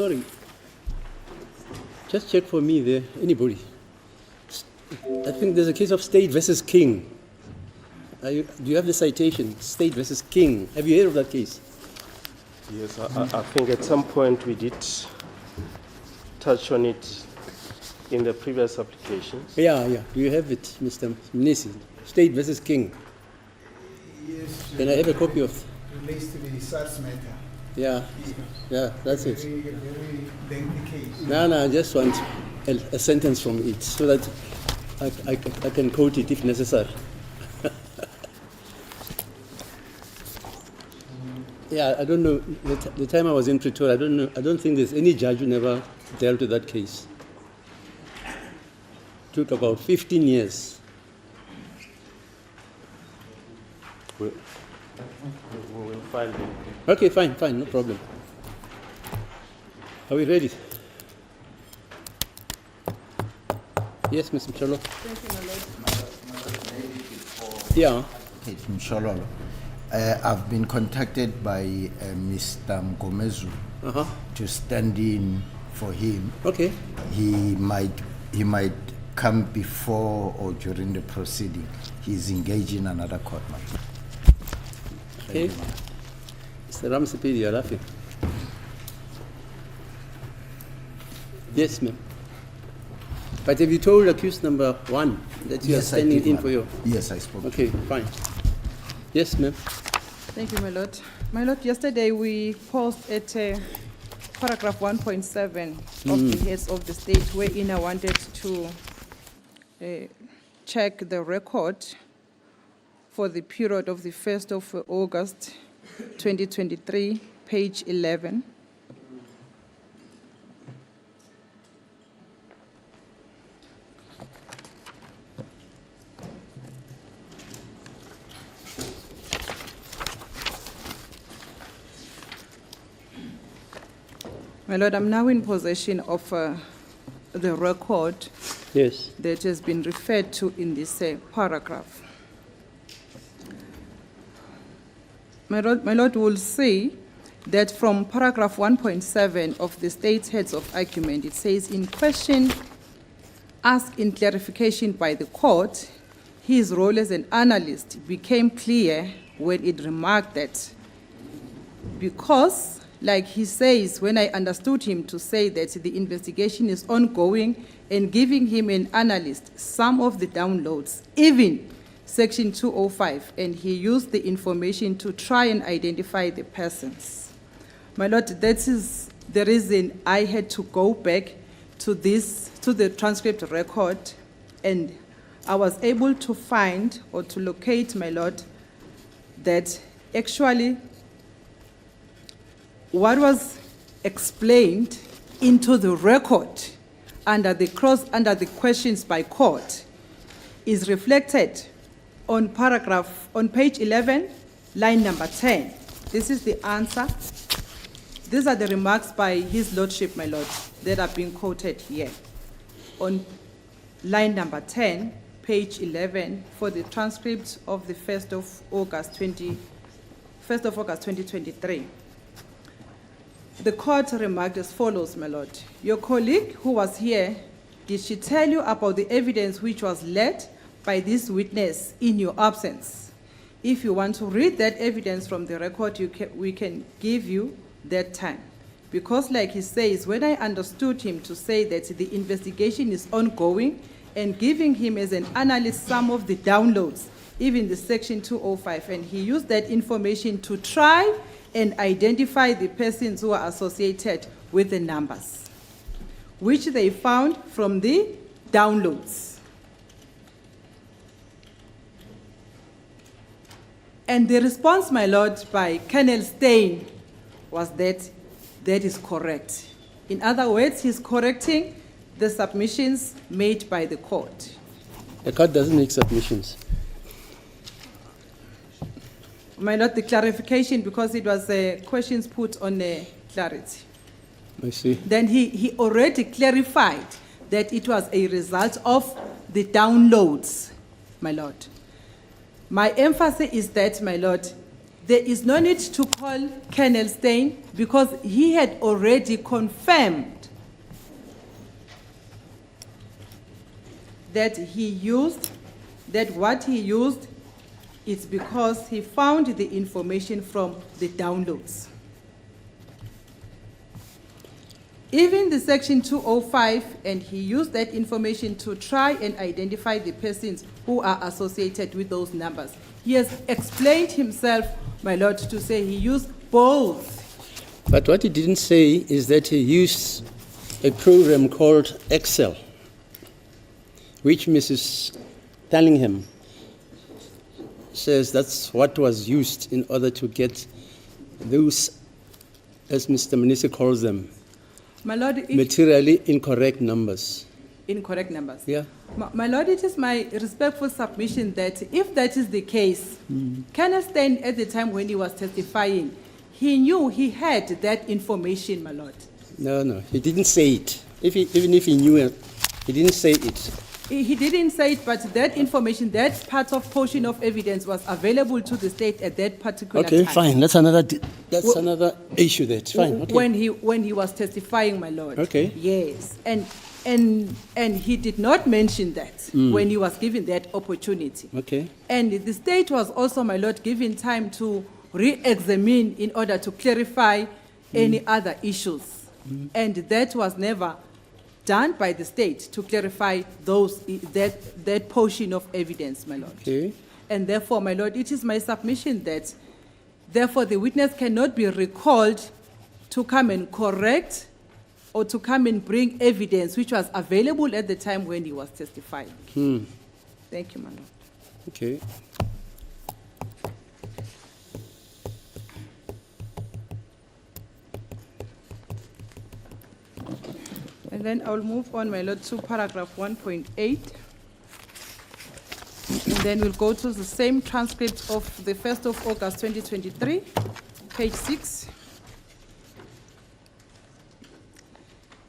Sorry. Just check for me there. Anybody? I think there's a case of State versus King. Do you have the citation? State versus King. Have you heard of that case? Yes, I think at some point we did touch on it in the previous applications. Yeah. Do you have it, Mr. Mnisi? State versus King. Yes. Can I have a copy of? Relates to the SARS matter. Yeah, that's it. Very lengthy case. No, I just want a sentence from it so that I can quote it if necessary. Yeah, I don't know. The time I was in Pretoria, I don't think there's any judge who never dealt with that case. Took about 15 years. We will find it. Okay, fine, no problem. Are we ready? Yes, Mr. Mcholo. Yeah. Okay, Mshololo. I've been contacted by Mr. Mgomezu to stand in for him. Okay. He might come before or during the proceeding. He's engaged in another court matter. Okay. Mr. Ramsapedi, you're laughing. Yes, ma'am. But have you told accused number 1 that you are standing in for you? Yes, I spoke. Okay, fine. Yes, ma'am. Thank you, my lord. My lord, yesterday we paused at paragraph 1.7 of the heads of the state, wherein I wanted to check the record for the period of the 1st of August 2023, page 11. My lord, I'm now in possession of the record Yes. that has been referred to in this paragraph. My lord will see that from paragraph 1.7 of the state's heads of argument, it says, in question asked in clarification by the court, his role as an analyst became clear when it remarked that because, like he says, when I understood him to say that the investigation is ongoing and giving him an analyst some of the downloads, even Section 205, and he used the information to try and identify the persons. My lord, that is the reason I had to go back to the transcript record, and I was able to find or to locate, my lord, that actually what was explained into the record under the questions by court is reflected on page 11, line number 10. This is the answer. These are the remarks by His Lordship, my lord, that are being quoted here. On line number 10, page 11, for the transcript of the 1st of August 2023. The court remarked as follows, my lord. Your colleague who was here, did she tell you about the evidence which was led by this witness in your absence? If you want to read that evidence from the record, we can give you that time. Because like he says, when I understood him to say that the investigation is ongoing and giving him as an analyst some of the downloads, even the Section 205, and he used that information to try and identify the persons who are associated with the numbers, which they found from the downloads. And the response, my lord, by Colonel Stein was that that is correct. In other words, he's correcting the submissions made by the court. The court doesn't make submissions. My lord, the clarification, because it was questions put on clarity. I see. Then he already clarified that it was a result of the downloads, my lord. My emphasis is that, my lord, there is no need to call Colonel Steyn because he had already confirmed that what he used is because he found the information from the downloads. Even the section 205, and he used that information to try and identify the persons who are associated with those numbers. He has explained himself, my lord, to say he used both. But what he didn't say is that he used a program called Excel, which Mrs. Tellingham says that's what was used in order to get those, as Mr. Minister calls them, My lord, materially incorrect numbers. incorrect numbers. Yeah. My lord, it is my respectful submission that if that is the case, Colonel Steyn at the time when he was testifying, he knew he had that information, my lord. No, he didn't say it. Even if he knew it, he didn't say it. He didn't say it, but that information, that part of portion of evidence was available to the state at that particular Okay, time. fine. That's another Well, another issue there. It's fine. Okay. When he was testifying, my lord. Okay. Yes, and he did not mention that when he was given that opportunity. Okay. And the state was also, my lord, given time to re-examine in order to clarify any other issues. And that was never done by the state to clarify that portion of evidence, my lord. Okay. And therefore, my lord, it is my submission that therefore the witness cannot be recalled to come and correct or to come and bring evidence which was available at the time when he was testifying. Thank you, my lord. Okay. And then I'll move on, my lord, to paragraph 1.8. And then we'll go to the same transcript of the 1st of August 2023, page 6.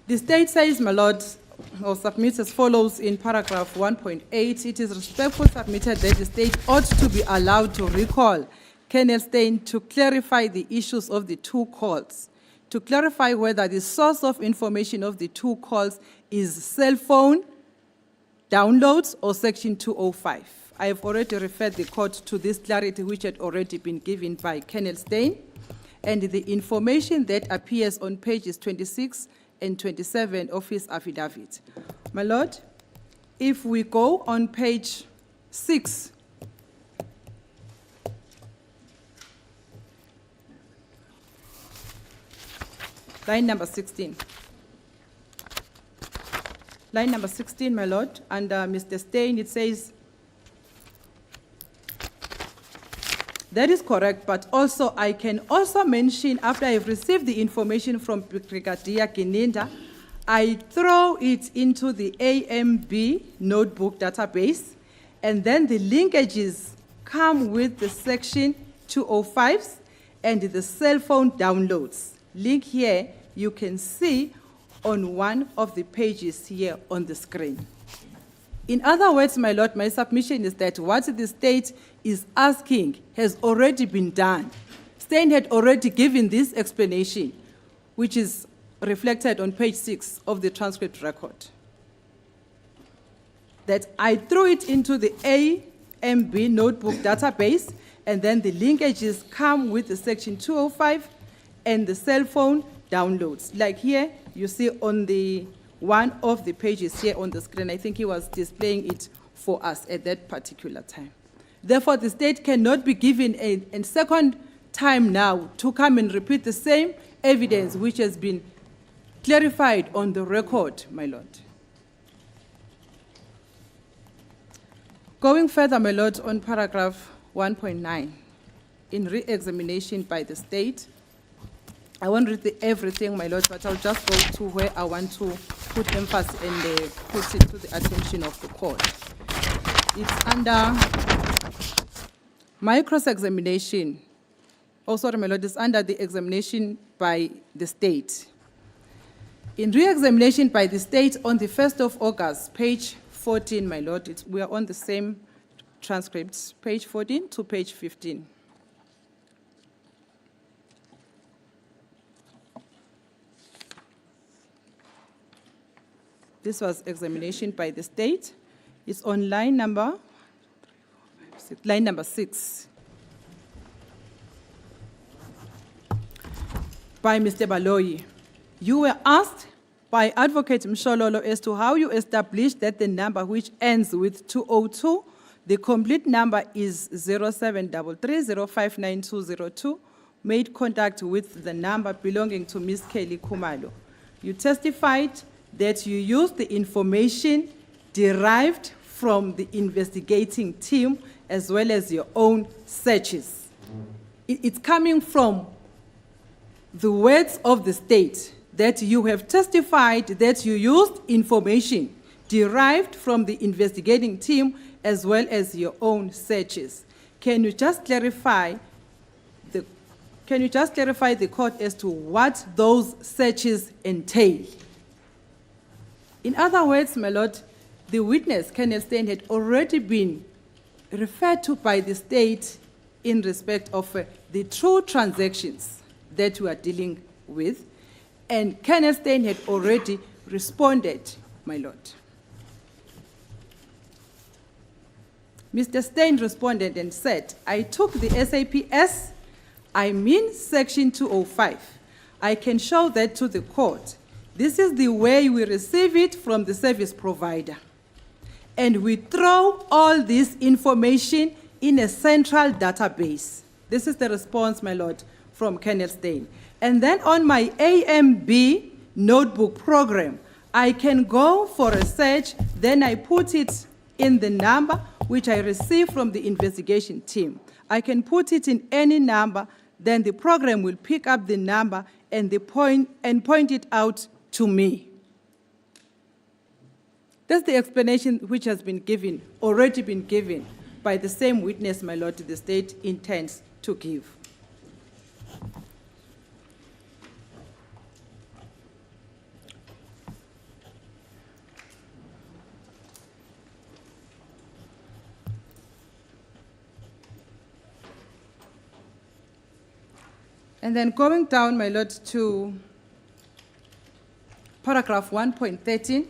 The state says, my lord, or submits as follows in paragraph 1.8. It is respectfully submitted that the state ought to be allowed to recall Colonel Steyn to clarify the issues of the two calls, to clarify whether the source of information of the two calls is cell phone downloads or section 205. I have already referred the court to this clarity which had already been given by Colonel Steyn, and the information that appears on pages 26 and 27 of his affidavit. My lord, if we go on page 6, line number 16. Line number 16, my lord, under Mr. Steyn, it says, that is correct, but also I can also mention, after I've received the information from Brigadier Gininda, I throw it into the AMB notebook database, and then the linkages come with the section 205s and the cell phone downloads. Link here, you can see on one of the pages here on the screen. In other words, my lord, my submission is that what the state is asking has already been done. Steyn had already given this explanation, which is reflected on page 6 of the transcript record. That I threw it into the AMB notebook database, and then the linkages come with the section 205 and the cell phone downloads. Like here, you see on the one of the pages here on the screen, I think he was displaying it for us at that particular time. Therefore, the state cannot be given a second time now to come and repeat the same evidence which has been clarified on the record, my lord. Going further, my lord, on paragraph 1.9, in re-examination by the state, I won't read everything, my lord, but I'll just go to where I want to put emphasis and put it to the attention of the court. It's under my cross-examination. Oh, sorry, my lord, it's under the examination by the state. In re-examination by the state on the 1st of August, page 14, my lord, we are on the same transcripts, page 14 to page 15. This was examination by the state. It's on line number 6. By Mr. Baloyi. You were asked by Advocate Mshololo as to how you established that the number which ends with 202, the complete number is 0733059202, made contact with the number belonging to Ms. Kelly Kumalo. You testified that you used the information derived from the investigating team as well as your own searches. It's coming from the words of the state that you have testified that you used information derived from the investigating team as well as your own searches. Can you just clarify the court as to what those searches entail? In other words, my lord, the witness, Kenneth Stein, had already been referred to by the state in respect of the true transactions that we are dealing with, and Kenneth Stein had already responded, my lord. Mr. Stein responded and said, I took the SAPS, I mean section 205. I can show that to the court. This is the way we receive it from the service provider. And we throw all this information in a central database. This is the response, my lord, from Kenneth Stein. And then on my AMB notebook program, I can go for a search, then I put it in the number which I received from the investigation team. I can put it in any number, then the program will pick up the number and point it out to me. That's the explanation which has been given, already been given by the same witness, my lord, the state intends to give. And then going down, my lord, to paragraph 1.13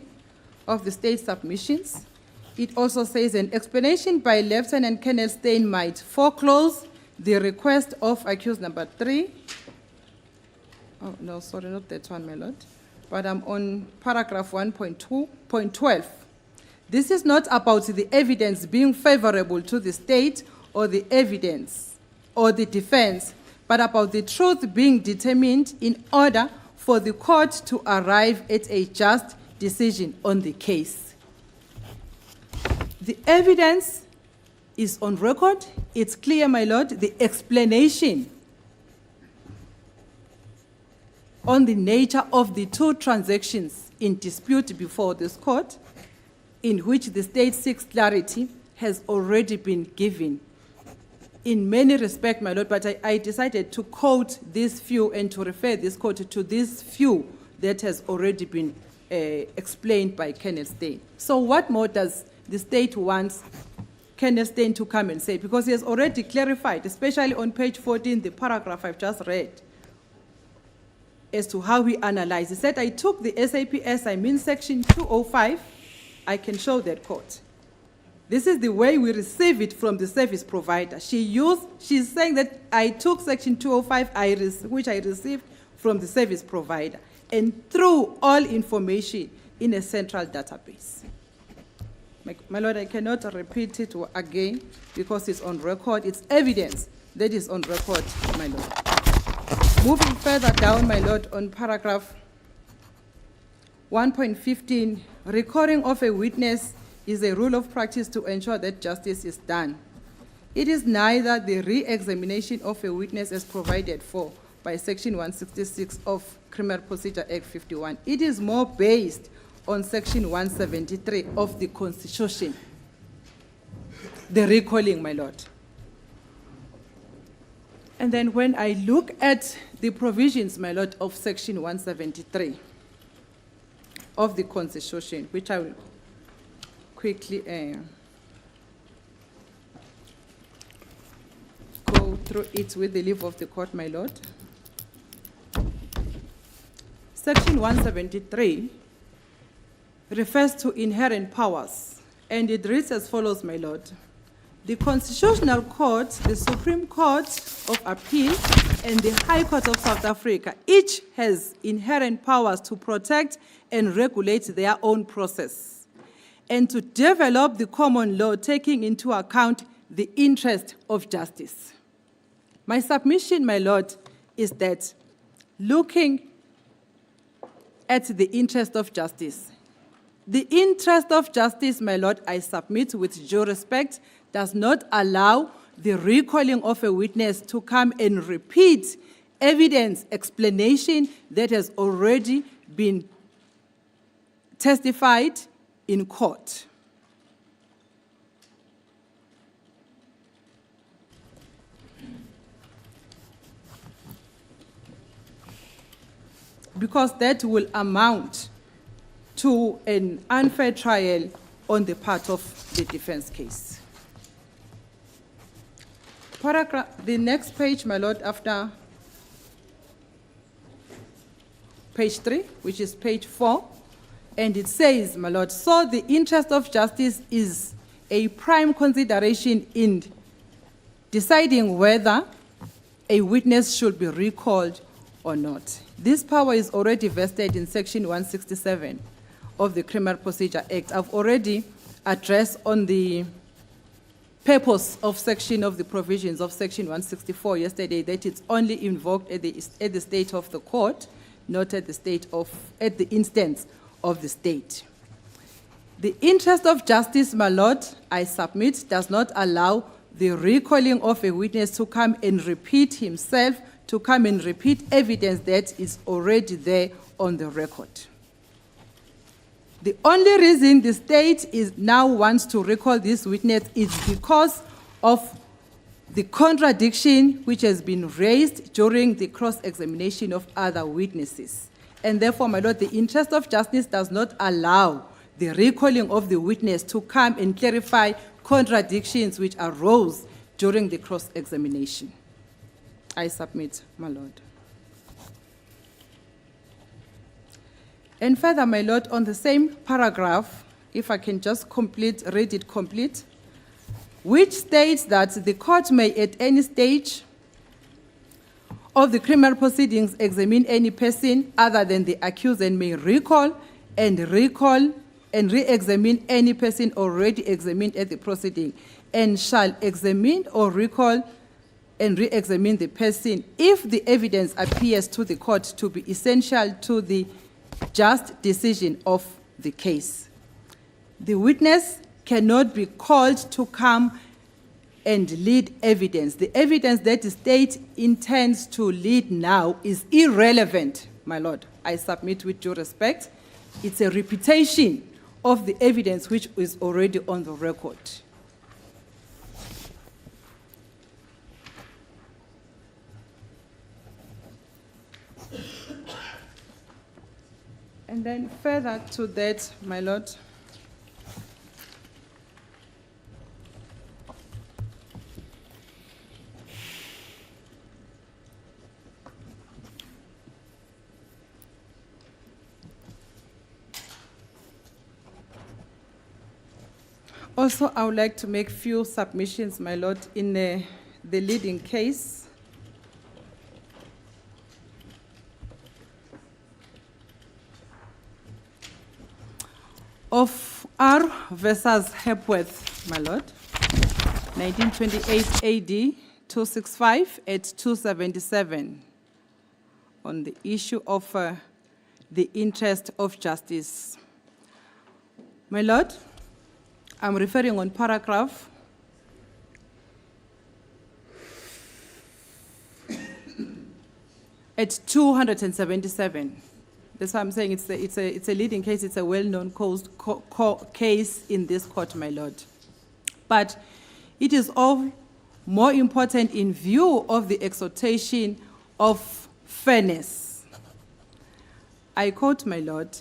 of the state submissions, it also says an explanation by Lieutenant Kenneth Stein might foreclose the request of accused number 3. Oh, no, sorry, not that one, my lord. But I'm on paragraph 1.2.12. This is not about the evidence being favorable to the state or the evidence or the defense, but about the truth being determined in order for the court to arrive at a just decision on the case. The evidence is on record. It's clear, my lord, the explanation on the nature of the two transactions in dispute before this court, in which the state seeks clarity, has already been given in many respects, my lord, but I decided to quote this few and to refer this court to this few that has already been explained by Kenneth Stein. So what more does the state want Kenneth Stein to come and say? Because he has already clarified, especially on page 14, the paragraph I've just read, as to how he analyzed. He said, I took the SAPS, I mean section 205, I can show that court. This is the way we receive it from the service provider. She's saying that I took section 205, which I received from the service provider, and threw all information in a central database. My lord, I cannot repeat it again because it's on record. It's evidence that is on record, my lord. Moving further down, my lord, on paragraph 1.15, recording of a witness is a rule of practice to ensure that justice is done. It is neither the re-examination of a witness as provided for by Section 166 of Criminal Procedure Act 51. It is more based on Section 173 of the Constitution, the recalling, my lord. And then when I look at the provisions, my lord, of Section 173 of the Constitution, which I will quickly go through it with the leave of the court, my lord. Section 173 refers to inherent powers, and it reads as follows, my Lord. The Constitutional Court, the Supreme Court of Appeal, and the High Court of South Africa each has inherent powers to protect and regulate their own process and to develop the common law taking into account the interest of justice. My submission, my Lord, is that looking at the interest of justice, the interest of justice, my Lord, I submit with due respect, does not allow the recalling of a witness to come and repeat evidence, explanation that has already been testified in court. Because that will amount to an unfair trial on the part of the defense case. The next page, my Lord, after page 3, which is page 4, and it says, my Lord, so the interest of justice is a prime consideration in deciding whether a witness should be recalled or not. This power is already vested in Section 167 of the Criminal Procedure Act. I've already addressed on the purpose of section of the provisions of Section 164 yesterday, that it's only invoked at the state of the court, not at the instance of the state. The interest of justice, my Lord, I submit, does not allow the recalling of a witness to come and repeat himself, to come and repeat evidence that is already there on the record. The only reason the state now wants to recall this witness is because of the contradiction which has been raised during the cross-examination of other witnesses. And therefore, my Lord, the interest of justice does not allow the recalling of the witness to come and clarify contradictions which arose during the cross-examination. I submit, my Lord. And further, my Lord, on the same paragraph, if I can just read it complete, which states that the court may at any stage of the criminal proceedings examine any person other than the accused and may recall and re-examine any person already examined at the proceeding, and shall examine or recall and re-examine the person if the evidence appears to the court to be essential to the just decision of the case. The witness cannot be called to come and lead evidence. The evidence that the state intends to lead now is irrelevant, my Lord. I submit with due respect. It's a repetition of the evidence which is already on the record. And then further to that, my Lord, also, I would like to make few submissions, my Lord, in the leading case. Of R versus Hepworth, my Lord, 1928 AD 265 at 277, on the issue of the interest of justice. My Lord, I'm referring on paragraph at 277. That's why I'm saying it's a leading case. It's a well-known case in this court, my Lord. But it is all more important in view of the exhortation of fairness. I quote, my Lord,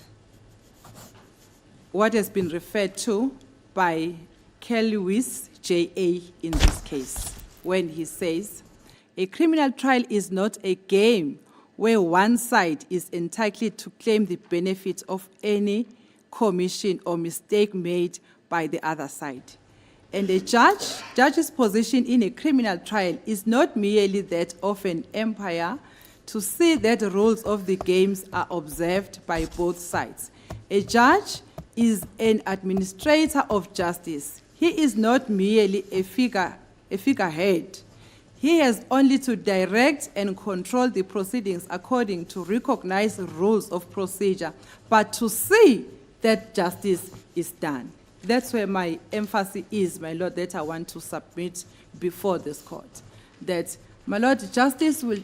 what has been referred to by Lewis J.A. in this case, when he says, a criminal trial is not a game where one side is entitled to claim the benefits of any commission or mistake made by the other side. And a judge's position in a criminal trial is not merely that of an umpire to see that the rules of the games are observed by both sides. A judge is an administrator of justice. He is not merely a figurehead. He has only to direct and control the proceedings according to recognized rules of procedure, but to see that justice is done. That's where my emphasis is, my Lord, that I want to submit before this court. That, my Lord, justice will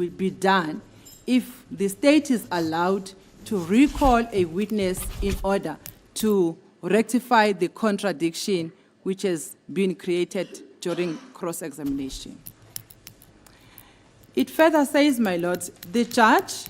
be done if the state is allowed to recall a witness in order to rectify the contradiction which has been created during cross-examination. It further says, my Lord, the judge's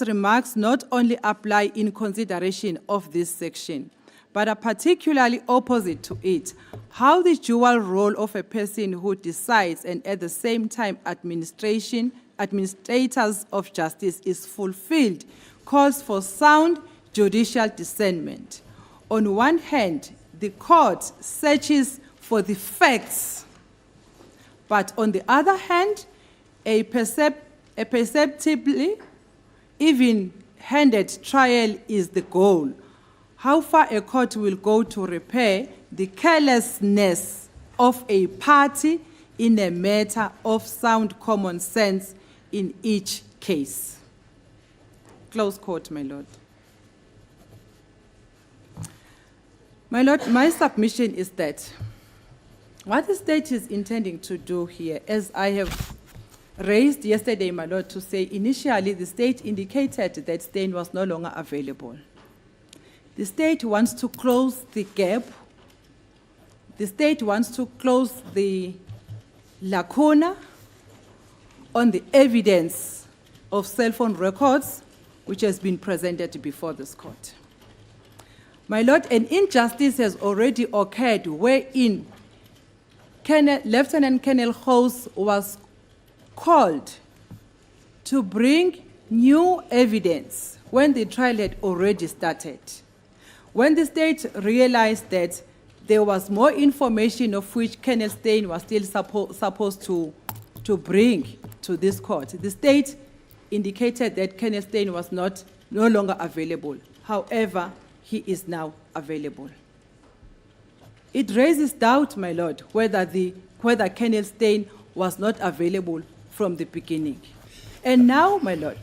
remarks not only apply in consideration of this section, but are particularly opposite to it. How the dual role of a person who decides and at the same time administrators of justice is fulfilled calls for sound judicial discernment. On one hand, the court searches for the facts, but on the other hand, a perceptibly even-handed trial is the goal. How far a court will go to repair the carelessness of a party in a matter of sound common sense in each case. Close quote, my Lord. My Lord, my submission is that what the state is intending to do here, as I have raised yesterday, my Lord, to say initially the state indicated that Steyn was no longer available. The state wants to close the gap. The state wants to close the lacuna on the evidence of cell phone records which has been presented before this court. My Lord, an injustice has already occurred wherein Lieutenant Colonel Gous was called to bring new evidence when the trial had already started. When the state realized that there was more information of which Colonel Steyn was still supposed to bring to this court, the state indicated that Colonel Steyn was no longer available. However, he is now available. It raises doubt, my Lord, whether Colonel Steyn was not available from the beginning. And now, my Lord,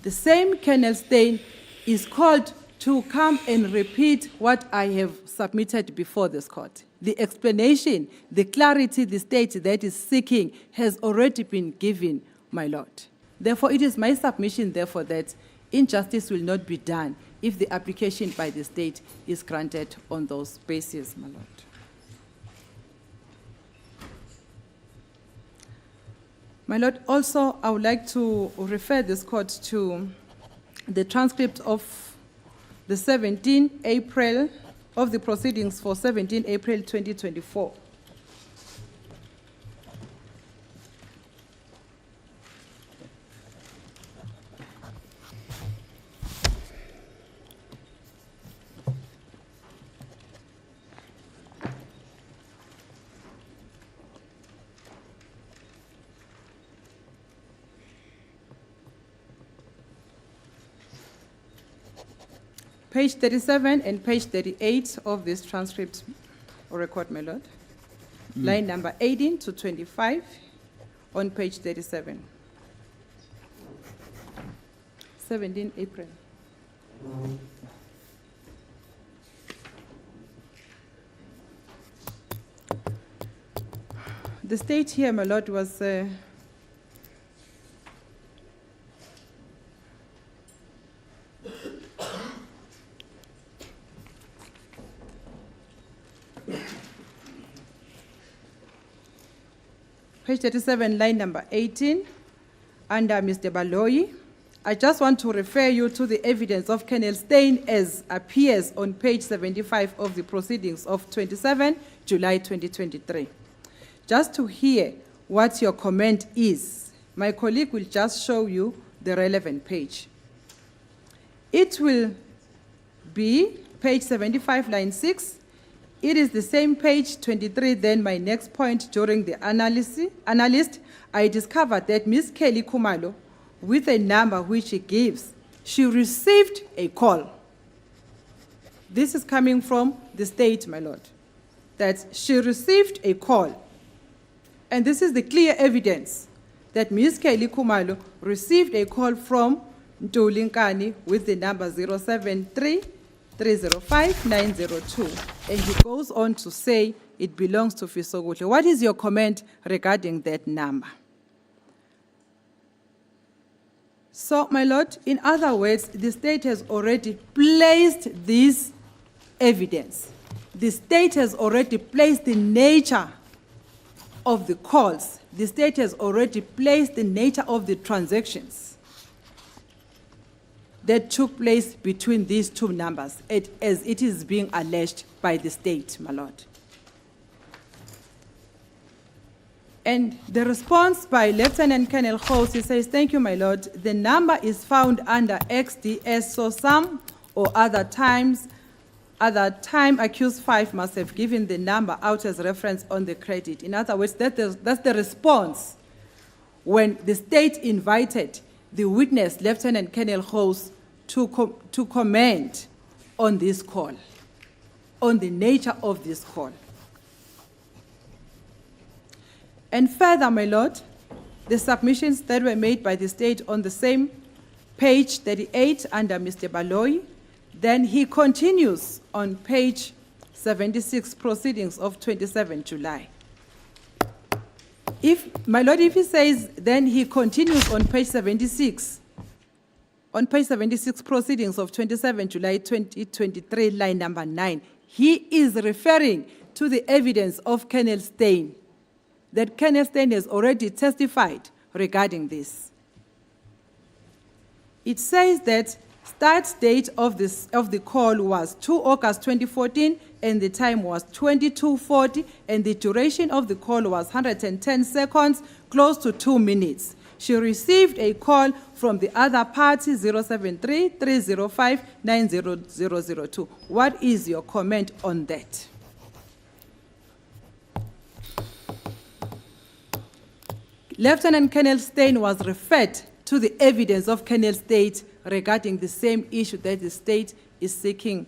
the same Colonel Steyn is called to come and repeat what I have submitted before this court. The explanation, the clarity the state that is seeking has already been given, my Lord. Therefore, it is my submission, therefore, that injustice will not be done if the application by the state is granted on those bases, my Lord. My Lord, also, I would like to refer this court to the transcript of the 17 April, of the proceedings for 17 April 2024. Page 37 and page 38 of this transcript or record, my Lord. Line number 18 to 25 on page 37. 17 April. The state here, my Lord, was page 37, line number 18, under Mr. Baloyi. I just want to refer you to the evidence of Colonel Steyn as appears on page 75 of the proceedings of 27 July 2023. Just to hear what your comment is, my colleague will just show you the relevant page. It will be page 75, line 6. It is the same page 23. Then my next point, during the analyst, I discovered that Ms. Kelly Kumalo, with a number which she gives, she received a call. This is coming from the state, my lord, that she received a call. And this is the clear evidence that Ms. Kelly Kumalo received a call from Ntulinkani with the number 073-305-902. And he goes on to say it belongs to Fisoguhle. What is your comment regarding that number? So, my lord, in other words, the state has already placed this evidence. The state has already placed the nature of the calls. The state has already placed the nature of the transactions that took place between these two numbers, as it is being alleged by the state, my lord. And the response by Lieutenant Colonel Khosi says, thank you, my lord. The number is found under XDS, so some or other time accused 5 must have given the number out as reference on the credit. In other words, that's the response when the state invited the witness, Lieutenant Colonel Khosi, to comment on this call, on the nature of this call. And further, my lord, the submissions that were made by the state on the same page 38 under Mr. Baloyi, then he continues on page 76, proceedings of 27 July. My lord, if he says, then he continues on page 76, proceedings of 27 July 2023, line number 9, he is referring to the evidence of Colonel Steyn, that Colonel Steyn has already testified regarding this. It says that start date of the call was 2 August 2014, and the time was 22:40, and the duration of the call was 110 seconds, close to 2 minutes. She received a call from the other party, 073-305-90002. What is your comment on that? Lieutenant Colonel Steyn was referred to the evidence of Colonel Steyn regarding the same issue that the state is seeking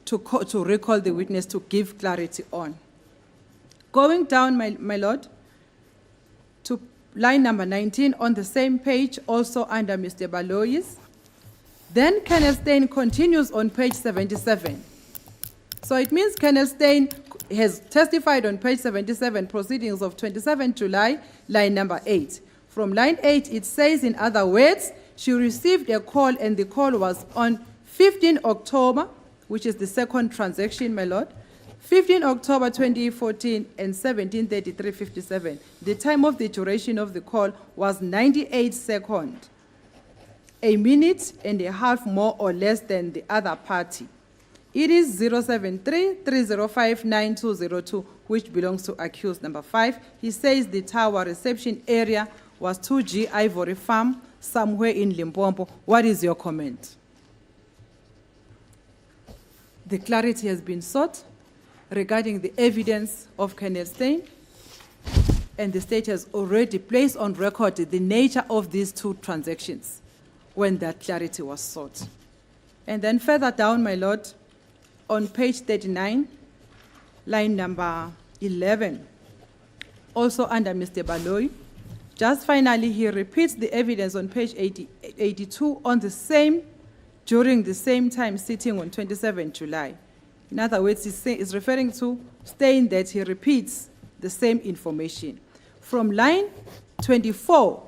to recall the witness to give clarity on. Going down, my lord, to line number 19 on the same page, also under Mr. Baloyi's. Then Colonel Steyn continues on page 77. So it means Colonel Steyn has testified on page 77, proceedings of 27 July, line number 8. From line 8, it says, in other words, she received a call, and the call was on 15 October, which is the second transaction, my lord, 15 October 2014 and 17:33:57. The time of the duration of the call was 98 seconds, a minute and a half more or less than the other party. It is 073-305-9202, which belongs to accused number 5. He says the tower reception area was 2G Ivory Farm, somewhere in Limpopo. What is your comment? The clarity has been sought regarding the evidence of Colonel Steyn, and the state has already placed on record the nature of these two transactions when that clarity was sought. And then further down, my lord, on page 39, line number 11, also under Mr. Baloyi, just finally he repeats the evidence on page 82 on the same, during the same time sitting on 27 July. In other words, he's referring to Steyn that he repeats the same information. From line 24,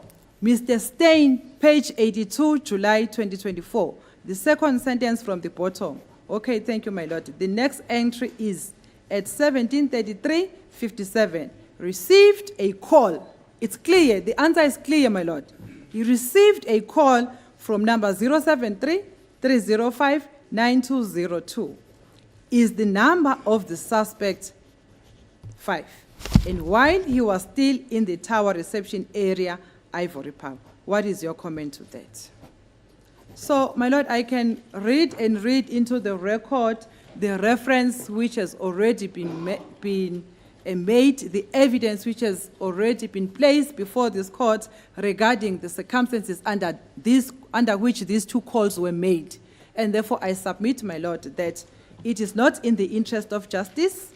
Mr. Steyn, page 82, July 2024, the second sentence from the bottom. Okay, thank you, my lord. The next entry is at 17:33:57. Received a call. It's clear. The answer is clear, my lord. He received a call from number 073-305-9202. Is the number of the suspect 5. And while he was still in the tower reception area, Ivory Park. What is your comment to that? So, my lord, I can read into the record the reference which has already been made, the evidence which has already been placed before this court regarding the circumstances under which these two calls were made. And therefore, I submit, my lord, that it is not in the interest of justice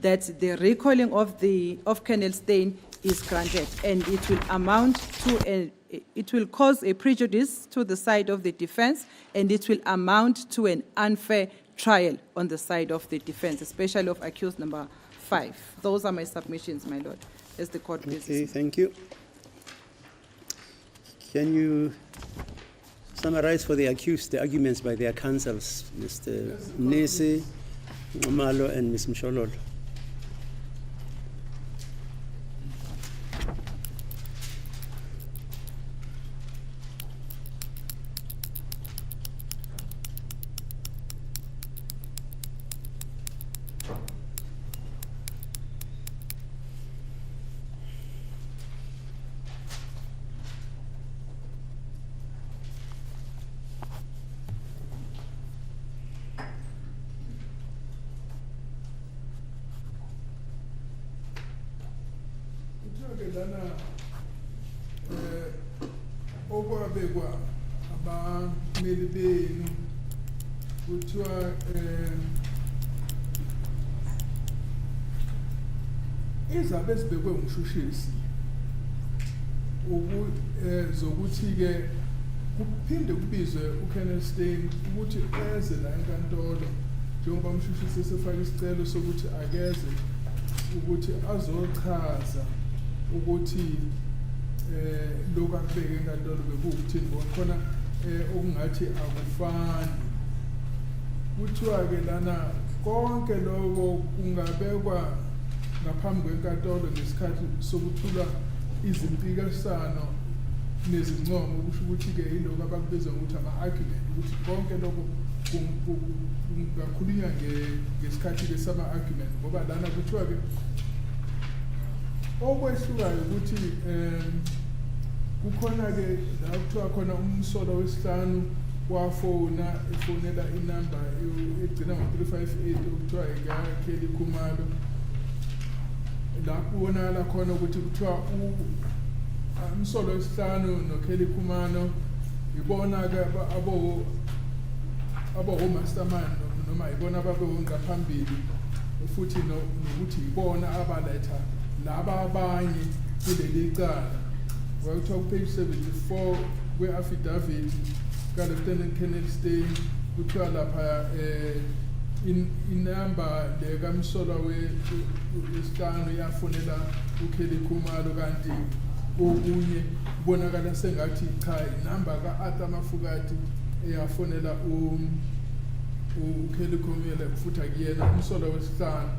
that the recalling of Colonel Steyn is granted, and it will amount to it will cause a prejudice to the side of the defense, and it will amount to an unfair trial on the side of the defense, especially of accused number 5. Those are my submissions, my lord, as the court pleases. Okay, thank you. Can you summarize for the accused the arguments by their counsels, Mr. Nisi, Malo, and Ms. Mshololo? Lana okwabekwa abameli benu kuthiwa izabe zibekwe umshushisi zokuthi-ke kuphinde kubizwe uKenneth Steyn ukuthi eze la enkantolo njengoba umshushisi esefake isicelo sokuthi akeze ukuthi azochaza ukuthi lokhu akubeke enkantolo bekuwukuthini khona okungathi akufani. Kuthiwa-ke lana konke lokho kungabekwa ngaphambi kwenkantolo ngesikhathi sokuthula izimpikiswano nezincomo, kusho ukuthi-ke yilokhu abakubiza ngokuthi ama-argument, ukuthi konke lokho kungakhulunywa ngesikhathi-ke sama-argument, ngoba lana kuthiwa-ke okwehlukayo ukuthi kukhona-ke la kuthiwa khona umsolo wesihlanu efonela inamba egcina ngo-358 okuthiwa ikaKelly Khumalo. Lapho kubonakala khona ukuthi kuthiwa umsolo wesihlanu noKelly Khumalo ibona-ke abo-mastermind noma ibona ababehonqaphambili, futhi nokuthi ibona abaletha laba abanye kuleli cala. Kwakuthiwa kupage 74 kwe-affidavit ka-Lieutenant Kenneth Steyn kuthiwa lapha inamba le kamsolwa wesihlanu yafonela uKelly Khumalo, kanti okunye kubonakala sengathi cha inamba ka-Arthur Mafokate eyafonela uKelly Khumalo futhi akuyena umsolwa wesihlanu.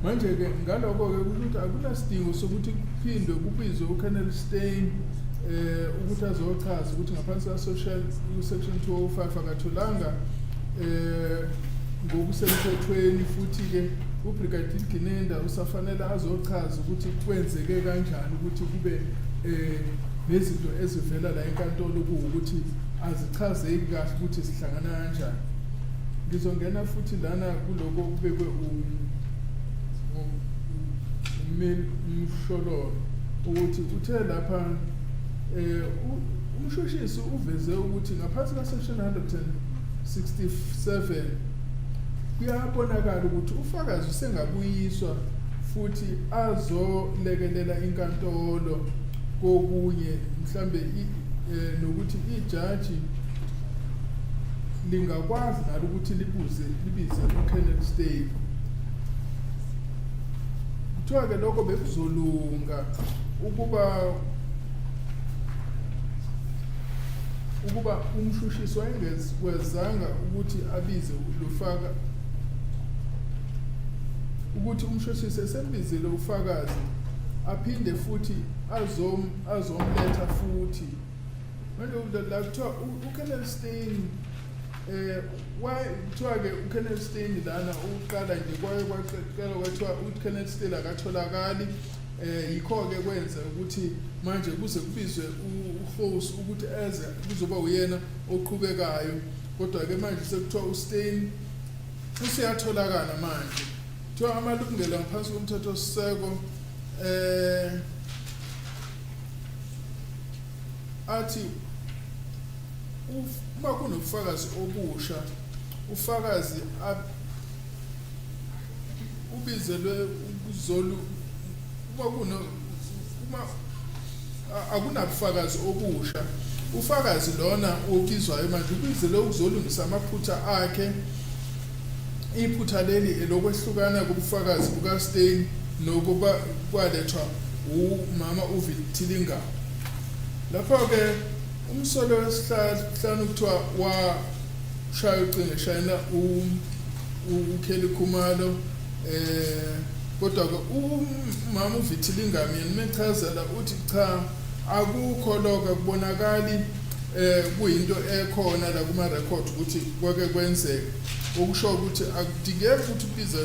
Manje-ke ngalokho-ke ukuthi akunasidingo sokuthi kuphindwe kubizwe uKenneth Steyn ukuthi azochaza ukuthi ngaphansi section 205 akatholanga ngokusemthethweni, futhi-ke uBrigadier Ginenda usafanele azochaza ukuthi kwenzeke kanjani ukuthi kube nezinto ezivela la enkantolo kuwukuthi azichazeki kahle ukuthi zihlangana kanjani. Ngizongena futhi lana kuloko kubekwe Mshololo ukuthi uthe lapha umshushisi uveze ukuthi ngaphansi ka-section 167 kuyabonakala ukuthi ufakazi usengabuyiswa futhi azolekelela inkantolo kokunye, mhlambe nokuthi ijaji lingakwazi nalo ukuthi libize uKenneth Steyn. Kuthiwa-ke lokho bekuzolunga ukuba umshushisi wayengezanga ukuthi abize lofaka, ukuthi umshushisi esembizile ufakazi aphinde futhi azomletha futhi. Manje la kuthiwa uKenneth Steyn kuthiwa-ke uKenneth Steyn lana uqala nje kwathiwa uKenneth Steyn akatholakali yikho-ke kwenza ukuthi manje kuze kubizwe uhost ukuthi eze kuzoba uyena oqhubekayo, kodwa-ke manje sekuthiwa uStein usiyatholakala manje. Kuthiwa amalungelo ngaphansi komthethosisekelo athi uma kunobufakazi obusha, ufakazi ubizelwe ukuzolu uma akunabufakazi obusha, ufakazi lona obizwayo manje ubizelwe ukuzolungisa amaphutha akhe. Iphutha leli elokwehlukana kubufakazi bukaStein nokuba kwalethwa umama uVictilingam. Lapho-ke umsolo wesihlanu kuthiwa washaya ucingo eshayela uKelly Khumalo, kodwa-ke umama uVictilingam yena mechazela uthi cha, akukho lokho, kubonakali kuyinto ekhona la kuma-record ukuthi kwake kwenzeka, okusho ukuthi akudingeki ukuthi ubize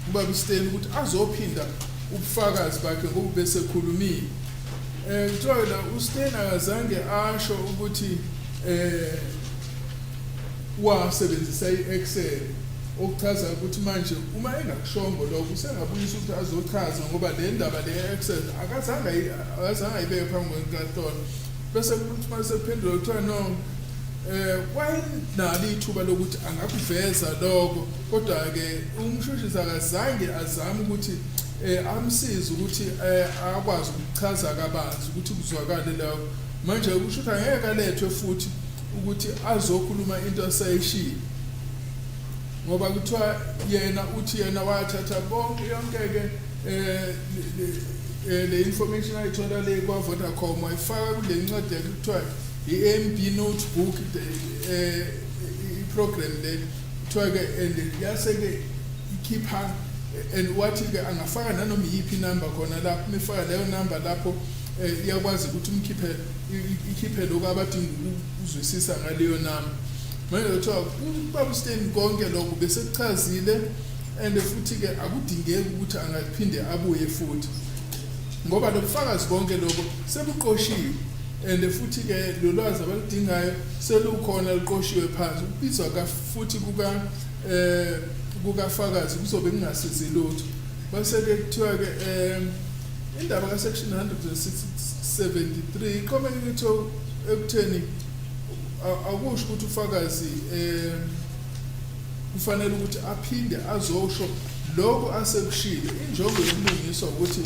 ubaba uStein ukuthi azophinda ubufakazi bakhe ngoba besekhulumile. Kuthiwa la uStein akazange asho ukuthi wasebenzisa i-Excel, okuchaza ukuthi manje uma engakushongo lokho usengabuyisa ukuthi azochaza ngoba le ndaba le ye-Excel akazange ayibeke phambi kwenkantolo. Bese kuthi mase phendula kuthiwa no, wayenalo ithuba lokuthi angakuveza lokho, kodwa-ke umshushisi akazange azame ukuthi amsize ukuthi akwazi ukuchaza kabanzi ukuthi kuzwakale lokho. Manje kusho ukuthi angeke alethwe futhi ukuthi azokhuluma into asayishilo, ngoba kuthiwa yena wathatha bonke yonke-ke le information ayithola le kwa-Vodacom wayifaka kule ncwadi yakhe kuthiwa i-AMB notebook, i-program le kuthiwa-ke and yase-ke ikhipha, and wathi-ke angafaka nanoma iyiphi inamba khona lapho, mifaka leyo namba lapho iyakwazi ukuthi ikhiphe lokhu abadinga ukuzwisisa ngaleyo namba. Manje kuthiwa ubaba uStein konke lokho besekuchazile, and futhi-ke akudingeki ukuthi angaphinde abuye futhi ngoba lobufakazi bonke lokho sebuqoshiwe, and futhi-ke lolwazi abaludingayo selukhona luqoshiwe phansi. Ukubizwa futhi kukafakazi kuzobe kungasizi lutho. Bese-ke kuthiwa-ke indaba ka-section 173 iqomeke ukuthi ekutheni akusho ukuthi ufakazi kufanele ukuthi aphinde azosho lokho asekushilo. Injongo yobulungiswa ukuthi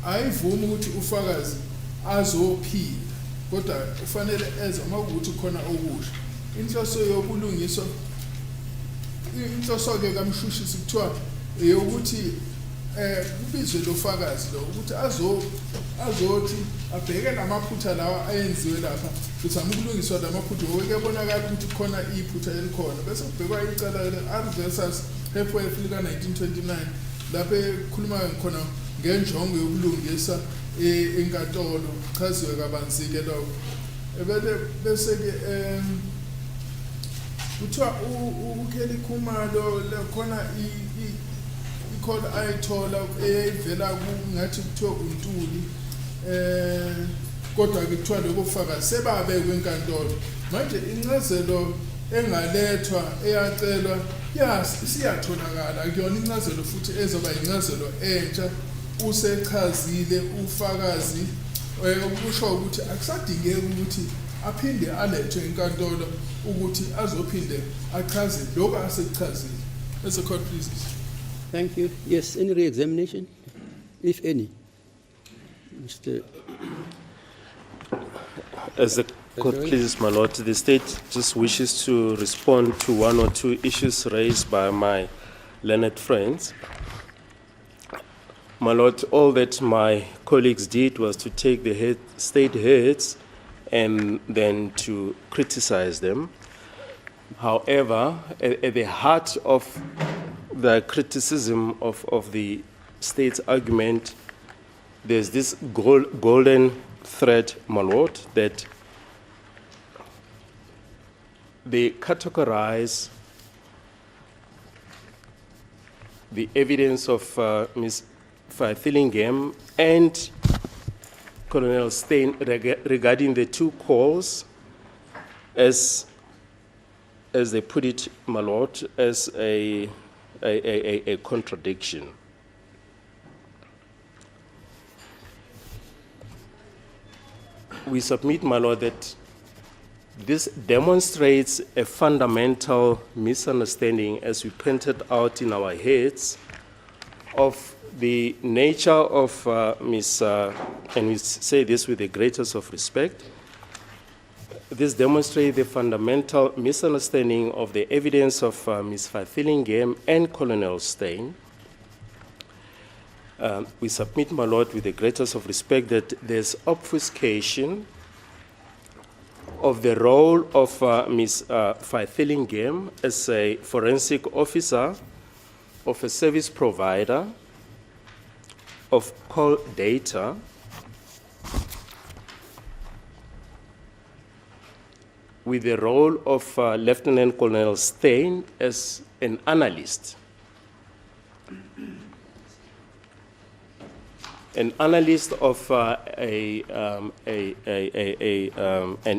ayivumi ukuthi ufakazi azophinda, kodwa ufanele eze uma ukuthi khona okusha. Inhloso yobulungiswa, inhloso-ke kamshushisi kuthiwa ukuthi kubizwe lo fakazi lo ukuthi azothi abheke lamaphutha lawa ayenziwe lapha, kuzama ukulungiswa lamaphutha ngoba kuyabonakala ukuthi khona iphutha elikhona. Bese kubhekwa icala le-R versus Hepworth lika-1929 lapho ekhuluma khona ngenjongo yobulungisa enkantolo, chaziwe kabanzi-ke lokho. Bese-ke kuthiwa uKelly Khumalo khona i-call ayithola eyayivela kungathi kuthiwa uNtuli, kodwa-ke kuthiwa lokho kufakazi sebabekwe enkantolo. Manje incazelo engalethwa eyacelwa siyatholakala, kuyona incazelo futhi ezoba incazelo entsha usechazile ufakazi, okusho ukuthi akusadingeki ukuthi aphinde alethwe enkantolo ukuthi azophinde achaze lokho asekuchazile. As a court, please. Thank you. Yes, any re-examination, if any? Mr. As the court pleases, my lord, the state just wishes to respond to one or two issues raised by my learned friends. My lord, all that my colleagues did was to take the state heads and then to criticize them. However, at the heart of the criticism of the state's argument, there's this golden thread, my lord, that they categorize the evidence of Ms. Fathillingham and Colonel Steyn regarding the two calls, as they put it, my lord, as a contradiction. We submit, my lord, that this demonstrates a fundamental misunderstanding, as we printed out in our heads, of the nature of and we say this with the greatest of respect, this demonstrates the fundamental misunderstanding of the evidence of Ms. Fathillingham and Colonel Steyn. We submit, my lord, with the greatest of respect, that there's obfuscation of the role of Ms. Fathillingham as a forensic officer of a service provider of call data with the role of Lieutenant Colonel Steyn as an analyst. An analyst of an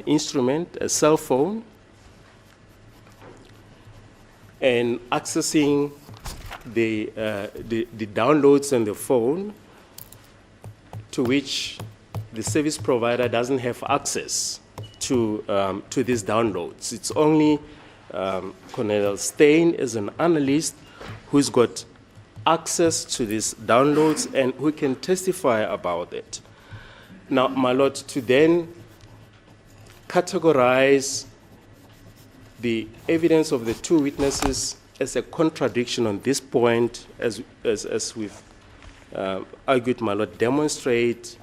instrument, a cell phone, and accessing the downloads on the phone to which the service provider doesn't have access to these downloads. It's only Colonel Steyn as an analyst who's got access to these downloads and who can testify about it. Now, my lord, to then categorize the evidence of the two witnesses as a contradiction on this point, as we've argued, my lord, demonstrate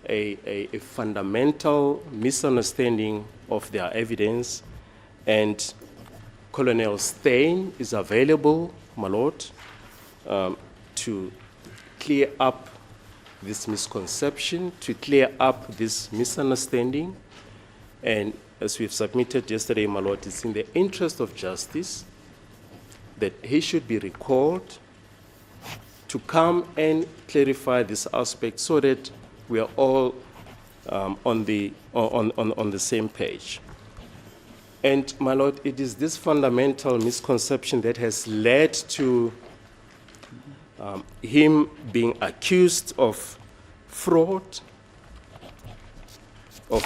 a fundamental misunderstanding of their evidence, and Colonel Steyn is available, my lord, to clear up this misconception, to clear up this misunderstanding. And as we've submitted yesterday, my lord, it's in the interest of justice that he should be recalled to come and clarify this aspect so that we are all on the same page. And my lord, it is this fundamental misconception that has led to him being accused of fraud, of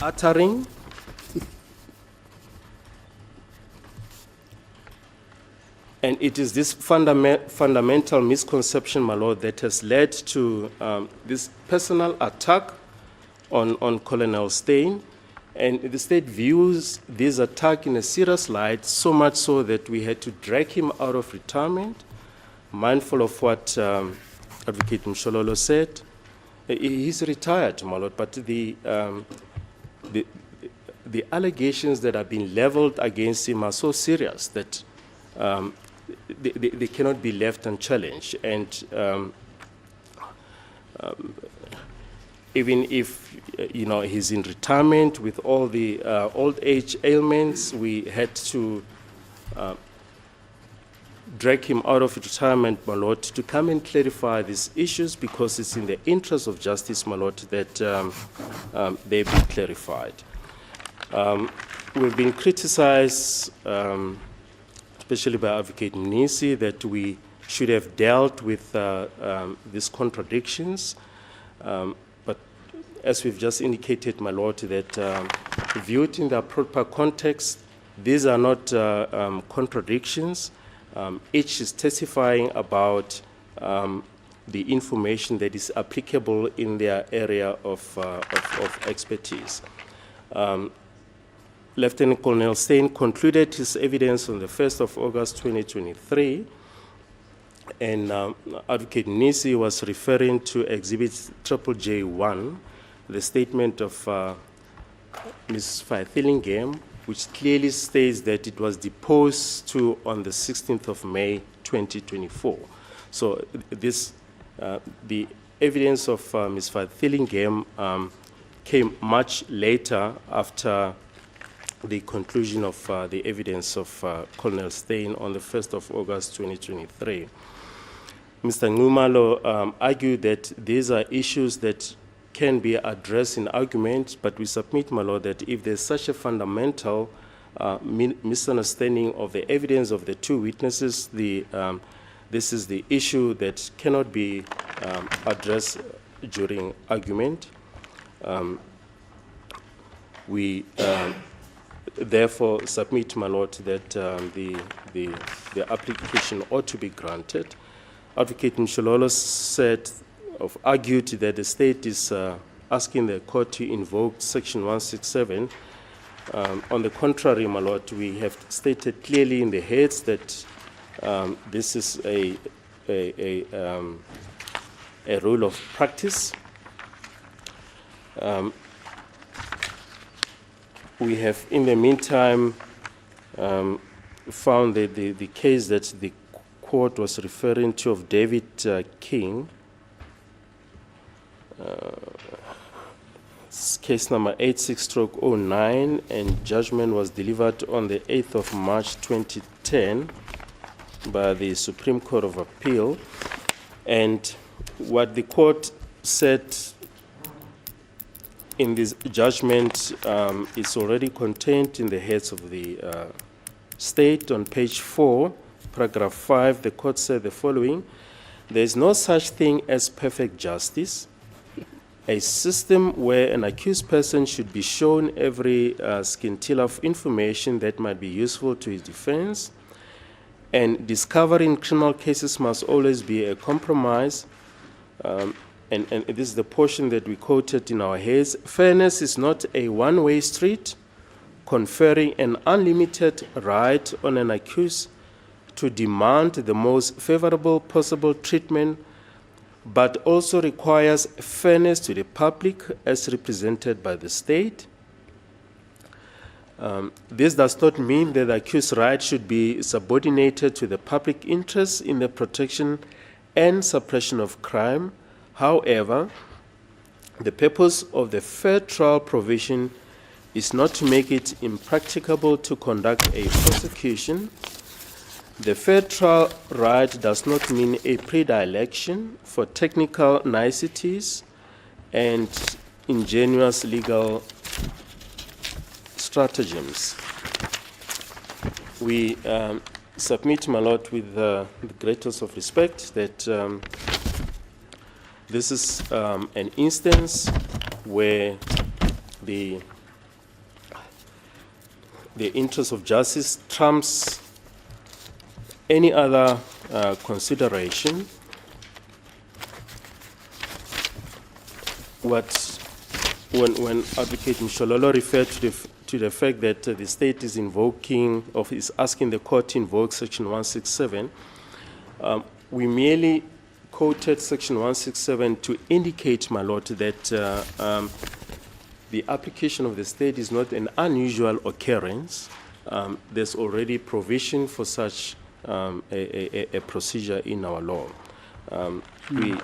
uttering, and it is this fundamental misconception, my lord, that has led to this personal attack on Colonel Steyn. And the state views this attack in a serious light, so much so that we had to drag him out of retirement, mindful of what Advocate Mshololo said. He's retired, my lord, but the allegations that have been leveled against him are so serious that they cannot be left unchallenged. And even if he's in retirement with all the old age ailments, we had to drag him out of retirement, my lord, to come and clarify these issues, because it's in the interest of justice, my lord, that they be clarified. We've been criticized, especially by Advocate Mnisi, that we should have dealt with these contradictions. But as we've just indicated, my lord, that viewed in the proper context, these are not contradictions. Each is testifying about the information that is applicable in their area of expertise. Lieutenant Colonel Steyn concluded his evidence on the 1st of August 2023, and Advocate Nisi was referring to Exhibit JJ1, the statement of Ms. Fathillingham, which clearly states that it was deposed to on the 16th of May 2024. So this, the evidence of Ms. Fathillingham came much later after the conclusion of the evidence of Colonel Steyn on the 1st of August 2023. Mr. Ngumalo argued that these are issues that can be addressed in argument, but we submit, my lord, that if there's such a fundamental misunderstanding of the evidence of the two witnesses, this is the issue that cannot be addressed during argument. We therefore submit, my lord, that the application ought to be granted. Advocate Mshololo argued that the state is asking the court to invoke Section 167. On the contrary, my lord, we have stated clearly in the heads that this is a rule of practice. We have, in the meantime, found that the case that the court was referring to of David King, case number 86/09, and judgment was delivered on the 8th of March 2010 by the Supreme Court of Appeal. And what the court said in this judgment is already contained in the heads of the state. On page 4, paragraph 5, the court said the following: there is no such thing as perfect justice, a system where an accused person should be shown every scintilla of information that might be useful to his defense, and discovery in criminal cases must always be a compromise. And this is the portion that we quoted in our heads. Fairness is not a one-way street, conferring an unlimited right on an accused to demand the most favorable possible treatment, but also requires fairness to the public as represented by the state. This does not mean that the accused's right should be subordinated to the public interest in the protection and suppression of crime. However, the purpose of the fair trial provision is not to make it impracticable to conduct a prosecution. The fair trial right does not mean a predilection for technical niceties and ingenious legal stratagems. We submit, my lord, with the greatest of respect that this is an instance where the interest of justice trumps any other consideration. When Advocate Mshololo referred to the fact that the state is invoking, or is asking the court to invoke Section 167, we merely quoted Section 167 to indicate, my lord, that the application of the state is not an unusual occurrence. There's already provision for such a procedure in our law. We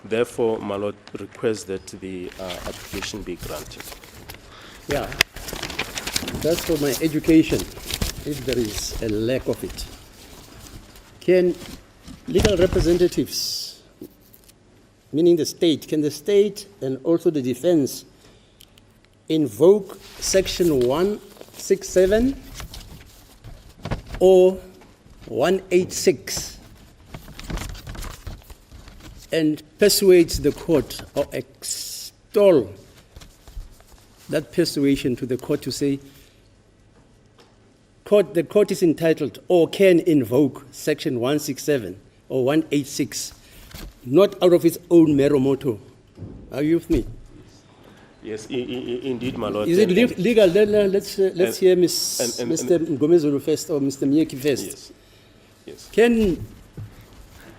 therefore, my lord, request that the application be granted. Yeah, that's for my education, if there is a lack of it. Can legal representatives, meaning the state, can the state and also the defense invoke Section 167 or 186 and persuade the court, or extol that persuasion to the court to say, the court is entitled or can invoke Section 167 or 186, not out of its own mero moto. Are you with me? Yes, indeed, my lord. Is it legal? Let's hear Mr. Ngomezulu first, or Mr. Myeki first. Yes. Yes. Can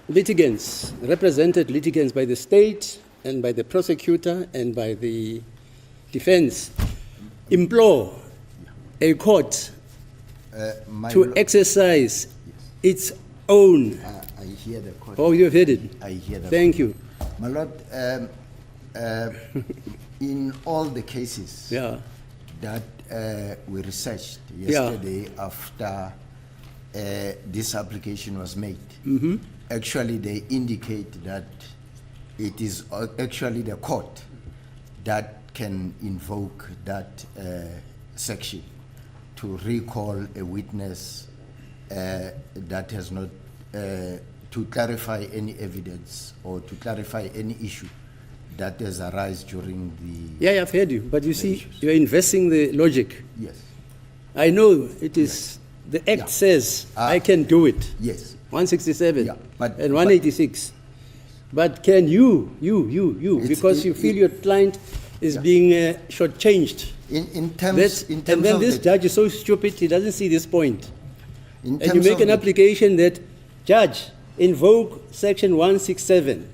litigants, represented litigants by the state and by the prosecutor and by the defense, implore a court to exercise its own? I hear the court. Oh, you have heard it? I hear the Thank you. My lord, in all the cases, Yeah. that we researched yesterday after this application was made. Actually, they indicate that it is actually the court that can invoke that section to recall a witness that has not, to clarify any evidence or to clarify any issue that has arisen during the... Yeah, I've heard you, but you see, you're investing the logic. Yes, I know it is, the Act says I can do it. yes. 167 Yeah, but- and 186. But can you, because you feel your client is being shortchanged. In terms And then of this the, judge is so stupid, he doesn't see this point. in And you terms make of an the- application that, Judge, invoke section 167.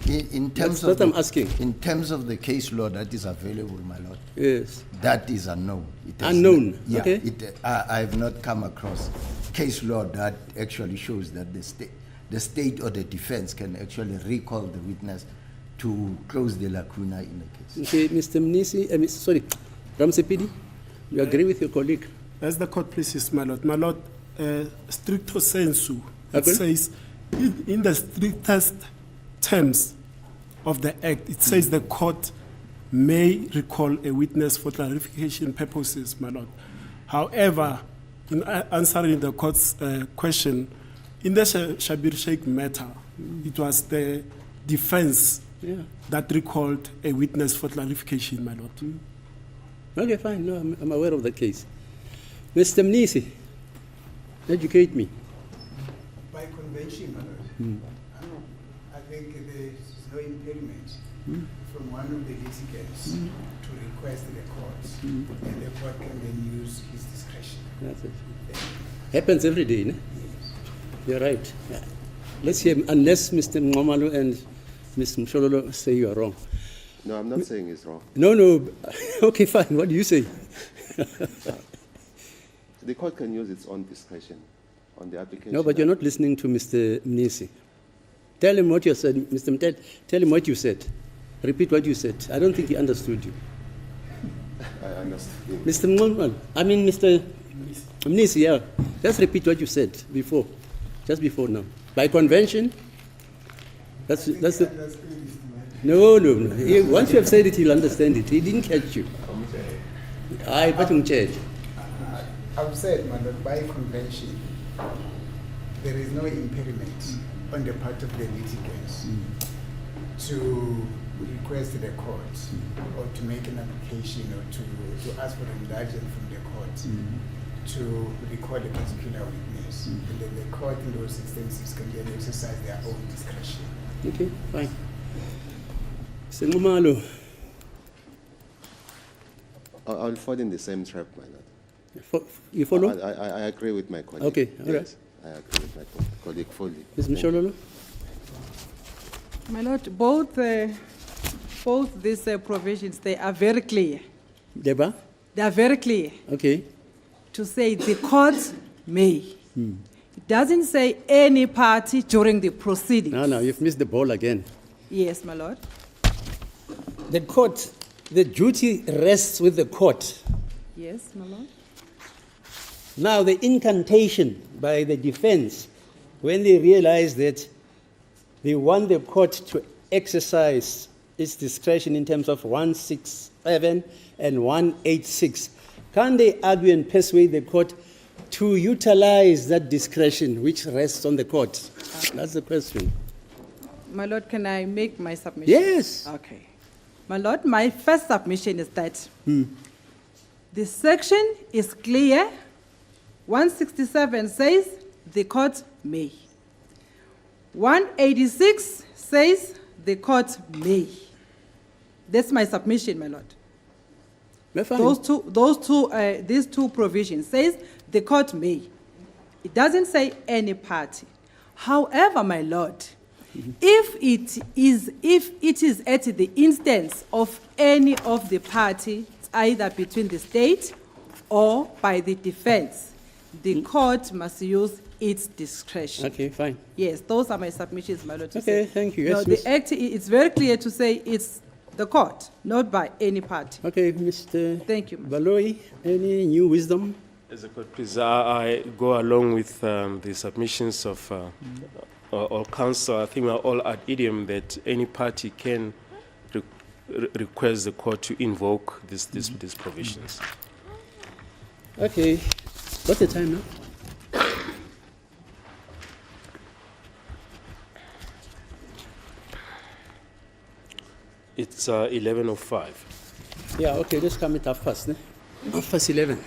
in terms That's of what I'm the- asking. In terms of the case law that is available, my lord, Yes. that is unknown. It has Unknown, not- yeah, okay. I have not come across case law that actually shows that the state or the defense can actually recall the witness to close the lacuna in the case. Okay, Mr. Mnisi, sorry, Ramsepidi, you agree with your colleague? As the court pleases, my lord. My lord, stricto sensu, it Okay. says, in the strictest terms of the Act, it says the court may recall a witness for clarification purposes, my lord. However, in answering the court's question, in the Shabir Sheikh matter, it was the defense that recalled a witness for clarification, my lord. Okay, fine, no, I'm aware of the case. Mr. Mnisi, educate me. By convention, my lord, I think there is no impediment from one of the litigants to request the court, and the court can then use his discretion. That's it. Happens every day, no? You're right. Yeah. Let's hear, unless Mr. Ngomalu and Mr. Mshololo say you are wrong. No, I'm not saying it's wrong. No, okay, fine, what do you say? The court can use its own discretion on the application. No, but you're not listening to Mr. Mnisi. Tell him what you said, Mr. Mted, tell him what you said. Repeat what you said. I don't think he understood you. I understand. Mr. Ngomalu, Mr. Mnisi, yeah. Just repeat what you said before, just before now. By convention, that's the... No. Once you have said it, he'll understand it. He didn't catch you. I've said, my lord, by convention, there is no impediment on the part of the litigants to request the court or to make an application or to ask for an indulgence from the court to record a particular witness. And then the court in those instances can then exercise their own discretion. Okay, fine. Mr. Ngomalu, I'll fall in the same trap, my lord. you follow? I agree with my colleague. Okay, all right. Yes, I agree with my colleague fully. Ms. Mshololo? My lord, both these provisions, they are very clear. Deba? They are very clear Okay. to say the court may. It doesn't say any party during the proceedings. No, you've missed the ball again. Yes, my lord. The court, the duty rests with the court. Yes, my lord. Now, the incantation by the defense, when they realize that they want the court to exercise its discretion in terms of 167 and 186, can they argue and persuade the court to utilize that discretion which rests on the court? That's the question. My lord, can I make my submission? Yes. Okay. My lord, my first submission is that the section is clear. 167 says the court may. 186 says the court may. That's my submission, my lord. We're fine. These two provisions says the court may. It doesn't say any party. However, my lord, if it is at the instance of any of the parties, either between the state or by the defense, the court must use its discretion. Okay, fine. Yes, those are my submissions, my lord. Okay, thank you. No, Yes, the Miss- Act, it's very clear to say the court, not by any party. Okay, Mr. Thank you, Mr. Baloi, any new wisdom? As a court, please, I go along with the submissions of all counsel. I think we are all at idiom that any party can request the court to invoke these provisions. Okay, what's the time now? It's 11:05. Yeah, okay, let's come at 11:30. Eh? 11:30.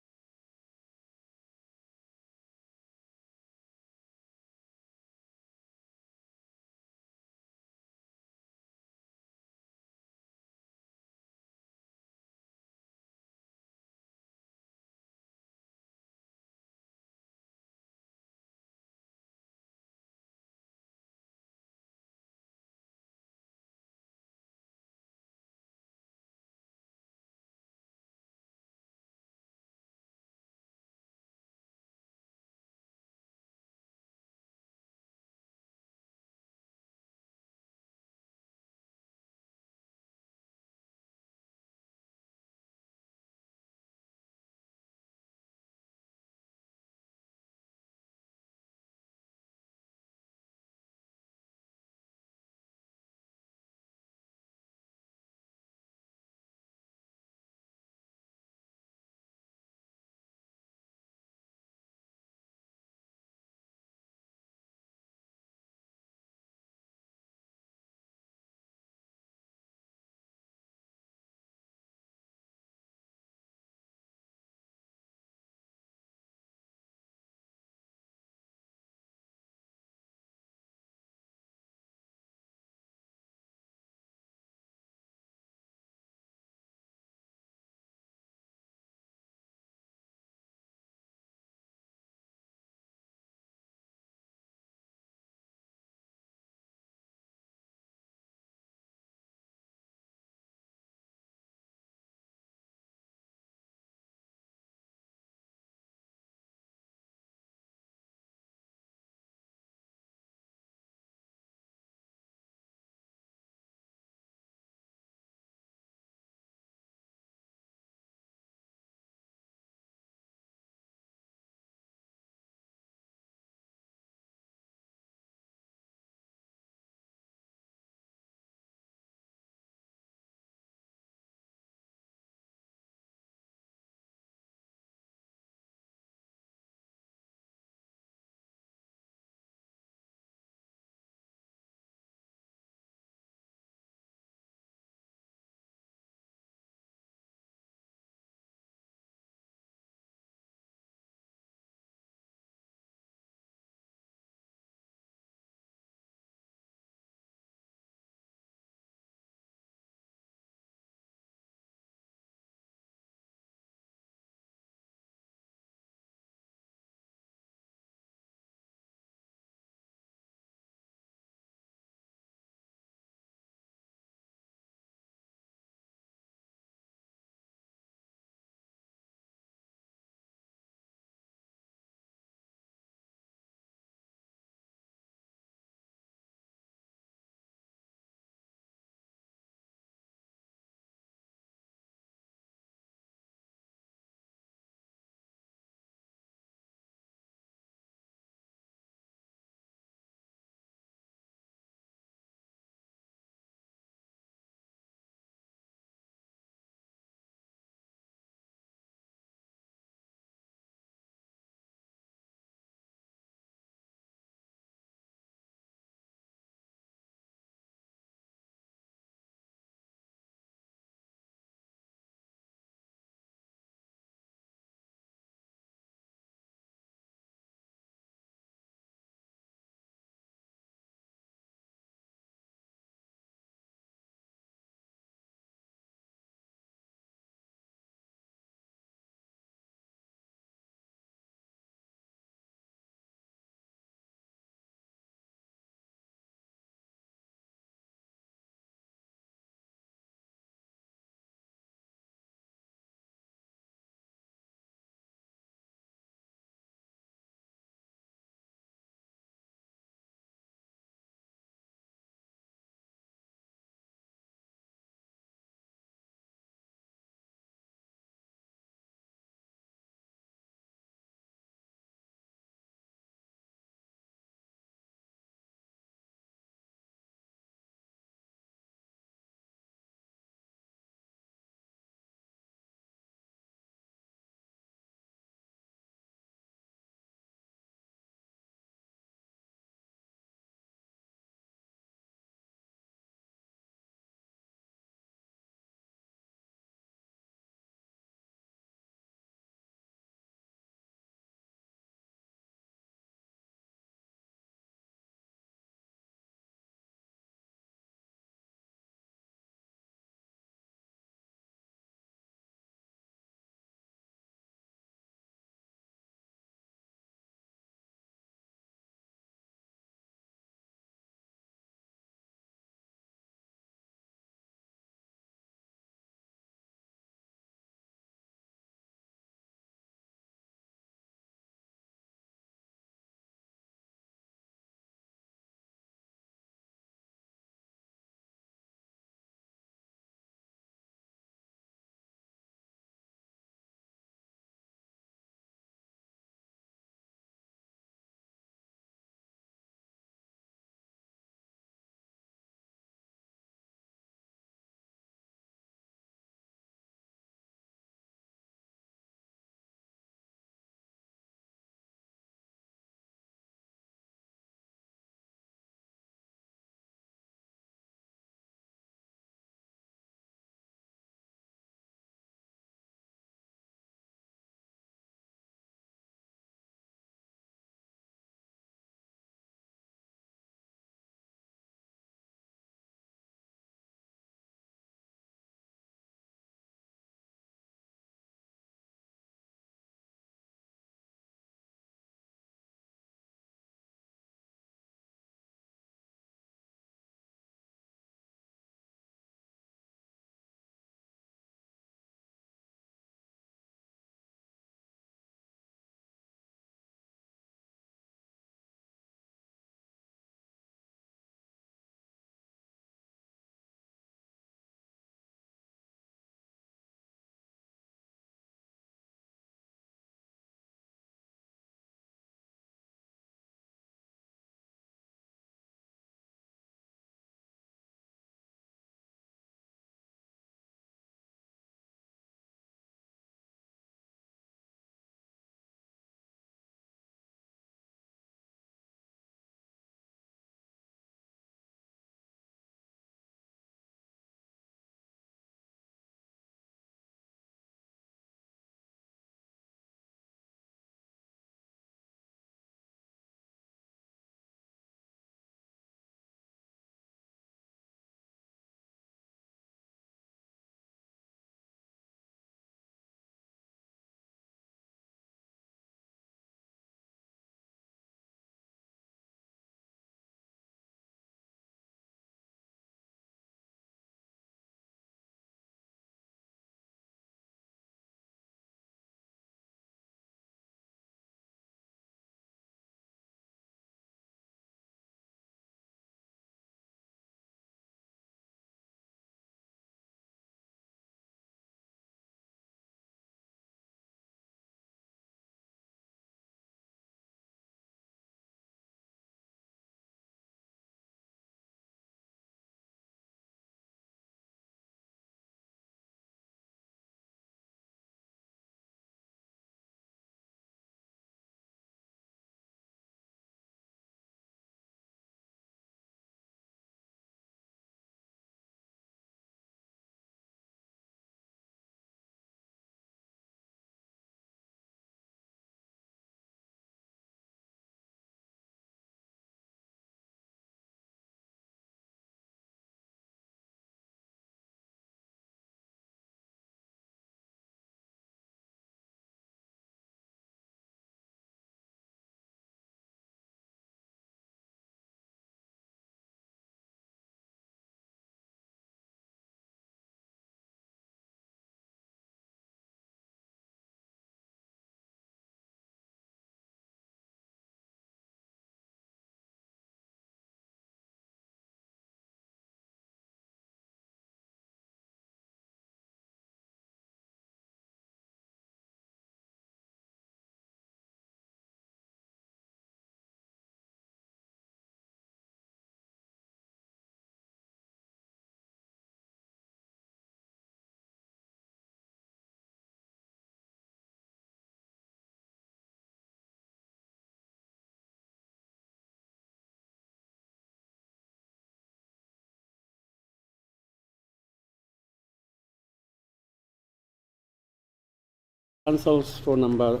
Councils for number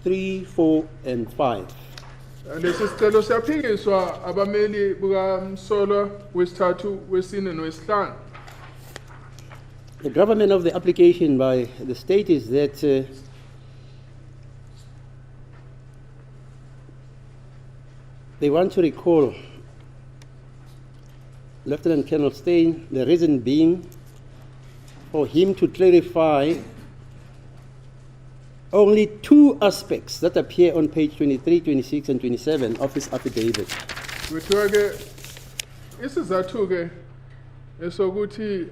3, 4, and 5. Lesi sicelo siyaphikiswa abameli bukaMsolwa wesithathu, wesine nowesihlanu. The gravamen of the application by the state is that they want to recall Lieutenant Colonel Steyn, the reason being for him to clarify only 2 aspects that appear on page 23, 26, and 27 of his affidavit. Kuthiwa ke isizathu ke esokuthi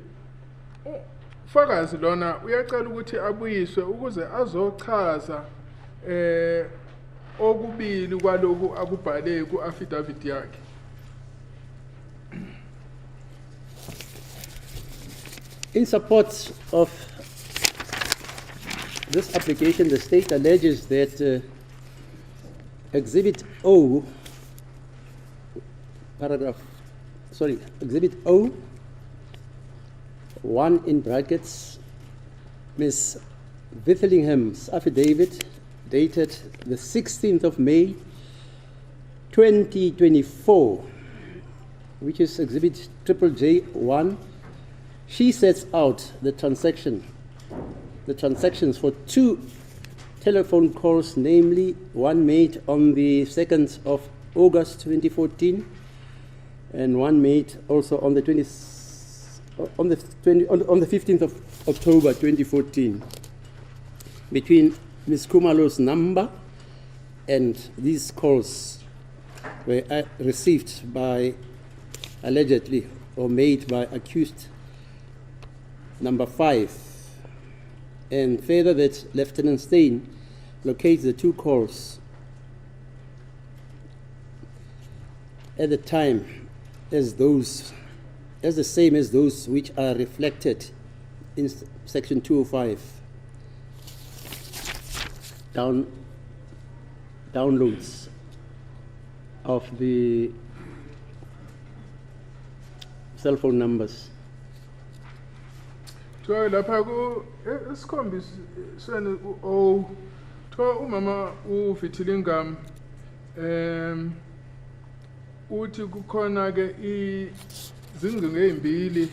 ufakazi lona uyacela ukuthi abuyiswe ukuze azochaza okubili kwalokhu akubhale ku-affidavit yakhe. In support of this application, the state alleges that Exhibit O, Exhibit O, 1 in brackets, Ms. Withelingham's affidavit dated the 16th of May, 2024, which is Exhibit JJ1, she sets out the transactions for 2 telephone calls, namely one made on the 2nd of August 2014 and one made also on the 15th of October 2014 between Ms. Kumalo's number, and these calls were received by, allegedly, or made by accused number 5, and further that Lieutenant Steyn locates the 2 calls at the time as the same as those which are reflected in section 205 downloads of the cell phone numbers. Kuthiwa lapha ku esikhombisweni o kuthiwa umama uVithelingam uthi kukhona ke izingcingo ezimbili,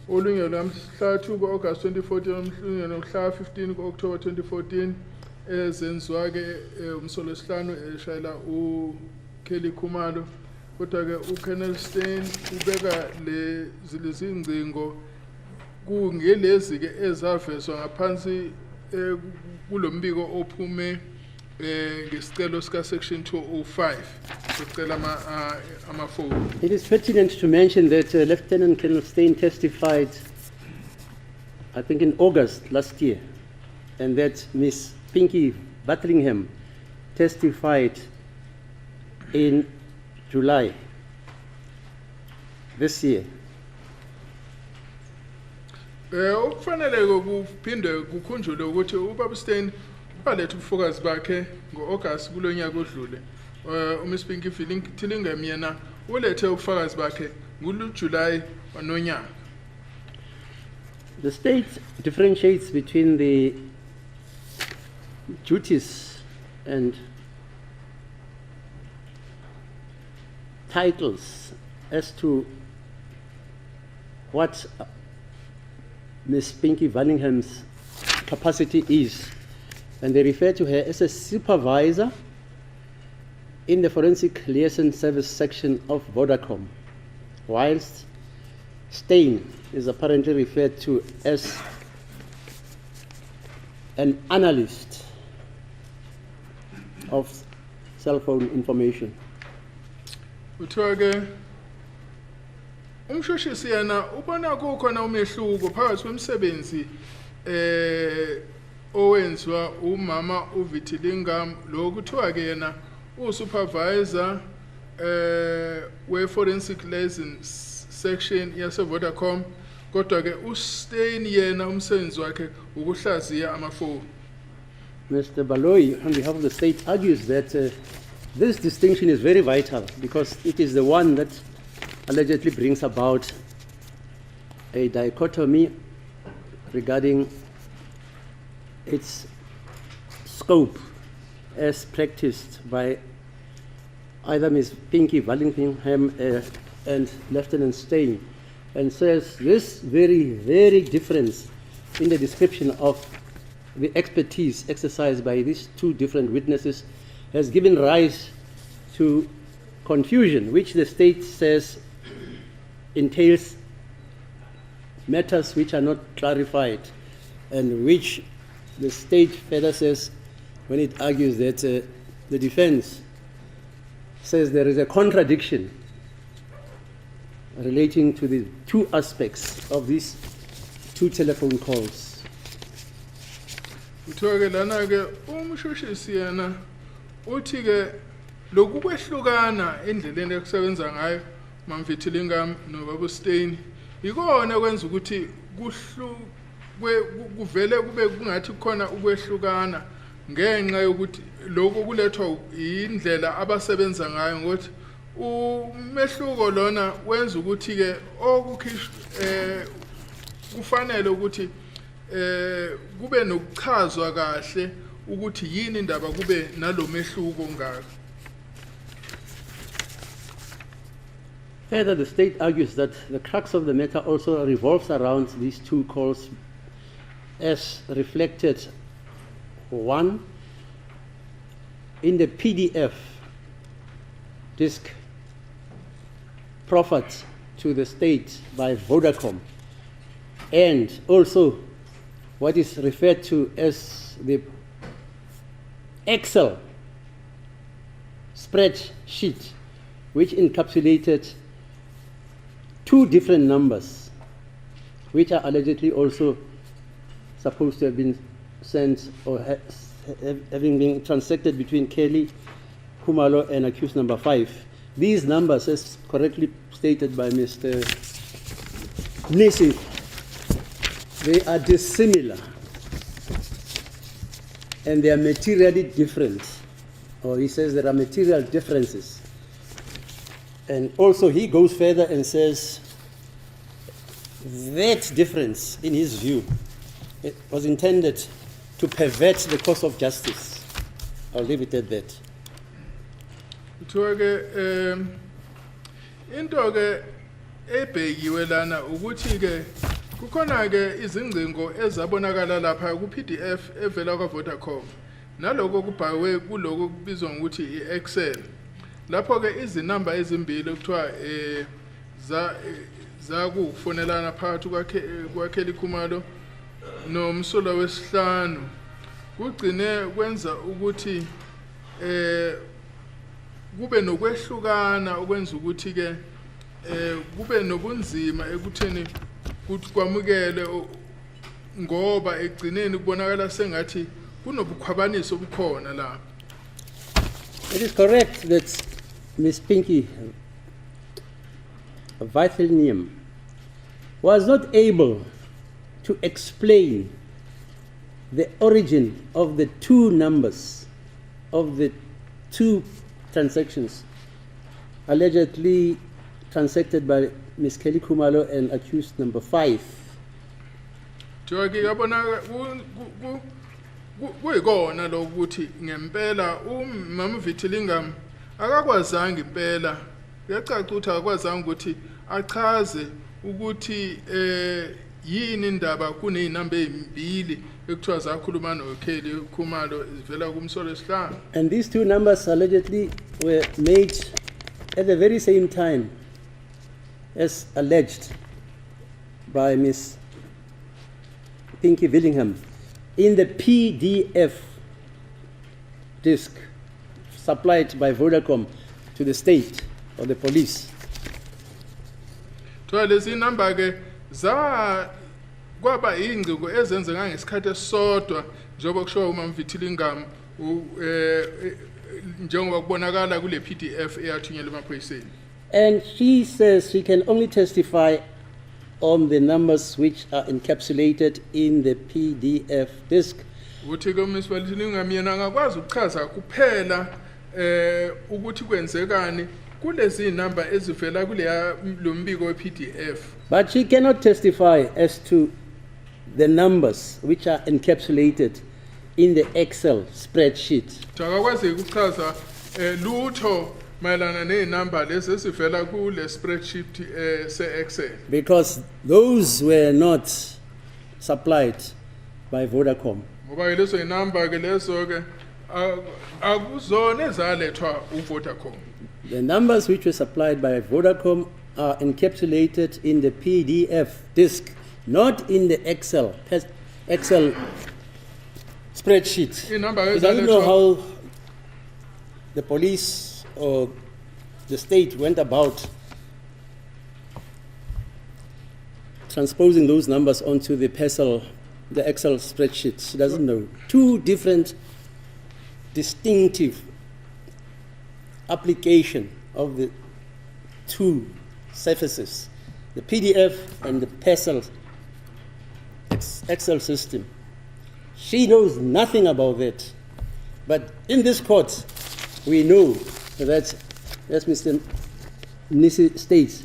olunye lamhla 2 ku-August 2014 olunye nomhla 15 ku-October 2014 ezenziwa ke umsolosihlanu eshayela uKelly Khumalo, kodwa ke uColonel Steyn ubeka lezi ngcingo kungelezi ke ezavezwa ngaphansi kulombiko ophume ngesicelo sika section 205 sicela amafoni. It is pertinent to mention that Lieutenant Colonel Steyn testified, I think in August last year, and that Ms. Pinky Battlingham testified in July this year. Ukufanele kuphinde kukhunjulwe ukuthi uBaba Steyn balethe ubufakazi bakhe ngo-August kulonyaka odlule. Ms. Pinky Tillingham yena ulethe ubufakazi bakhe ngoJuly wanonyaka. The state differentiates between the duties and titles as to what Ms. Pinky Vallingham's capacity is, and they refer to her as a supervisor in the Forensic Liaison Service section of Vodacom, whilst Steyn is apparently referred to as an analyst of cell phone information. Kuthiwa ke umshushisi yena ubona kukhona umehluko phakathi kwemisebenzi owenziwa umama uVithelingam lo kuthiwa ke yena usupervisor we-Forensic Liaison section yase Vodacom, kodwa ke uSteyn yena umsebenzi wakhe ukuhlaziya amafoni. Mr. Baloyi, on behalf of the state, argues that this distinction is very vital because it is the one that allegedly brings about a dichotomy regarding its scope as practiced by either Ms. Pinky Wallingham and Lieutenant Stein, and says this very difference in the description of the expertise exercised by these two different witnesses has given rise to confusion, which the state says entails matters which are not clarified, and which the state further says when it argues that the defense says there is a contradiction relating to the two aspects of these two telephone calls. Kuthiwa ke lana ke umshushisi yena uthi ke lokhu kwehlukana endleleni ekusebenza ngayo Mamvithilingam noBaba Stein ikona kwenza ukuthi kuvele kube kungathi khona ukwehlukana ngenxa yokuthi lokho kulethwa indlela abasebenza ngayo ngokuthi umehluko lona wenza ukuthi ke kufanele ukuthi kube nokuchazwa kahle ukuthi yini indaba kube nalomehluko ngaka. Further, the state argues that the crux of the matter also revolves around these two calls as reflected, one, in the PDF disk proffered to the state by Vodacom, and also what is referred to as the Excel spreadsheet, which encapsulated two different numbers, which are allegedly also supposed to have been sent or having been transacted between Kelly Khumalo and accused number 5. These numbers, as correctly stated by Mr. Nisi, they are dissimilar and they are materially different, or he says there are material differences. And also he goes further and says that difference, in his view, it was intended to pervert the course of justice. I'll leave it at that. Kuthiwa ke into ke ebhekiwe lana ukuthi ke kukhona ke izingcingo ezabonakala lapha ku PDF evela kwa Vodacom naloko kubhawe kuloko kubizwa ngokuthi iExcel. Lapho ke izinamba ezimbili kuthiwa za kufonelana phakathi kwaKelly Khumalo nomsolo wesihlanu kugcine kwenza ukuthi kube nokwehlukana okwenza ukuthi ke kube nobunzima ekutheni kwamukele ngoba egcineni kubonakala sengathi kunobukhwabaniso obukhona la. It is correct that Ms. Pinky Wallingham was not able to explain the origin of the two numbers of the two transactions allegedly transacted by Ms. Kelly Khumalo and accused number 5. Kuyikona lokuthi ngempela Mamvithilingam akakwazanga impela yacaca ukuthi akakwazanga ukuthi achaze ukuthi yini indaba kuneyinamba ezimbili ekuthiwa zakhuluma noKelly Khumalo zivela kumsolo wesihlanu. And these two numbers allegedly were made at the very same time as alleged by Ms. Pinky Wallingham in the PDF disk supplied by Vodacom to the state or the police. Lezi number ke za kwaba ingcingo ezenzeka ngesikhathi esodwa njengoba kusho uMamvithilingam njengoba kubonakala kule PDF eyathunyelwa emaphoyiseni. And she says she can only testify on the numbers which are encapsulated in the PDF disk. Uthi ke Ms. Wallingham yena ngakwazi ukuchaza kuphela ukuthi kwenzekani kulezi number ezivela kule lombiko wePDF. But she cannot testify as to the numbers which are encapsulated in the Excel spreadsheet. Jakakwazi ukuchaza lutho mayelana nenamba lezi esivela kule spreadsheet se-Excel. Because those were not supplied by Vodacom. Ngoba ke lezo inamba ke lezo ke akuzona ezalethwa uVodacom. The numbers which were supplied by Vodacom are encapsulated in the PDF disk, not in the Excel spreadsheet. Inamba I don't know how the police or the state went about transposing those numbers onto the Excel spreadsheet. She doesn't know. Two different distinctive application of the two surfaces, the PDF and the Excel system. She knows nothing about that. But in this court, we know that, as Mr. Nisi states,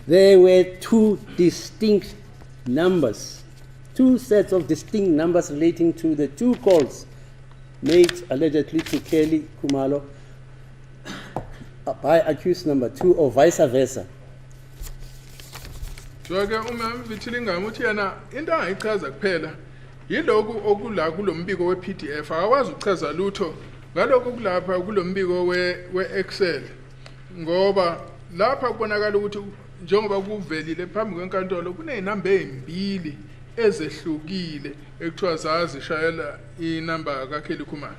there were two distinct numbers, two sets of distinct numbers relating to the two calls made allegedly to Kelly Kumalo by accused number 2 or vice versa. Joke Vitilingam uthi yana into angayichaza kuphela yiloku okula kulombiko we-PDF akakwazi ukuchaza lutho ngalokho kulapha kulombiko we-Excel ngoba lapha kubonakala ukuthi njengoba kuvelile phambi kwenkantolo kuney'namba ey'mbili ezehlukile ekuthiwa zazishayela inamba kaKelly Khumalo.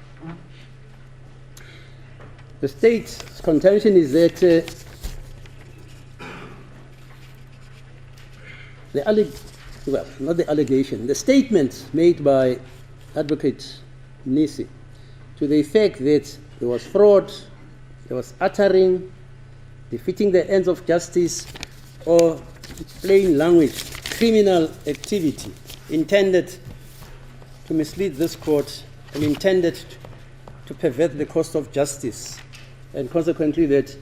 The state's contention is that not the allegation, the statement made by Advocate Nisi to the effect that there was fraud, there was uttering, defeating the ends of justice, or plain language, criminal activity intended to mislead this court and intended to pervert the course of justice, and consequently that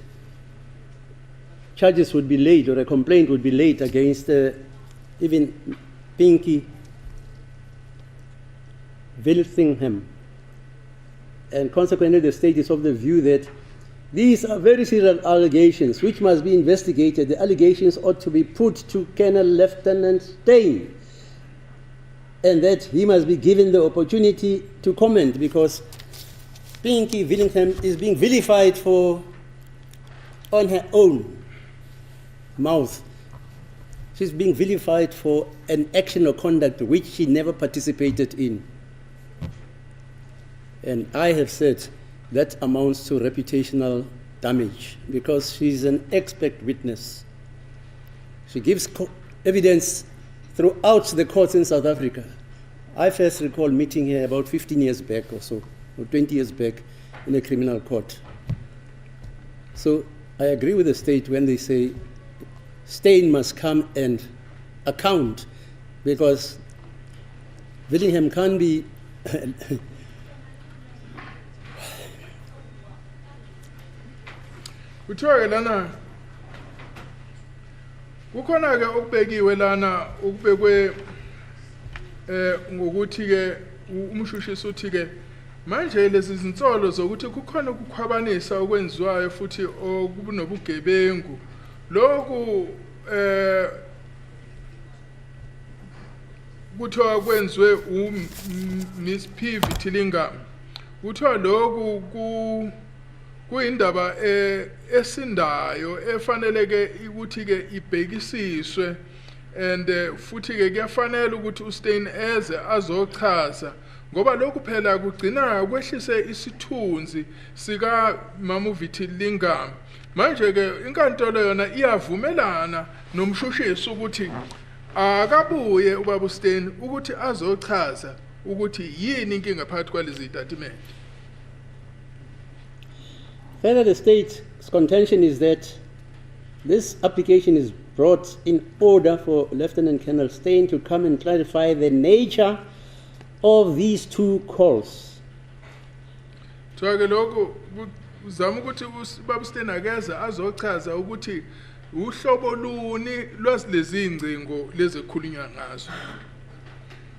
charges would be laid or a complaint would be laid against even Pinky Wilthingham. And consequently the state is of the view that these are very serious allegations which must be investigated. The allegations ought to be put to Colonel Lieutenant Steyn, and that he must be given the opportunity to comment, because Pinky Willingham is being vilified on her own mouth. She's being vilified for an action or conduct which she never participated in. And I have said that amounts to reputational damage, because she's an expert witness. She gives evidence throughout the courts in South Africa. I first recall meeting her about 15 years back or so, or 20 years back in a criminal court. So I agree with the state when they say Steyn must come and account, because Willingham can't be Kuthiwa lana kukhona ke okubekiwe lana ukubekwe ngokuthi ke umshushisi uthi ke manje lezi zinsolo zokuthi kukhona ukukhwabanisa okwenziwayo futhi okunobugebengu lokhu kuthiwa kwenziwe Miss P Vitilingam kuthiwa lokhu kuyindaba esindayo efaneleke ukuthi ke ibhekisiswe, and futhi ke kuyafanele ukuthi uSteyn eze azochaza ngoba lokhu phela kugcina kwehlise isithunzi sika Mama Vitilingam. Manje ke inkantolo yona iyavumelana nomshushisi ukuthi akabuye ubaba uSteyn ukuthi azochaza ukuthi yini inkinga phakathi kwalezi zitatimende. Further, the state's contention is that this application is brought in order for Lieutenant Colonel Steyn to come and clarify the nature of these two calls. Ke lokho uzama ukuthi ubaba uSteyn akeza azochaza ukuthi uhlobo luni lwazilezi ingcingo lezikhulunywa ngazo.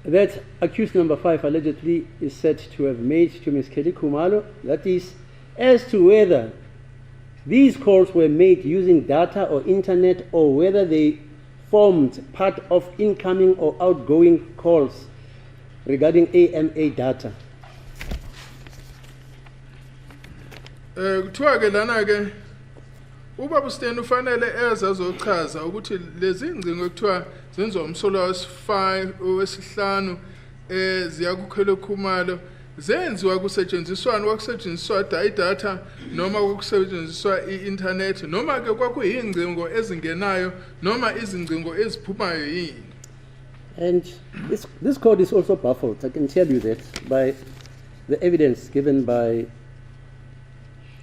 that accused number 5 allegedly is said to have made to Ms. Kelly Khumalo, that is, as to whether these calls were made using data or internet, or whether they formed part of incoming or outgoing calls regarding AMA data. Kuthiwa ke lana ke ubaba uSteni ufanele eze azochaza ukuthi lezi ngcingo kuthiwa zenziwa umsolo wesihlanu ziyakukhwela Khumalo zenziwa kusetshenziswana kwakusetshenziswa data noma kwakusetshenziswa i-internet noma ke kwakuyingcingo ezingenayo noma izingcingo eziphumayo yini. And this court is also baffled, I can tell you that, by the evidence given by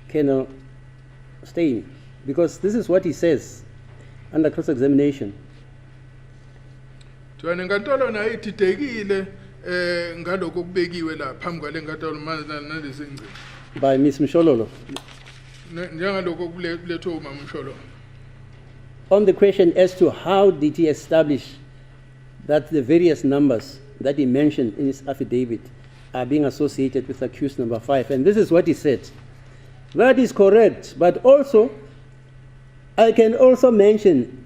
Colonel Steyn, because this is what he says under cross-examination. Tuwane nkantolo nayo ididekile ngalokho kubekiwe la phambi kwale nkantolo nalezi ngcingo. By Ms. Mshololo. Njengalokho kulethwe umama Mshololo. On the question as to how did he establish that the various numbers that he mentioned in his affidavit are being associated with accused number 5. And this is what he said. That is correct, but also, I can also mention,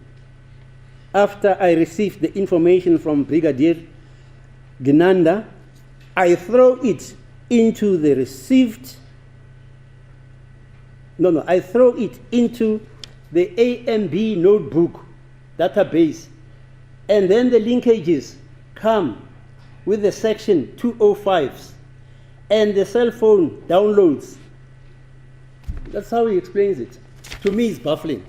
after I received the information from Brigadier Ginanda, I throw it into the I throw it into the AMB notebook database, and then the linkages come with the section 205s and the cell phone downloads. That's how he explains it. To me, it's baffling.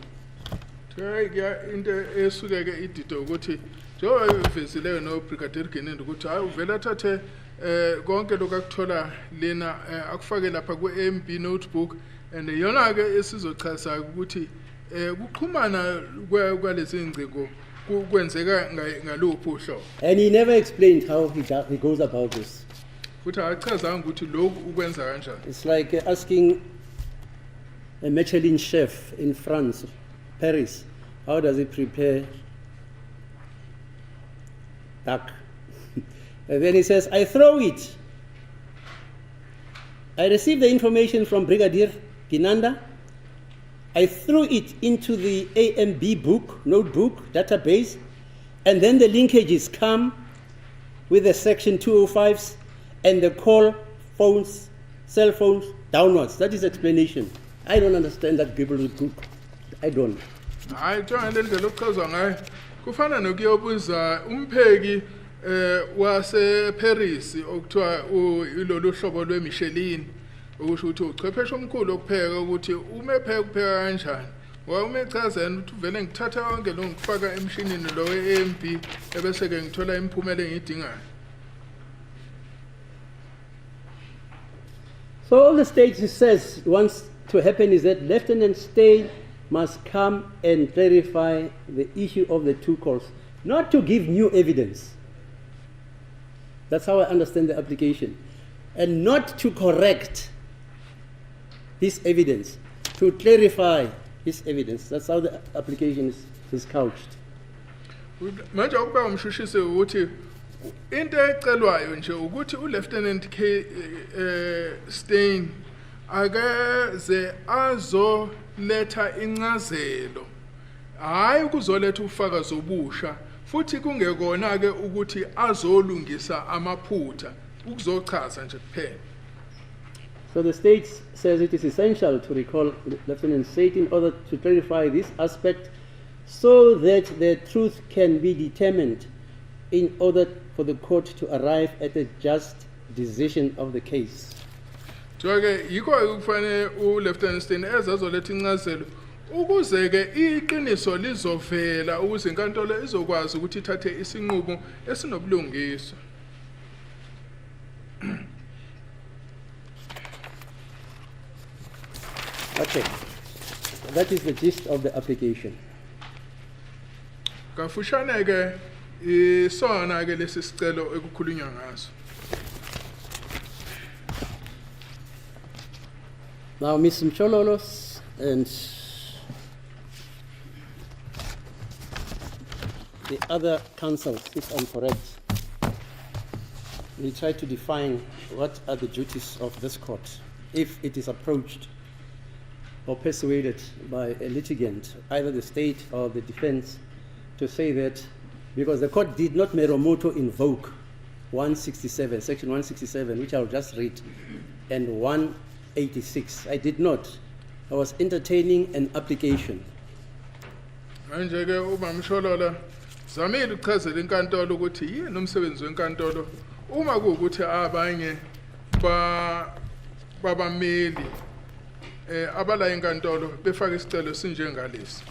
Into esukeke idito ukuthi njengoba ivesileyo no Brigadier Ginanda ukuthi hayi uvela athathe konke lokakuthola lena akufake lapha ku-AMB notebook and yona ke esizochaza ukuthi ukuxhumana kwalezi ngcingo kwenzeka ngaluphi uhlobo. And he never explained how he goes about this. Futhi achazanga ukuthi lokhu ukwenza kanjani. It's like asking a Michelin chef in France, Paris, how does he prepare duck? And then he says, I throw it. I received the information from Brigadier Ginanda. I threw it into the AMB notebook database, and then the linkages come with the section 205s and the cell phones downwards. That is explanation. I don't understand that people will cook. I don't. Hayi njenga lendlela okuchazwa ngayo kufana nokuyobuza umpheki wase Paris okuthiwa ilolu hlobo lweMichelin ukusho ukuthi uchwepheshe omkhulu okupheka ukuthi umepheka ukupheka kanjani wawume echazeni ukuthi uvele ngithatha konke lo ngifaka emshinini lo we-AMB ebese ke ngithola imiphumela engiyidingayo. So all the state says wants to happen is that Lieutenant Steyn must come and clarify the issue of the two calls, not to give new evidence. That's how I understand the application. And not to correct his evidence, to clarify his evidence. That's how the application is couched. Manje ukuba umshushisi ukuthi into ecelwayo nje ukuthi uLieutenant Steyn akeze azoletha incazelo hayi ukuzoletha ufakazi obusha futhi kungekona ke ukuthi azolungisa amaphutha ukuzochaza nje kuphela. So the state says it is essential to recall Lieutenant Steyn in order to clarify this aspect so that the truth can be determined in order for the court to arrive at a just decision of the case. Ke yikho ukufanele uLieutenant Steyn ezazoletha incazelo ukuze ke iqiniso lizovela ukuze inkantolo izokwazi ukuthi ithathe isinqumo esinobulungiswa. Okay, that is the gist of the application. Kafushane ke isona ke lesi sicelo ekukhulunywa ngaso. Now, Ms. Mchololos and the other counsels, if I'm correct, we try to define what are the duties of this court if it is approached or persuaded by a litigant, either the state or the defense, to say that because the court did not mero moto invoke 167, section 167, which I'll just read, and 186. I did not. I was entertaining an application. Manje ke uma msholola zamile ukuchazela inkantolo ukuthi yini umsebenzi wenkantolo uma kuukuthi abanye babameli abala inkantolo befaka isicelo sinjengalesi.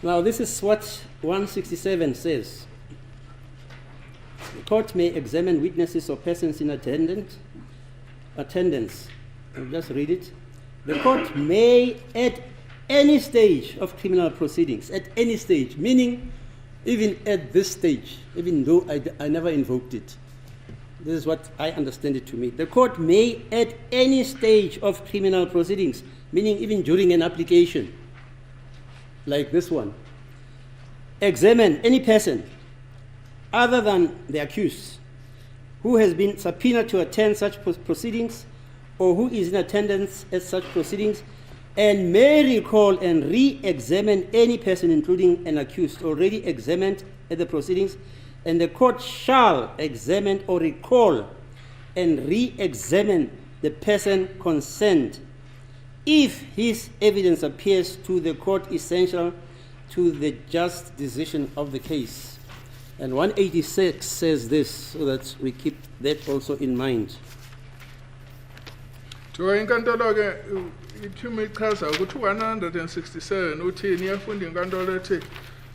Now, this is what 167 says. The court may examine witnesses or persons in attendance. I'll just read it. The court may, at any stage of criminal proceedings, at any stage, meaning even at this stage, even though I never invoked it. This is what I understand it to mean. The court may, at any stage of criminal proceedings, meaning even during an application, like this one, examine any person other than the accused who has been subpoenaed to attend such proceedings or who is in attendance at such proceedings, and may recall and re-examine any person, including an accused already examined at the proceedings, and the court shall examine or recall and re-examine the person concerned if his evidence appears to the court essential to the just decision of the case. And 186 says this, so that we keep that also in mind. To inkantolo ke ithumi ichaza ukuthi 167 uthini yafunda inkantolo ethi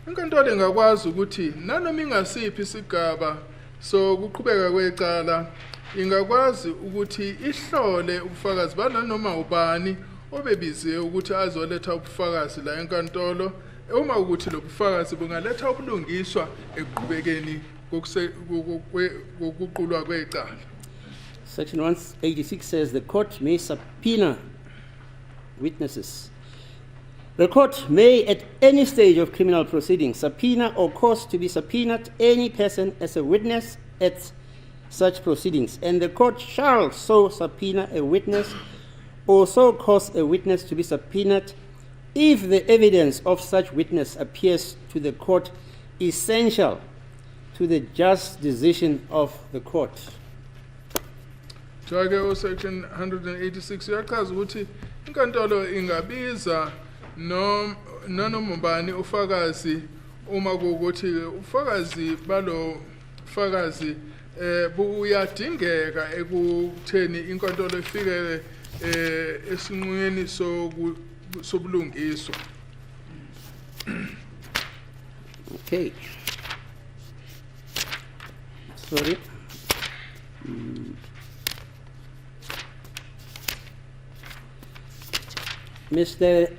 inkantolo ingakwazi ukuthi nanoma ingasiphi isigaba so kuqhubeka kwecala ingakwazi ukuthi ihlole ubufakazi banoma ubani obebiziwe ukuthi azoletha ubufakazi la enkantolo uma ukuthi lo bufakazi bungaletha ubulungiswa ekuqhubekeni kokuqulwa kwecala. Section 186 says the court may subpoena witnesses. The court may, at any stage of criminal proceedings, subpoena or cause to be subpoenaed any person as a witness at such proceedings, and the court shall so subpoena a witness or so cause a witness to be subpoenaed if the evidence of such witness appears to the court essential to the just decision of the court. Jake section 186 yachaza ukuthi inkantolo ingabiza noma ubani ufakazi uma kuukuthi ufakazi balo ufakazi buyadingeka ekutheni inkantolo ifike esinqumweni sobulungiswa. Okay. Sorry. Mr.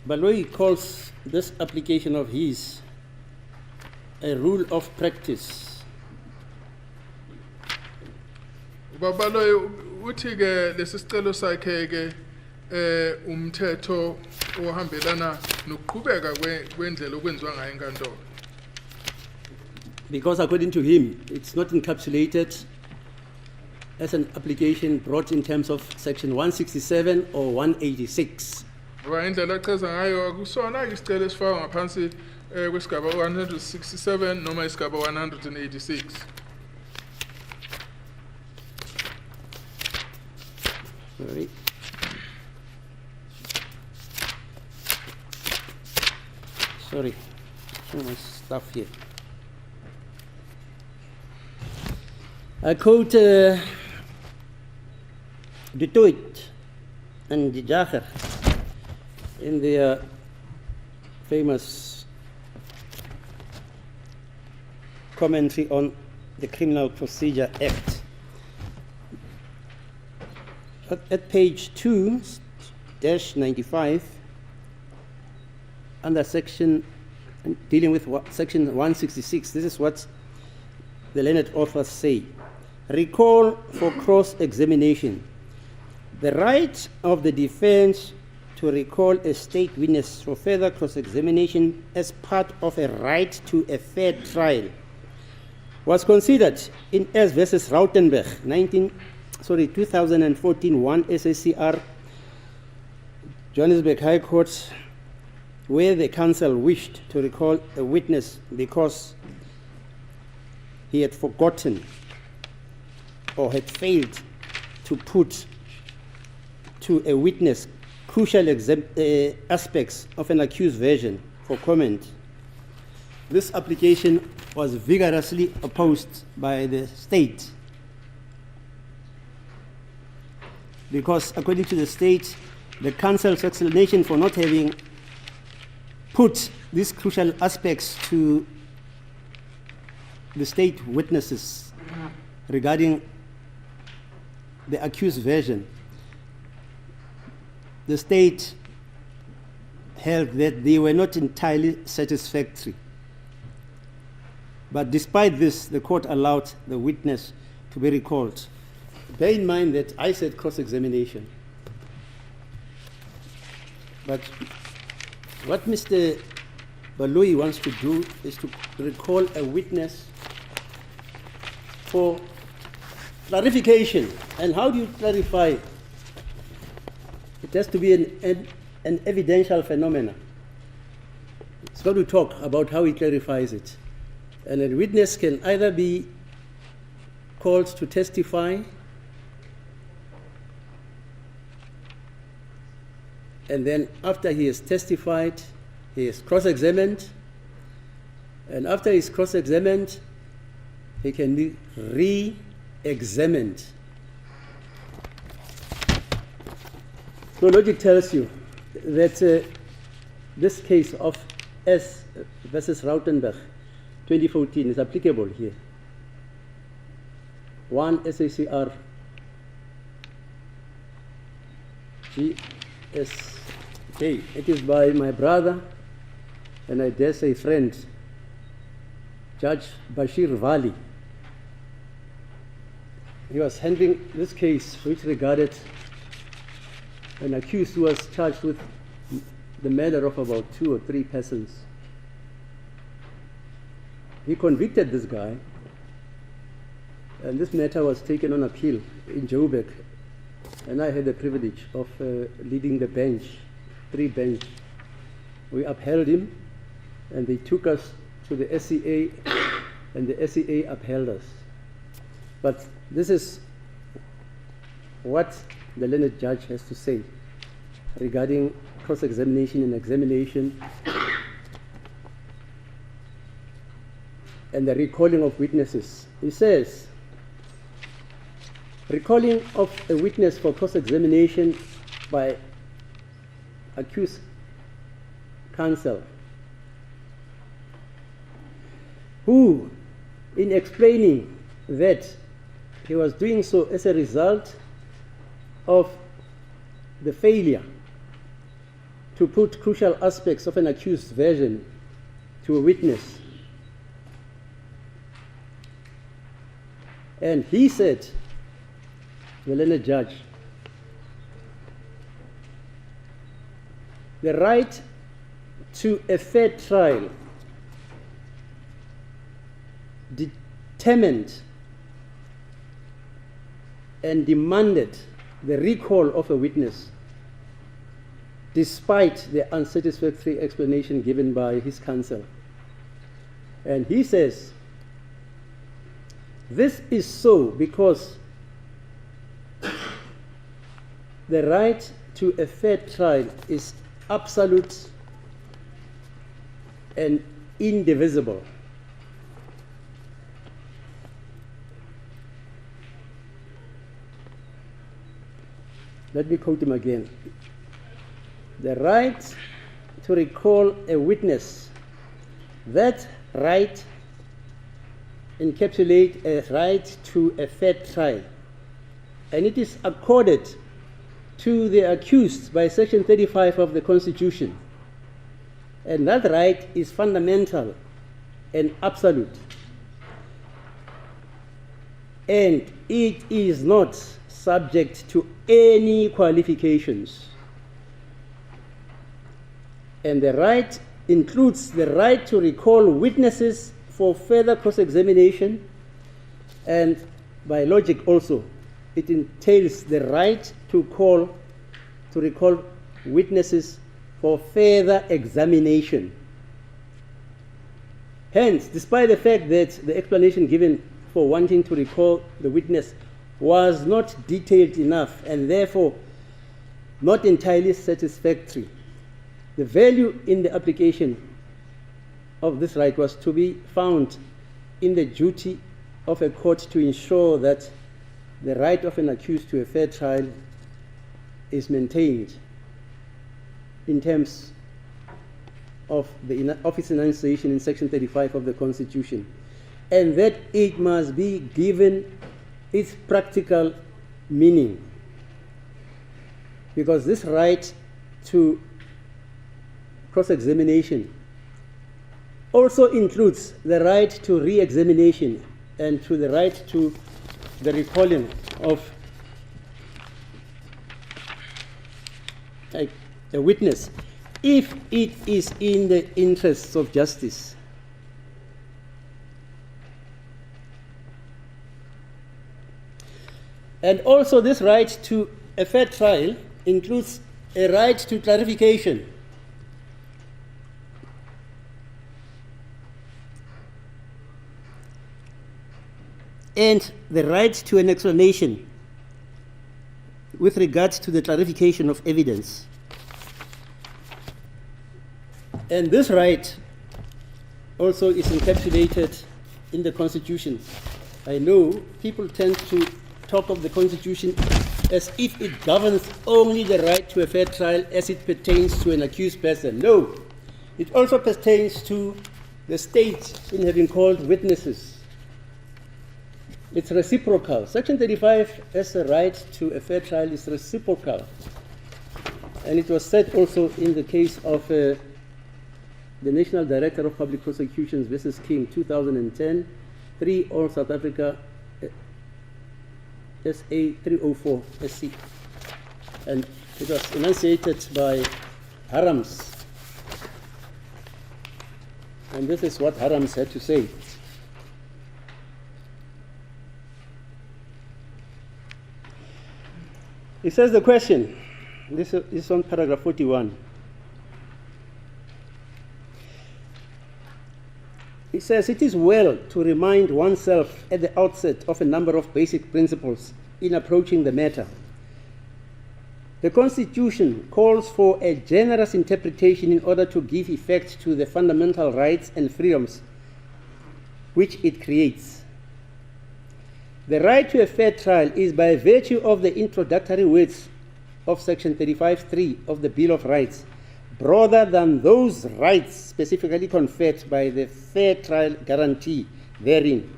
Baloyi calls this application of his a rule of practice. Babaloyi uthi ke lesicelo sakhe ke umthetho ohambelana nokuqhubeka kwendlela okwenziwa ngayo enkantolo. Because according to him, it's not encapsulated as an application brought in terms of section 167 or 186. Ngoba indlela achaza ngayo akusona isicelo esifakwa ngaphansi kwesigaba 167 noma isigaba 186. Sorry. Sorry, so much stuff here. I quote Dutoit and Jacher in their famous commentary on the Criminal Procedure Act. At page 2-95, under section dealing with section 166, this is what the learned authors say. Recall for cross-examination. The right of the defense to recall a state witness for further cross-examination as part of a right to a fair trial was considered in S versus Rautenberg, 2014, 1 SACR, Johannesburg High Court, where the counsel wished to recall a witness because he had forgotten or had failed to put to a witness crucial aspects of an accused version for comment. This application was vigorously opposed by the state because, according to the state, the counsel's explanation for not having put these crucial aspects to the state witnesses regarding the accused version, the state held that they were not entirely satisfactory. But despite this, the court allowed the witness to be recalled. Bear in mind that I said cross-examination. But what Mr. Baloyi wants to do is to recall a witness for clarification. And how do you clarify? It has to be an evidential phenomenon. It's got to talk about how he clarifies it. And a witness can either be called to testify, and then after he has testified, he is cross-examined, and after he's cross-examined, he can be re-examined. So logic tells you that this case of S versus Rautenberg, 2014, is applicable here. 1 SACR GSK. It is by my brother and I dare say friend, Judge Bashir Vali. He was handling this case which regarded an accused who was charged with the murder of about 2 or 3 persons. He convicted this guy, and this matter was taken on appeal in Joburg, and I had the privilege of leading the bench, 3 bench. We upheld him, and they took us to the SCA, and the SCA upheld us. But this is what the learned judge has to say regarding cross-examination and examination and the recalling of witnesses. He says, recalling of a witness for cross-examination by accused counsel, who, in explaining that he was doing so as a result of the failure to put crucial aspects of an accused version to a witness. And he said, the learned judge, the right to a fair trial determined and demanded the recall of a witness despite the unsatisfactory explanation given by his counsel. And he says, this is so because the right to a fair trial is absolute and indivisible. Let me quote him again. The right to recall a witness, that right encapsulates a right to a fair trial, and it is accorded to the accused by Section 35 of the Constitution. And that right is fundamental and absolute. And it is not subject to any qualifications. And the right includes the right to recall witnesses for further cross-examination, and by logic also, it entails the right to recall witnesses for further examination. Hence, despite the fact that the explanation given for wanting to recall the witness was not detailed enough and therefore not entirely satisfactory, the value in the application of this right was to be found in the duty of a court to ensure that the right of an accused to a fair trial is maintained in terms of its enunciation in Section 35 of the Constitution, and that it must be given its practical meaning. Because this right to cross-examination also includes the right to re-examination and to the right to the recalling of a witness if it is in the interests of justice. And also this right to a fair trial includes a right to clarification. And the right to an explanation with regard to the clarification of evidence. And this right also is encapsulated in the Constitution. I know people tend to talk of the Constitution as if it governs only the right to a fair trial as it pertains to an accused person. No, it also pertains to the state in having called witnesses. It's reciprocal. Section 35 as a right to a fair trial is reciprocal. And it was said also in the case of the National Director of Public Prosecutions versus King, 2010, 3 All South Africa, SA 304 SC. And it was enunciated by Harams. And this is what Harams had to say. It says the question, this is on paragraph 41. It says, it is well to remind oneself at the outset of a number of basic principles in approaching the matter. The Constitution calls for a generous interpretation in order to give effect to the fundamental rights and freedoms which it creates. The right to a fair trial is by virtue of the introductory words of Section 35(3) of the Bill of Rights, broader than those rights specifically conferred by the fair trial guarantee therein,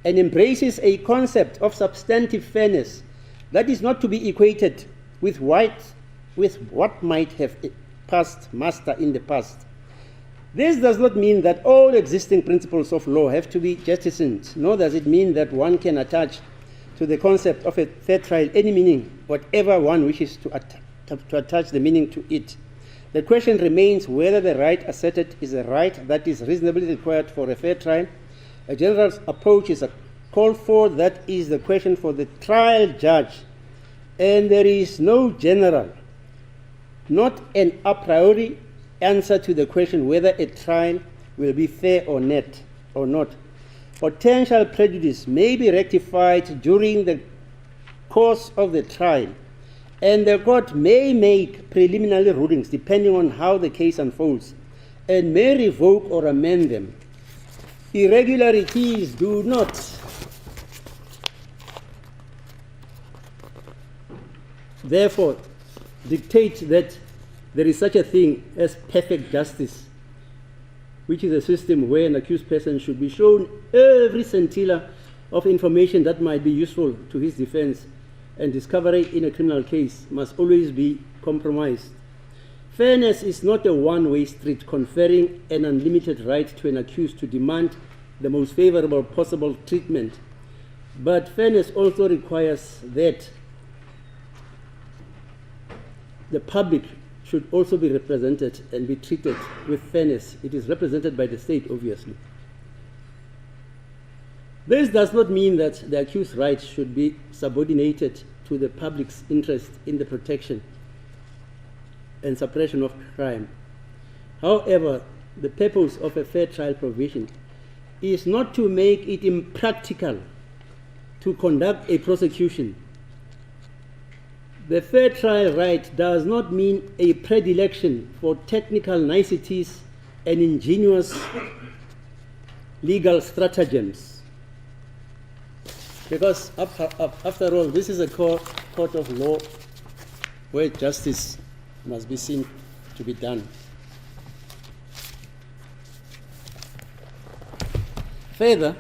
and embraces a concept of substantive fairness that is not to be equated with what might have passed muster in the past. This does not mean that all existing principles of law have to be jettisoned, nor does it mean that one can attach to the concept of a fair trial any meaning, whatever one wishes to attach the meaning to it. The question remains whether the right asserted is a right that is reasonably required for a fair trial. A general approach is called for. That is the question for the trial judge. And there is no general, not an a priori answer to the question whether a trial will be fair or not. Potential prejudice may be rectified during the course of the trial, and the court may make preliminary rulings depending on how the case unfolds, and may revoke or amend them. Irregularities do not therefore dictate that there is such a thing as perfect justice, which is a system where an accused person should be shown every scintilla of information that might be useful to his defense, and discovery in a criminal case must always be compromised. Fairness is not a one-way street conferring an unlimited right to an accused to demand the most favorable possible treatment, but fairness also requires that the public should also be represented and be treated with fairness. It is represented by the state, obviously. This does not mean that the accused's rights should be subordinated to the public's interest in the protection and suppression of crime. However, the purpose of a fair trial provision is not to make it impractical to conduct a prosecution. The fair trial right does not mean a predilection for technical niceties and ingenious legal stratagems. Because after all, this is a court of law where justice must be seen to be done. Further,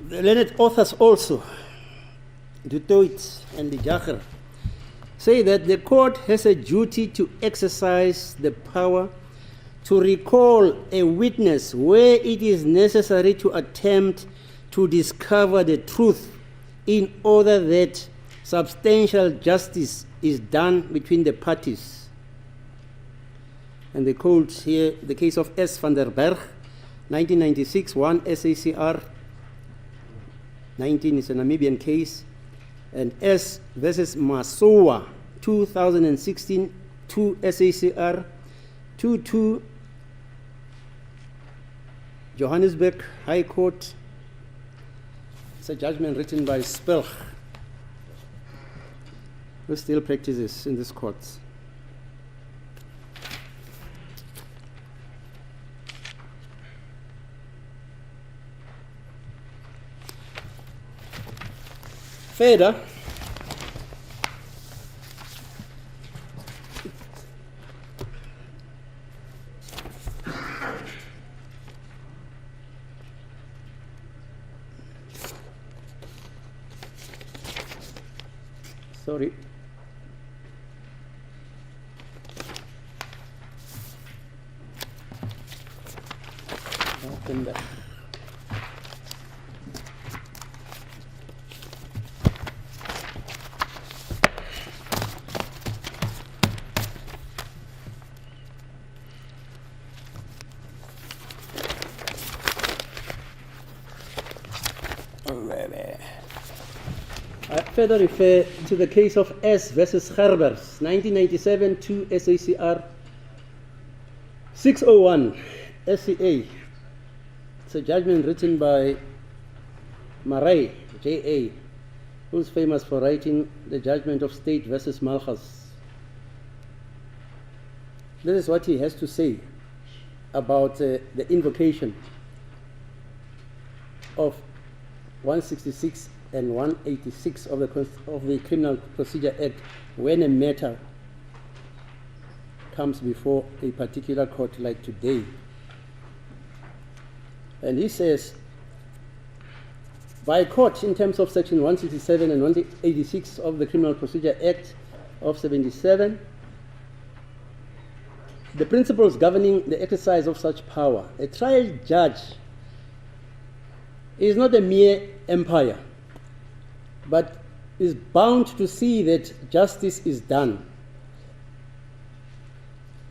the learned authors also, Du Toit and De Jager, say that the court has a duty to exercise the power to recall a witness where it is necessary to attempt to discover the truth in order that substantial justice is done between the parties. And they quote here the case of S. van der Berg, 1996, 1 SACR 19 is a Namibian case, and S versus Masowa, 2016, 2 SACR 22, Johannesburg High Court. It's a judgment written by Spelch, who still practices in this court. Further, sorry. Open that. I further refer to the case of S versus Gerbers, 1997, 2 SACR 601 SCA. It's a judgment written by Marais, J.A., who's famous for writing the judgment of State versus Malchus. This is what he has to say about the invocation of 166 and 186 of the Criminal Procedure Act when a matter comes before a particular court like today. And he says, by court, in terms of section 167 and 186 of the Criminal Procedure Act of 77, the principles governing the exercise of such power, a trial judge is not a mere umpire, but is bound to see that justice is done.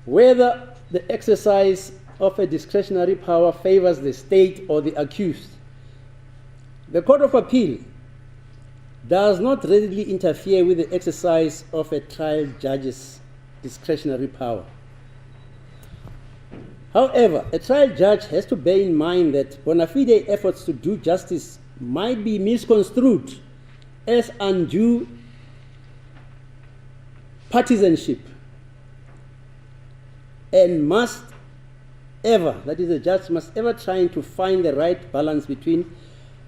Whether the exercise of a discretionary power favors the state or the accused, the Court of Appeal does not readily interfere with the exercise of a trial judge's discretionary power. However, a trial judge has to bear in mind that bona fide efforts to do justice might be misconstrued as undue partisanship, and must ever, that is, the judge must ever try to find the right balance between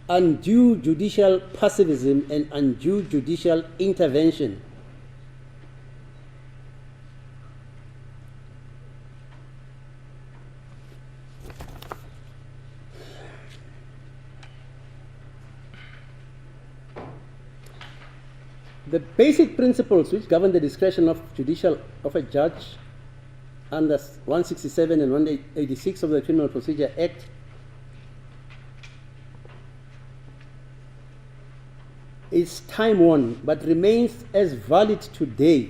undue judicial passivism and undue judicial intervention. The basic principles which govern the discretion of a judge under 167 and 186 of the Criminal Procedure Act is time worn but remains as valid today.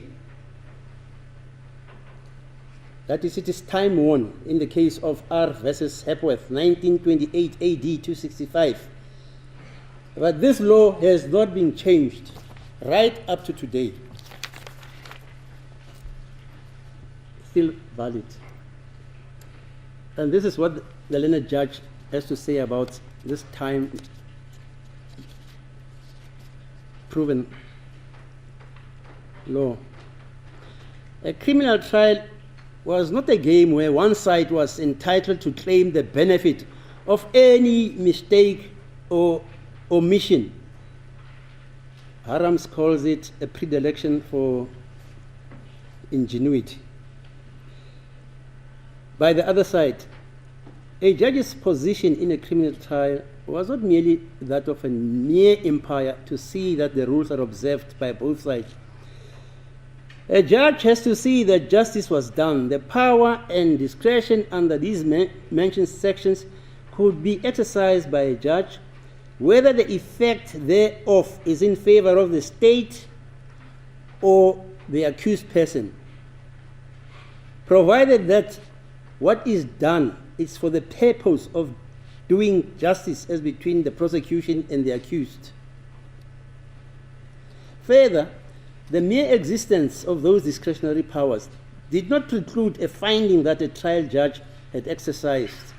That is, it is time worn in the case of R versus Hepworth, 1928 AD 265. But this law has not been changed right up to today. Still valid. And this is what the learned judge has to say about this time proven law. A criminal trial was not a game where one side was entitled to claim the benefit of any mistake or omission. Harams calls it a predilection for ingenuity. By the other side, a judge's position in a criminal trial was not merely that of a mere umpire to see that the rules are observed by both sides. A judge has to see that justice was done. The power and discretion under these mentioned sections could be exercised by a judge, whether the effect thereof is in favor of the state or the accused person, provided that what is done is for the purpose of doing justice as between the prosecution and the accused. Further, the mere existence of those discretionary powers did not preclude a finding that a trial judge had exercised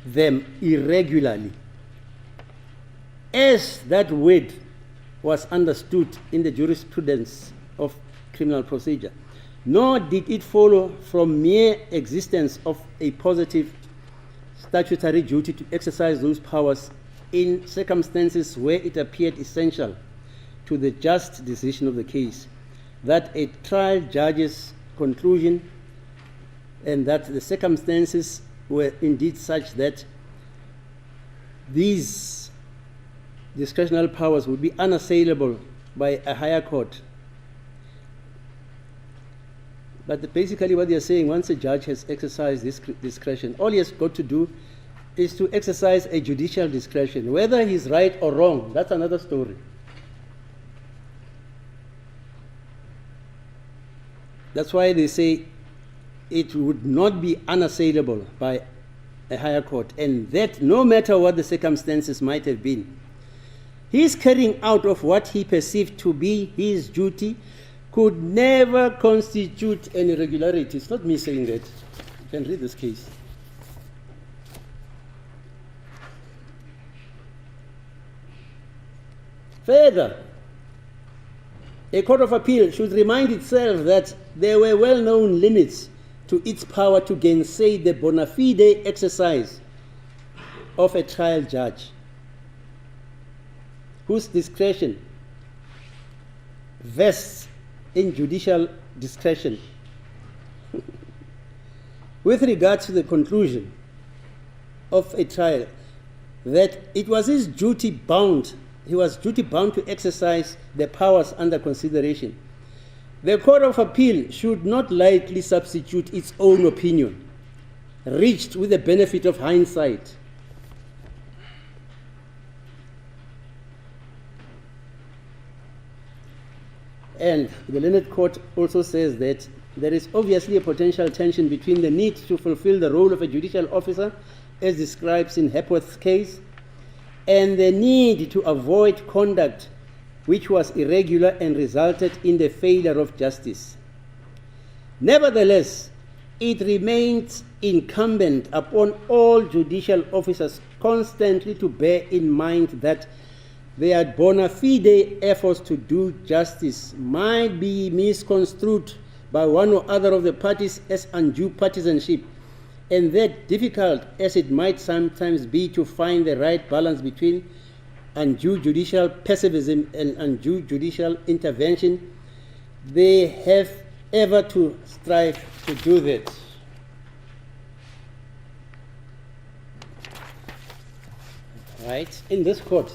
them irregularly, as that word was understood in the jurisprudence of criminal procedure. Nor did it follow from mere existence of a positive statutory duty to exercise those powers in circumstances where it appeared essential to the just decision of the case, that a trial judge's conclusion and that the circumstances were indeed such that these discretionary powers would be unassailable by a higher court. But basically what they're saying, once a judge has exercised this discretion, all he has got to do is to exercise a judicial discretion. Whether he's right or wrong, that's another story. That's why they say it would not be unassailable by a higher court, and that no matter what the circumstances might have been, his carrying out of what he perceived to be his duty could never constitute an irregularity. It's not me saying that. You can read this case. Further, a court of appeal should remind itself that there were well-known limits to its power to gainsay the bona fide exercise of a trial judge, whose discretion vests in judicial discretion with regard to the conclusion of a trial, that it was his duty bound, he was duty bound to exercise the powers under consideration. The Court of Appeal should not lightly substitute its own opinion, reached with the benefit of hindsight. And the learned court also says that there is obviously a potential tension between the need to fulfill the role of a judicial officer, as described in Hepworth's case, and the need to avoid conduct which was irregular and resulted in the failure of justice. Nevertheless, it remains incumbent upon all judicial officers constantly to bear in mind that their bona fide efforts to do justice might be misconstrued by one or other of the parties as undue partisanship, and that, difficult as it might sometimes be to find the right balance between undue judicial pessimism and undue judicial intervention, they have ever to strive to do that. Right? In this court,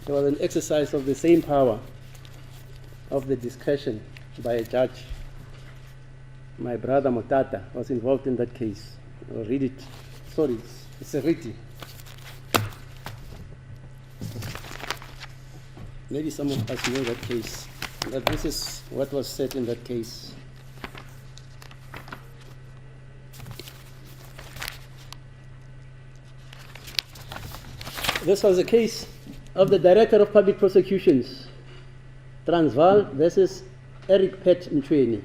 there was an exercise of the same power of the discretion by a judge. My brother Motata was involved in that case. I'll read it. Sorry, it's a written. maybe some of us know that case, but this is what was said in that case. This was a case of the Director of Public Prosecutions, Transvaal versus Eric Pet Mchweni.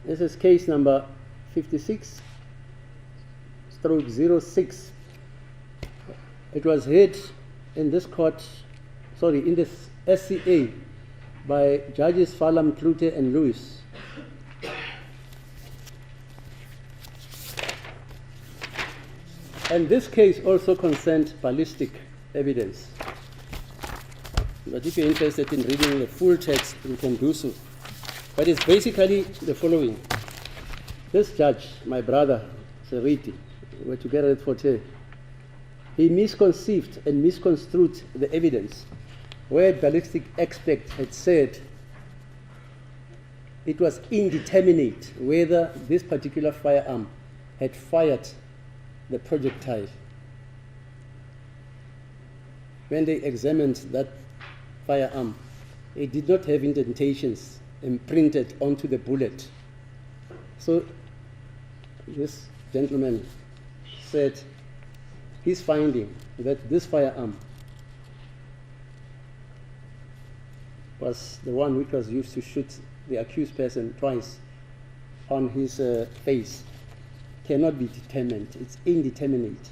This is case number 56/06. It was heard in this court, in this SCA by Judges Falam, Klute and Lewis. And this case also concerned ballistic evidence. But if you're interested in reading the full text, you can do so. But it's basically the following. This judge, my brother, Seriti, we were together at Forte, he misconceived and misconstrued the evidence where ballistic expert had said it was indeterminate whether this particular firearm had fired the projectile. When they examined that firearm, it did not have indentations imprinted onto the bullet. So this gentleman said his finding that this firearm was the one which was used to shoot the accused person twice on his face cannot be determined. It's indeterminate.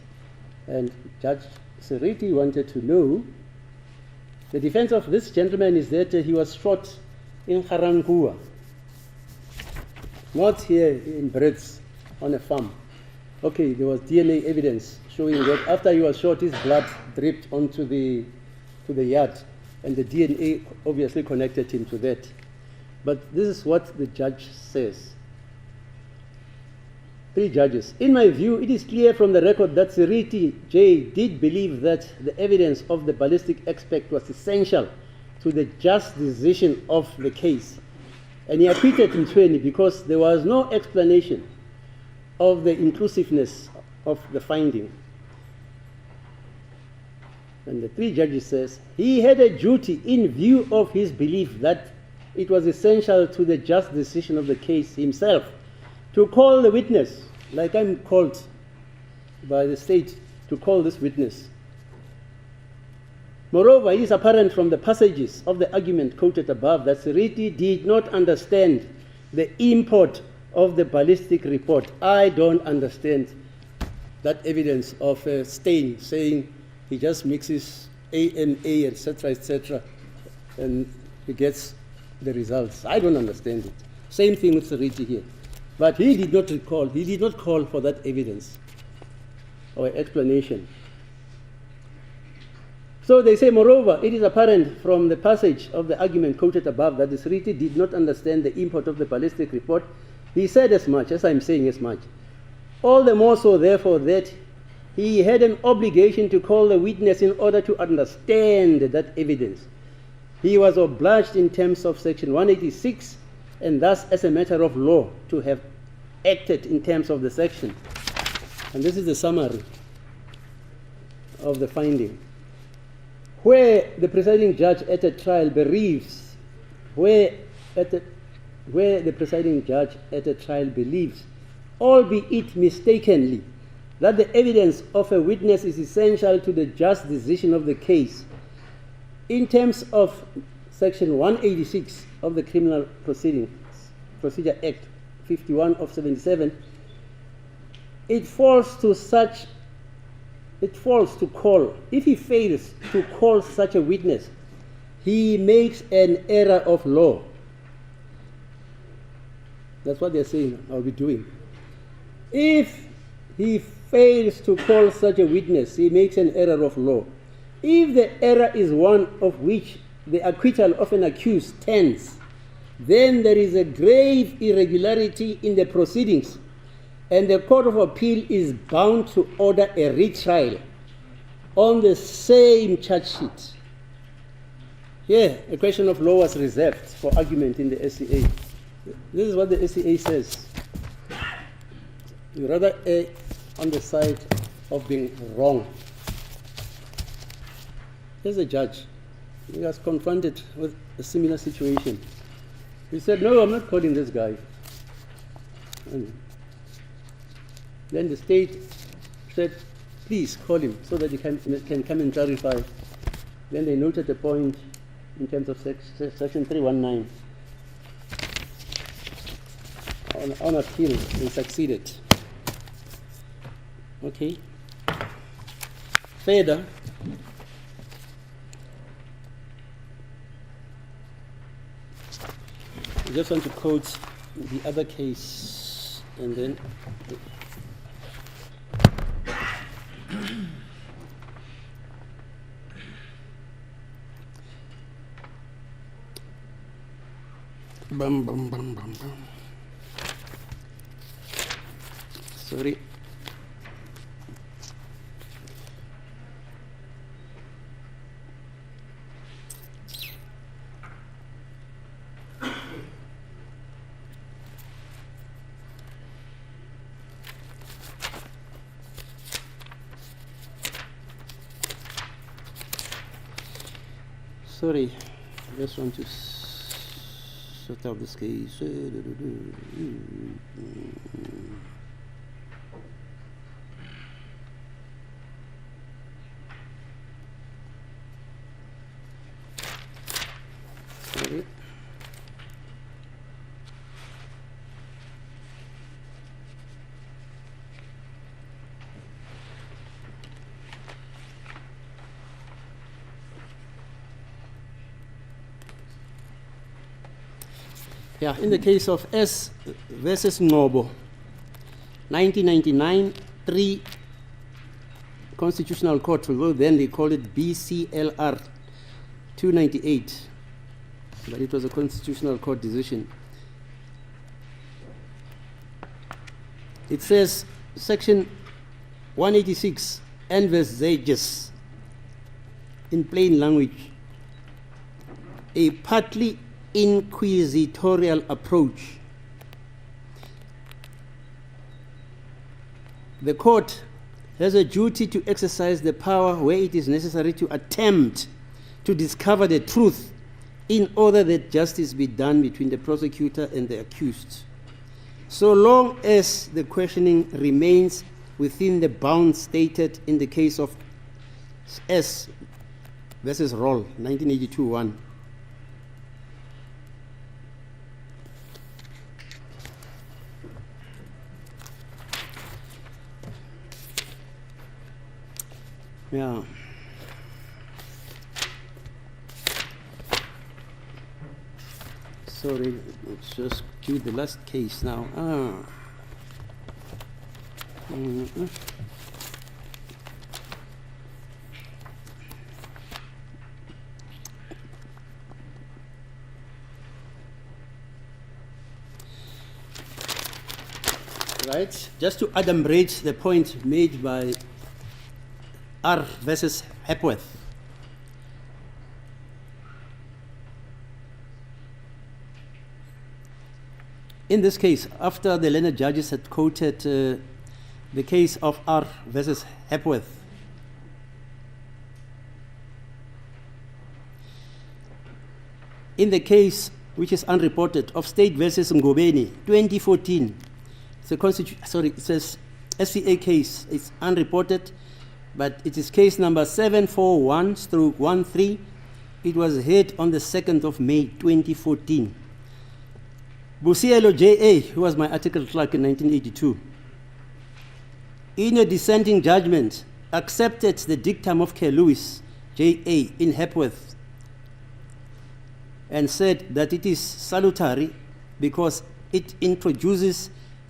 And Judge Seriti wanted to know, the defense of this gentleman is that he was shot in Garangua, not here in Brits on a farm. Okay, there was DNA evidence showing that after he was shot, his blood dripped onto the yard, and the DNA obviously connected him to that. But this is what the judge says. 3 judges. In my view, it is clear from the record that Seriti J. did believe that the evidence of the ballistic expert was essential to the just decision of the case. And he acquitted Mchweni because there was no explanation of the inclusiveness of the finding. And the 3 judges says, he had a duty in view of his belief that it was essential to the just decision of the case himself to call the witness, like I'm called by the state to call this witness. Moreover, it is apparent from the passages of the argument quoted above that Seriti did not understand the import of the ballistic report. I don't understand that evidence of a stain saying he just mixes ANA, etc., and he gets the results. I don't understand it. Same thing with Seriti here. But he did not call for that evidence or explanation. So they say, moreover, it is apparent from the passage of the argument quoted above that the Seriti did not understand the import of the ballistic report. He said as much, as I'm saying as much. All the more so, therefore, that he had an obligation to call the witness in order to understand that evidence. He was obliged in terms of section 186, and thus as a matter of law, to have acted in terms of the section. And this is the summary of the finding. Where the presiding judge at a trial believes, albeit mistakenly, that the evidence of a witness is essential to the just decision of the case, in terms of section 186 of the Criminal Procedure Act 51 of 77, it falls to call. If he fails to call such a witness, he makes an error of law. That's what they're saying I'll be doing. If he fails to call such a witness, he makes an error of law. If the error is one of which the acquittal of an accused tends, then there is a grave irregularity in the proceedings, and the Court of Appeal is bound to order a retrial on the same charge sheet. Here, a question of law was reserved for argument in the SCA. This is what the SCA says. You rather err on the side of being wrong. Here's a judge. He was confronted with a similar situation. He said, no, I'm not calling this guy. And then the state said, please call him so that he can come and clarify. Then they noted the point in terms of section 319. On appeal, they succeeded. Okay. Further, I just want to quote the other case and then bum, bum, bum, bum, bum. Sorry. Sorry, I just want to sort out this case. Sorry. Yeah, in the case of S versus Ngobo, 1999, 3 Constitutional Court, although then they called it BCLR 298, but it was a Constitutional Court decision. It says, section 186, N versus Zages, in plain language, a partly inquisitorial approach. The court has a duty to exercise the power where it is necessary to attempt to discover the truth in order that justice be done between the prosecutor and the accused, so long as the questioning remains within the bounds stated in the case of S versus Roll, 1982-1. Yeah. Sorry, let's just do the last case now. Right, just to adumbrate the point made by R versus Hepworth. In this case, after the learned judges had quoted the case of R versus Hepworth, in the case which is unreported of State versus Ngobeni, 2014, it's a it says SCA case, it's unreported, but it is case number 741/13. It was heard on the 2nd of May, 2014. Busielo J.A., who was my article clerk in 1982, in a dissenting judgment, accepted the dictum of Kerr Lewis J.A. in Hepworth and said that it is salutary because it introduces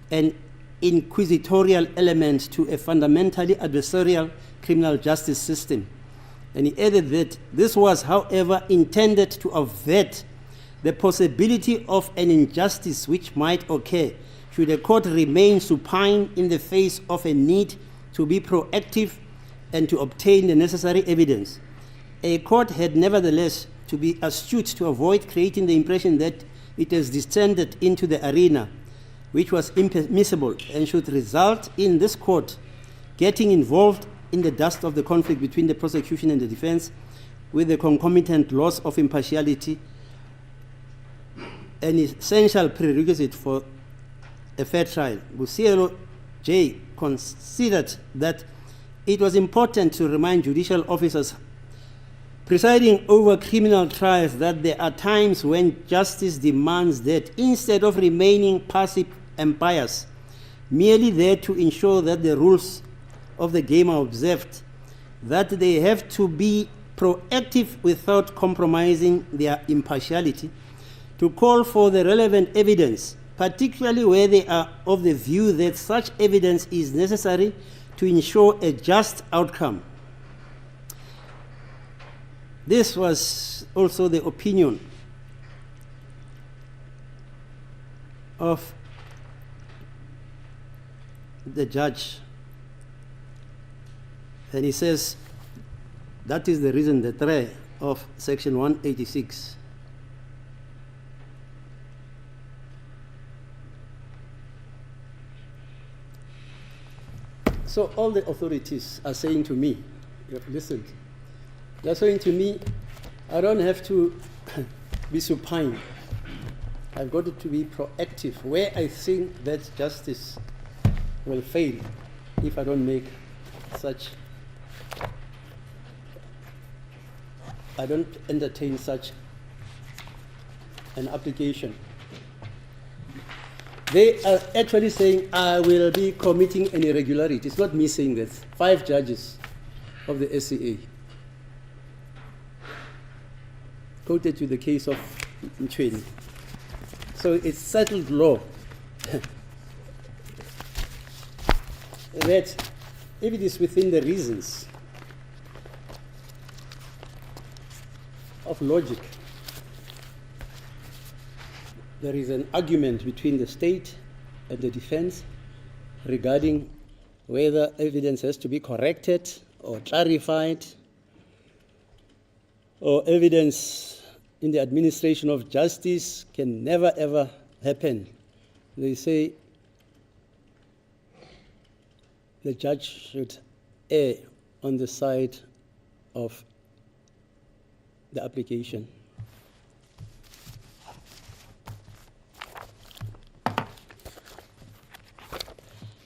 an inquisitorial element to a fundamentally adversarial criminal justice system. And he added that this was, however, intended to avert the possibility of an injustice which might occur should a court remain supine in the face of a need to be proactive and to obtain the necessary evidence. A court had nevertheless to be astute to avoid creating the impression that it has descended into the arena, which was impermissible and should result in this court getting involved in the dust of the conflict between the prosecution and the defense, with the concomitant loss of impartiality an essential prerequisite for a fair trial. Busielo J considered that it was important to remind judicial officers presiding over criminal trials that there are times when justice demands that instead of remaining passive umpires, merely there to ensure that the rules of the game are observed, that they have to be proactive without compromising their impartiality, to call for the relevant evidence, particularly where they are of the view that such evidence is necessary to ensure a just outcome. This was also the opinion of the judge. And he says that is the reason, the trait of section 186. So all the authorities are saying to me, you have listened, they're saying to me, I don't have to be supine. I've got to be proactive where I think that justice will fail if I don't make such, I don't entertain such an application. They are actually saying, I will be committing an irregularity. It's not me saying that. 5 judges of the SCA quoted you the case of Nchweni. So it's settled law that if it is within the reasons of logic, there is an argument between the state and the defense regarding whether evidence has to be corrected or clarified, or evidence in the administration of justice can never ever happen. They say the judge should err on the side of the application.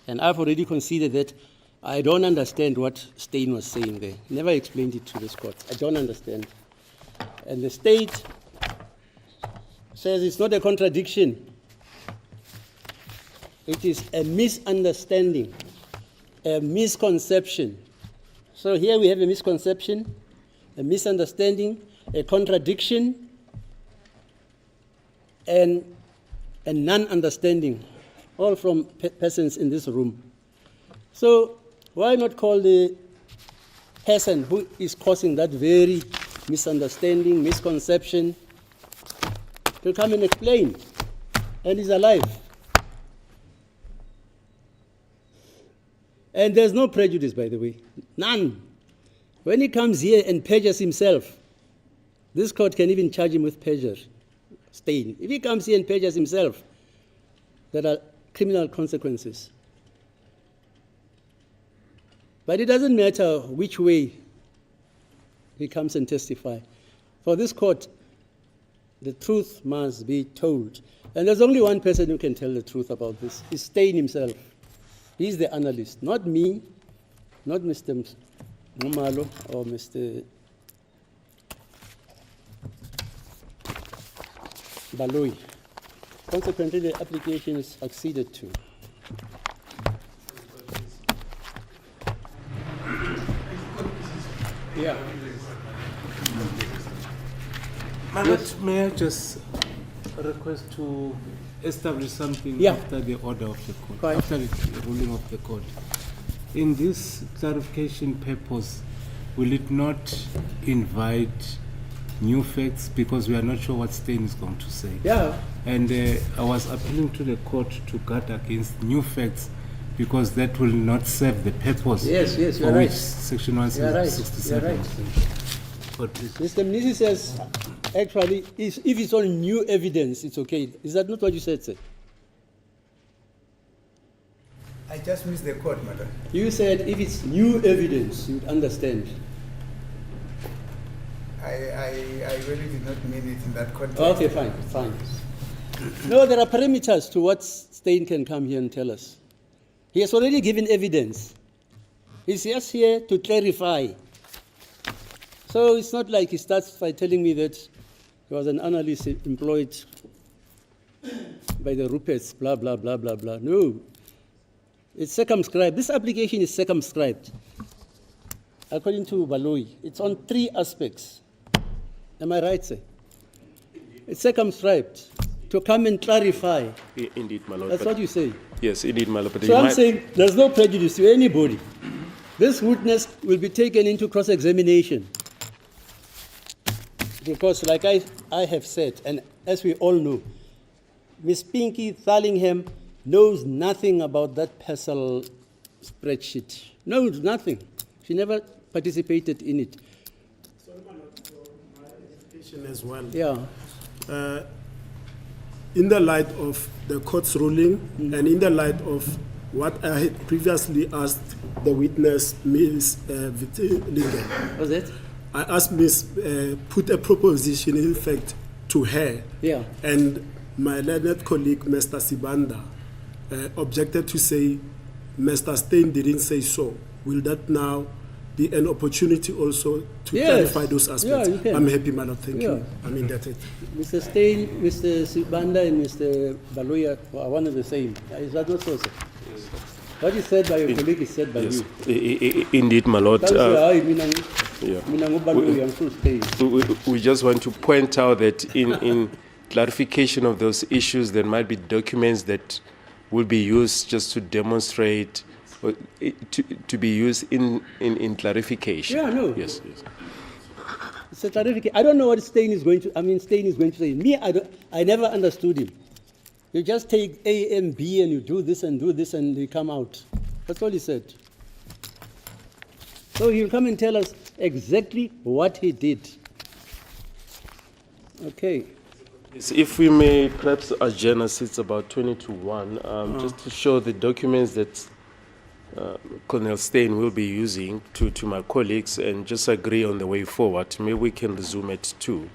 And I've already conceded that I don't understand what Steyn was saying there. Never explained it to this court. I don't understand. And the state says it's not a contradiction. It is a misunderstanding, a misconception. So here we have a misconception, a misunderstanding, a contradiction, and a non-understanding, all from persons in this room. So why not call the person who is causing that very misunderstanding, misconception, to come and explain, and is alive. And there's no prejudice, by the way, none. When he comes here and perjures himself, this court can even charge him with perjury, Steyn. If he comes here and perjures himself, there are criminal consequences. But it doesn't matter which way he comes and testify. For this court, the truth must be told. And there's only one person who can tell the truth about this. It's Steyn himself. He's the analyst, not me, not Mr. Ngumalo or Mr. Baloyi. Consequently, the application is acceded to. Yeah. May I just request to establish something after the order of the court, Quite. after the ruling of the court? In this clarification purpose, will it not invite new facts, because we are not sure what Steyn is going to say? Yeah. And I was appealing to the court to guard against new facts, because that will not serve the purpose Yes, you're for right. which Section You're right. 167 You're right. was made. But please. Mr. Mnisi says, actually, if it's all new evidence, it's okay. Is that not what you said, sir? I just missed the court, madam. You said if it's new evidence, you'd understand. I really did not mean it in that context. Okay, fine. No, there are parameters to what Stein can come here and tell us. He has already given evidence. He's just here to clarify. So it's not like he starts by telling me that he was an analyst employed by the Ruperts, blah, blah, blah, blah, blah. No. It's circumscribed. This application is circumscribed. According to Baloyi, it's on 3 aspects. Am I right, sir? It's circumscribed to come and clarify. Indeed, my lord. That's what you say. Yes, indeed, my lord. But So I'm saying there's no prejudice to anybody. This witness will be taken into cross-examination. Because like I have said, and as we all know, Ms. Pinky Thallingham knows nothing about that parcel spreadsheet. Knows nothing. She never participated in it. As well. Yeah. In the light of the court's ruling and in the light of what I had previously asked the witness, Ms. Vitilinger, Was it? I asked Ms. Put a proposition, in fact, to her. Yeah. And my learned colleague, Mr. Sibanda, objected to say, Mr. Stein didn't say so. Will that now be an opportunity also to Yes. clarify those aspects? Yeah, you can. I'm happy, man. Thank Yeah. you. I'm indebted. Mr. Stein, Mr. Sibanda, and Mr. Baloyi are one and the same. Is that not so, sir? What is said by your colleague is said by yes, you. indeed, my lord. That's why yeah. I'm so Stein. We just want to point out that in clarification of those issues, there might be documents that will be used just to demonstrate, or to be used in clarification. Yeah, no. Yes. It's a clarification. I don't know what Stein is going to. Stein is going to say. Me, I never understood him. You just take A and B and you do this and they come out. That's all he said. So he'll come and tell us exactly what he did. Okay. Yes, if we may perhaps adjourn us, it's about 20 to 1, just to show the documents that Colonel Stein will be using to my colleagues and just agree on the way forward. Maybe we can resume at 2.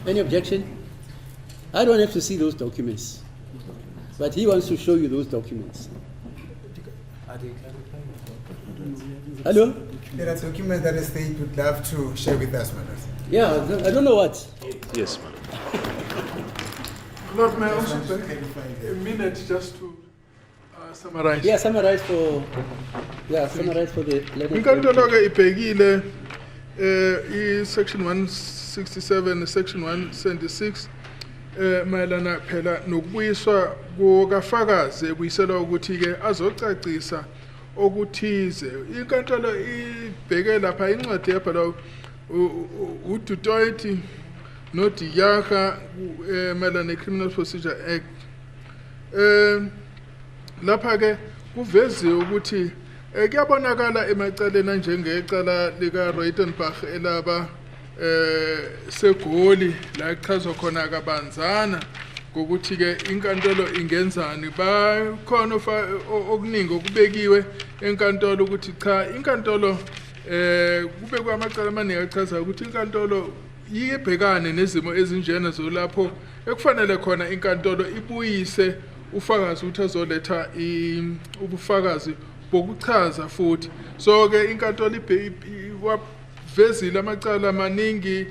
Any objection? I don't have to see those documents. But he wants to show you those documents. Hello? There are documents that the state would love to share with us, madam. Yeah, I don't know what. Yes, ma'am. Lord, may I also take a minute just to summarize? Yeah, summarize for the Inkantolo ke ibhekile i-section 167 section 176 mayelana phela nokubuyiswa kokafakazi ebuyiselwa ukuthi ke azocacisa okuthize. Inkantolo ibheke lapha incwadi yabhala uDutoit noDiyaka mayelana ne-Criminal Procedure Act. Lapha ke kuveziwe ukuthi kuyabonakala emacaleni njengecala lika Reutenbach elaba segoli la ichazwa khona kabanzana ngokuthi ke inkantolo ingenzani. Bakhona okuningi okubekiwe enkantolo ukuthi cha inkantolo kubekwa amacala amaningi achaza ukuthi inkantolo iyebhekane nezimo ezinjena zolapho ekufanele khona inkantolo ibuyise ufakazi ukuthi azoletha ubufakazi bokuchaza futhi. So ke inkantolo wavezile amacala amaningi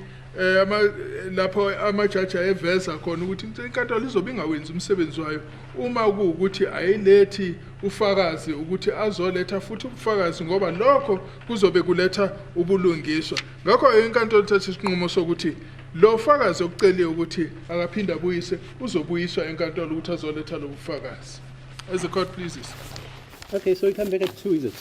lapho amajaji ayeveza khona ukuthi inkantolo izobe ingawenzi umsebenzi wayo uma kuwukuthi ayilethi ufakazi ukuthi azoletha futhi ubufakazi ngoba lokho kuzobe kuletha ubulungiswa. Ngakho inkantolo ithatha isinqumo sokuthi lo fakazi okuceliwe ukuthi akaphinda abuyise uzobuyiswa enkantolo ukuthi azoletha lo bufakazi. As the court pleases. Okay, so you come back at 2, is it?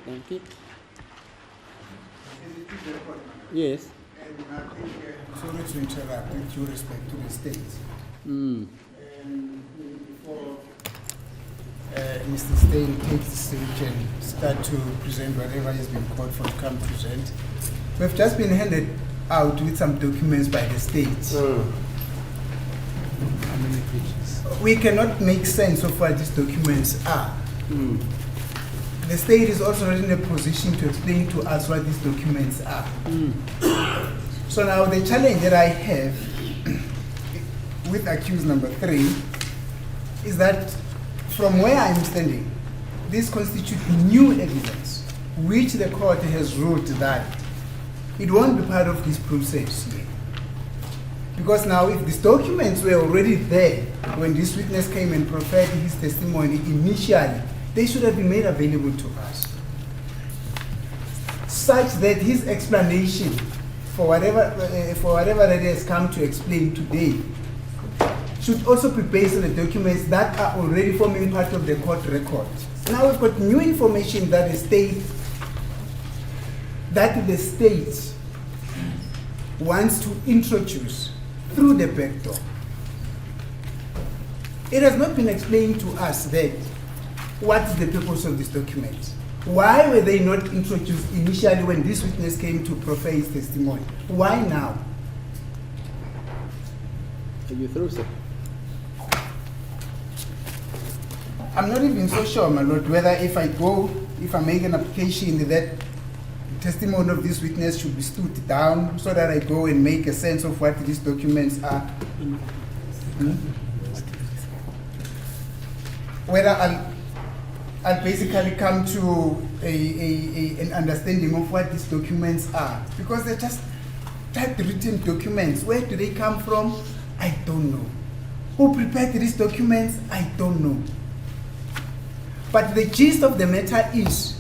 Thank you. Yes. And I think, sorry to interrupt, with due respect to the state. Mm. Before Mr. Stein takes the stage and start to present whatever has been called for to come present, we've just been handed out with some documents by the state. How many pages? We cannot make sense of what these documents are. The state is also not in a position to explain to us what these documents are. So now the challenge that I have with accused number 3 is that from where I'm standing, this constitutes new evidence, which the court has ruled that it won't be part of this process here. Because now if these documents were already there when this witness came and proffered his testimony initially, they should have been made available to us, such that his explanation for whatever that he has come to explain today should also be based on the documents that are already forming part of the court record. Now we've got new information that the state wants to introduce through the back door. It has not been explained to us that what is the purpose of these documents. Why were they not introduced initially when this witness came to proffer his testimony? Why now? Are you through, sir? I'm not even so sure, my lord, whether if I make an application that testimony of this witness should be stood down so that I go and make a sense of what these documents are. Whether I'll basically come to an understanding of what these documents are. Because they're just typewritten documents. Where do they come from? I don't know. Who prepared these documents? I don't know. But the gist of the matter is,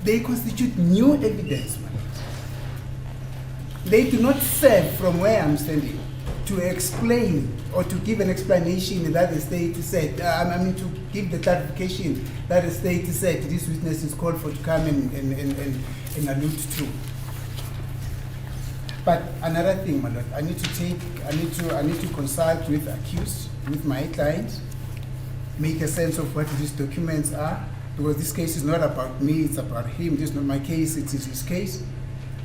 they constitute new evidence. They do not serve, from where I'm standing, to explain or to give an explanation that the state said, to give the clarification that the state said this witness is called for to come and allude to. But another thing, my lord, I need to consult with accused, with my client, make a sense of what these documents are, because this case is not about me, it's about him. This is not my case, it is his case.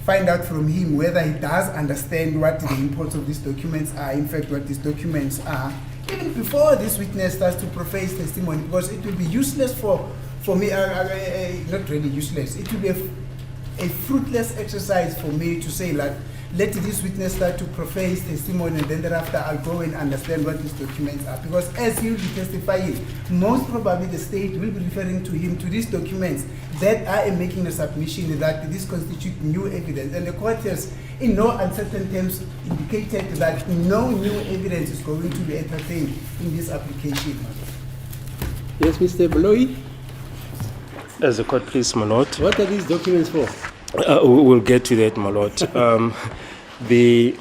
Find out from him whether he does understand what the import of these documents are, in fact what these documents are, even before this witness starts to proffer his testimony, because it will be useless for me, not really useless, it will be a fruitless exercise for me to say like, let this witness start to proffer his testimony and then thereafter I'll go and understand what these documents are. Because as he will be testifying, most probably the state will be referring to him to these documents that I am making a submission that this constitutes new evidence. And the court has, in no uncertain terms, indicated that no new evidence is going to be entertained in this application. Yes, Mr. Bloy, As the court, please, my lord. what are these documents for? We'll get to that, my lord. The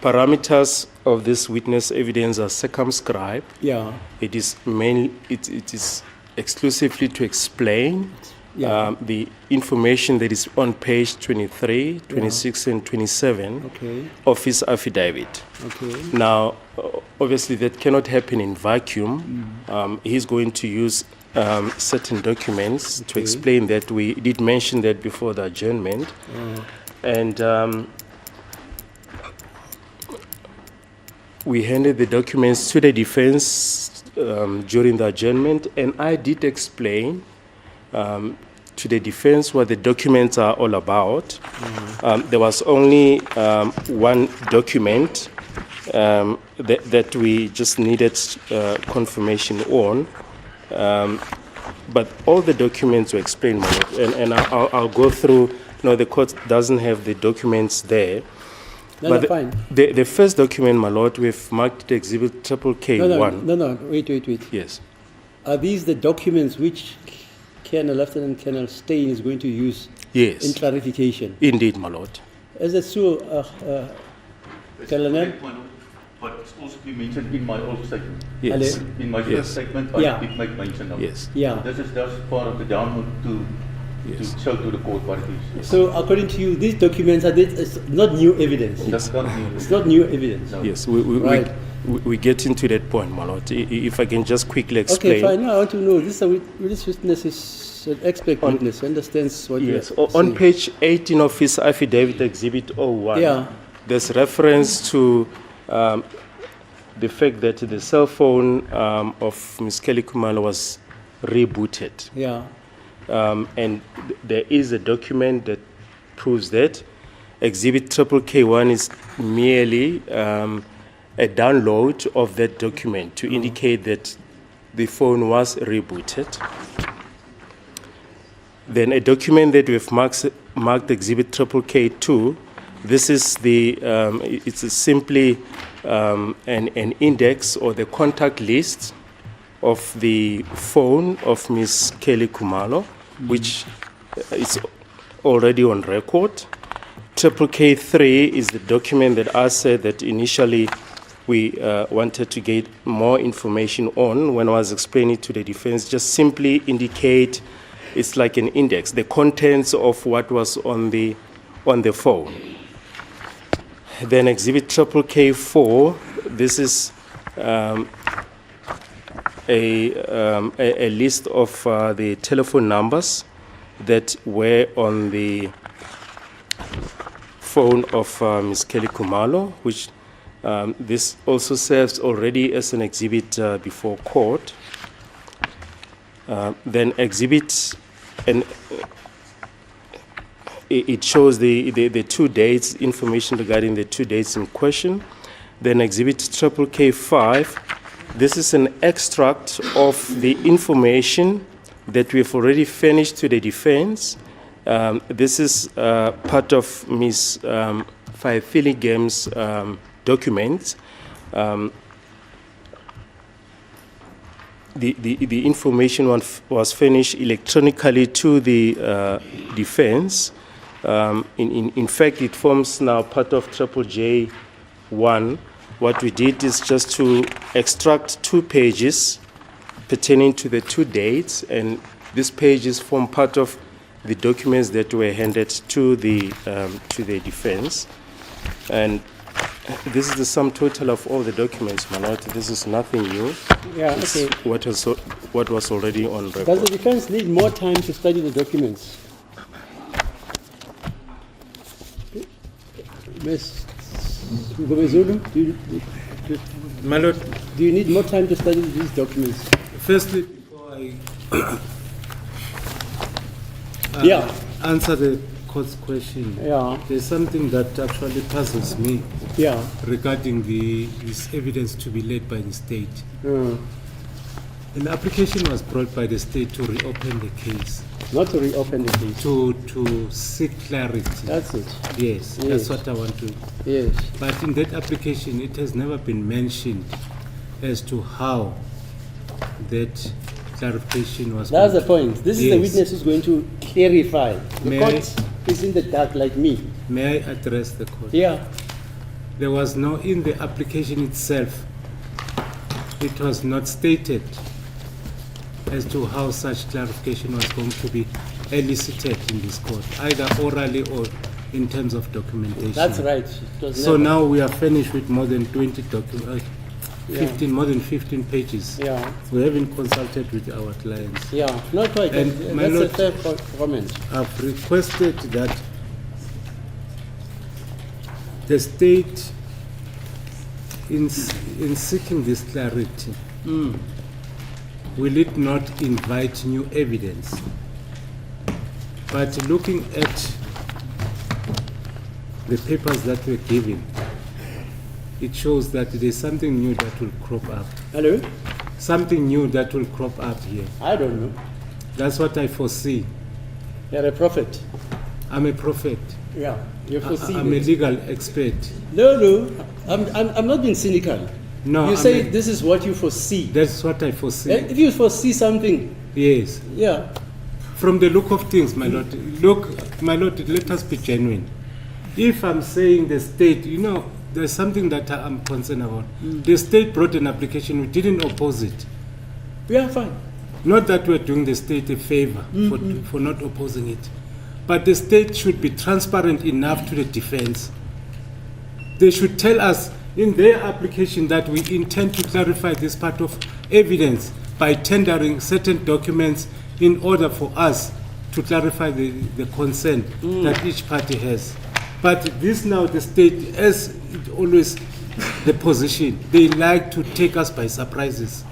parameters of this witness evidence are circumscribed. Yeah. It is it is exclusively to explain the information that is on page 23, 26, and 27 Okay. of his affidavit. Okay. Now, obviously, that cannot happen in vacuum. He's going to use certain documents to explain that. We did mention that before the adjournment. And we handed the documents to the defense during the adjournment, and I did explain to the defense what the documents are all about. There was only one document that we just needed confirmation on. But all the documents were explained, and I'll go through. No, the court doesn't have the documents there. No, but fine. The first document, my lord, we've marked the exhibit K1. No, wait. Yes. Are these the documents which Lieutenant Colonel Stein is going to use Yes. in clarification? Indeed, my lord. Is it so, Colonel? But it's also been mentioned in my old statement. Yes. In my Yes. first statement, Yeah. I did make mention of it. Yes. Yeah. This is just part of the download to Yes. to show to the court what it is. So according to you, these documents are it's not new evidence. That's not new. It's not new evidence. No. Yes, Right. we get into that point, my lord. If I can just quickly explain. Okay, fine. Now I want to know, this witness is an expert witness who understands what Yes, you're on saying. page 18 of his affidavit, exhibit 01, Yeah. there's reference to the fact that the cell phone of Ms. Kelly Kumalo was rebooted. Yeah. And there is a document that proves that. Exhibit K1 is merely a download of that document to indicate that the phone was rebooted. Then a document that we've marked Exhibit K2. This is it's simply an index or the contact list of the phone of Ms. Kelly Kumalo, which is already on record. K3 is the document that I said that initially we wanted to get more information on when I was explaining to the defense, just simply indicate it's like an index, the contents of what was on the phone. Then Exhibit K4, this is a list of the telephone numbers that were on the phone of Ms. Kelly Kumalo, which this also serves already as an exhibit before court. Then exhibit, and it shows the 2 dates, information regarding the 2 dates in question. Then exhibit K5, this is an extract of the information that we've already furnished to the defense. This is part of Ms. Filligham's documents. The information was furnished electronically to the defense. In fact, it forms now part of J1. What we did is just to extract 2 pages pertaining to the 2 dates, and these pages form part of the documents that were handed to the defense. And this is the sum total of all the documents, my lord. This is nothing new. Yeah, It's okay. what was already on record. Does the defense need more time to study the documents? Ms. Ngobezulu, My Lord, do you need more time to study these documents? firstly, before I Yeah. answer the court's question, Yeah. there's something that actually puzzles me Yeah. regarding this evidence to be laid by the state. Uh, An application was brought by the state to reopen the case, not to reopen the case. to seek clarity. That's it. Yes, Yes. that's what I want to. Yes. But in that application, it has never been mentioned as to how that clarification was. That's the going point. This is the Yes. witness who's going to clarify. The May court is in the dark like me. to- May I address the court? Yeah. There was no, in the application itself, it was not stated as to how such clarification was going to be elicited in this court, either orally or in terms of documentation. That's right. It was So never- now we are finished with more than 20 Yeah. 15, more than 15 pages. Yeah. We haven't consulted with our clients. Yeah. Not quite. And my That's a lord- fair comment. I've requested that the state, in seeking this clarity, will it not invite new evidence? But looking at the papers that were given, it shows that there's something new that will crop up. Hello? Something new that will crop up here. I don't know. That's what I foresee. You're a prophet. I'm a prophet. Yeah. You foresee I'm a it. legal expert. No. I'm not being cynical. No, You I say mean- this is what you foresee. That's what I foresee. If you foresee something, Yes. yeah. From the look of things, my lord. Look, my lord, let us be genuine. If I'm saying the state, there's something that I'm concerned about. The state brought an application, we didn't oppose it. We are fine. Not that we're doing the state a favor for not opposing it, but the state should be transparent enough to the defense. They should tell us in their application that we intend to clarify this part of evidence by tendering certain documents in order for us to clarify the concern that each party has. But this now, the state, as it always the position, they like to take us by surprises.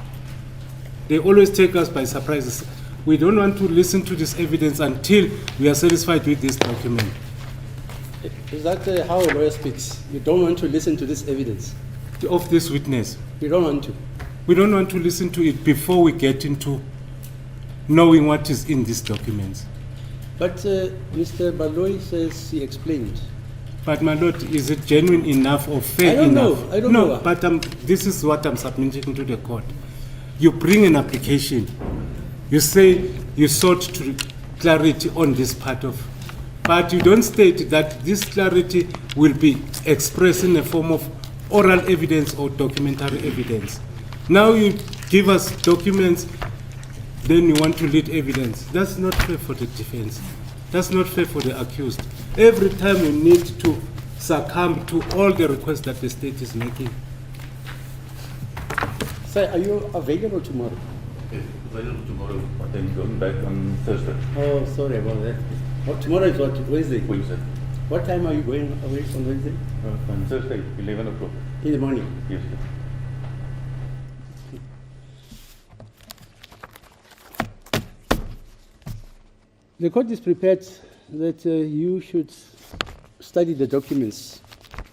They always take us by surprises. We don't want to listen to this evidence until we are satisfied with this document. Is that how a lawyer speaks? You don't want to listen to this evidence? Of this witness. You don't want to? We don't want to listen to it before we get into knowing what is in these documents. But Mr. Baloy says he explained. But my lord, is it genuine enough or fair I don't enough? know. I don't know. But this is what I'm submitting to the court. You bring an application. You say you sought to clarity on this part of, but you don't state that this clarity will be expressed in the form of oral evidence or documentary evidence. Now you give us documents, then you want to lead evidence. That's not fair for the defense. That's not fair for the accused. Every time you need to succumb to all the requests that the state is making. Sir, are you available tomorrow? Yes, available tomorrow, but then going back on Thursday. Oh, sorry about that. Tomorrow is what? Wednesday? Wednesday. What time are you going away on Wednesday? On Thursday, 11 o'clock. In the morning? Yes, sir. The court is prepared that you should study the documents,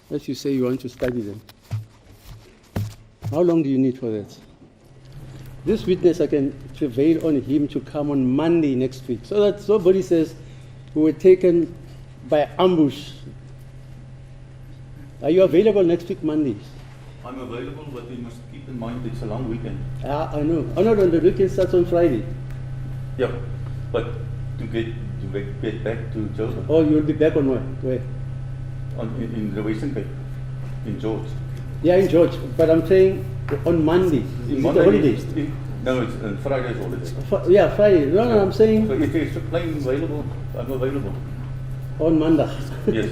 as you say you want to study them. How long do you need for that? This witness, I can prevail on him to come on Monday next week, so that nobody says we were taken by ambush. Are you available next week, Monday? I'm available, but you must keep in mind it's a long weekend. I know. Oh, no, the weekend starts on Friday. Yeah, but to get back to Joburg. Oh, you'll be back on what? Where? In the Western Cape, in George. Yeah, in George. But I'm saying on Monday. Is it a holiday? No, it's Friday's holiday. Yeah, Friday. No, I'm saying So if there's a plane available, I'm available. on Monday. Yes.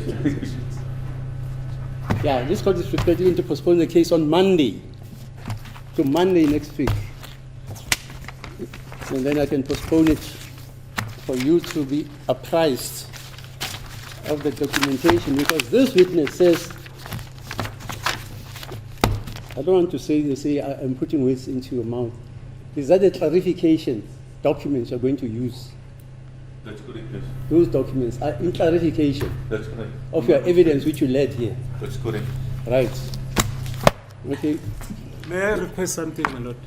Yeah, this court is preparing to postpone the case on Monday to Monday next week. And then I can postpone it for you to be apprised of the documentation, because this witness says, I don't want to say, they say I'm putting words into your mouth. Is that the clarification documents you're going to use? That's correct, yes. Those documents are in clarification That's correct. of your evidence which you led here. That's correct. Right. Okay. May I request something, my lord?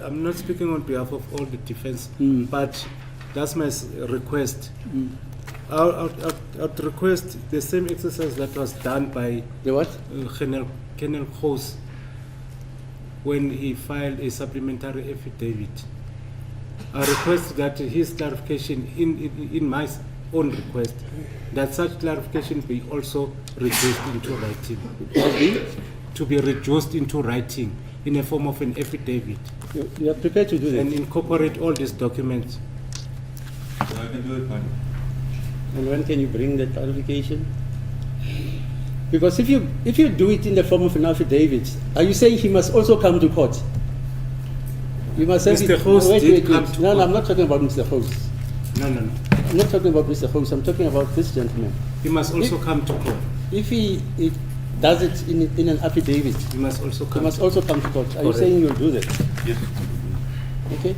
I'm not speaking on behalf of all the defense, but that's my request. I'd request the same exercise that was done by The what? Colonel Khoos when he filed a supplementary affidavit. I request that his clarification, in my own request, that such clarification be also reduced into writing. To be reduced into writing in a form of an affidavit. You are prepared to do that? And incorporate all these documents. So I can do it, man. And when can you bring that clarification? Because if you do it in the form of an affidavit, are you saying he must also come to court? You must say Mr. Khoos did come to No, court. I'm not talking about Mr. Khoos. No. I'm not talking about Mr. Khoos. I'm talking about this gentleman. He must also come to court. If he does it in an affidavit, He must also he come. must also come to court. Are you Correct. saying you'll do that? Yes. Okay.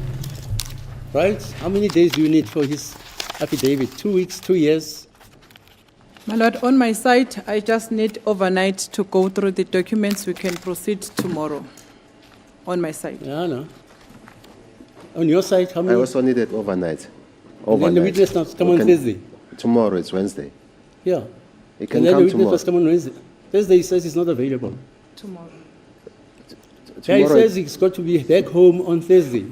Right? How many days do you need for his affidavit? 2 weeks, 2 years? My lord, on my side, I just need overnight to go through the documents. We can proceed tomorrow. On my side. Yeah, no. On your side, how I many? also need it overnight. And then the witness must come on Thursday. Tomorrow, it's Wednesday. Yeah. He can And then the come witness tomorrow. must come on Wednesday. Thursday he says he's not available. Tomorrow. Yeah, he Tomorrow, says he's got to be back home on Thursday.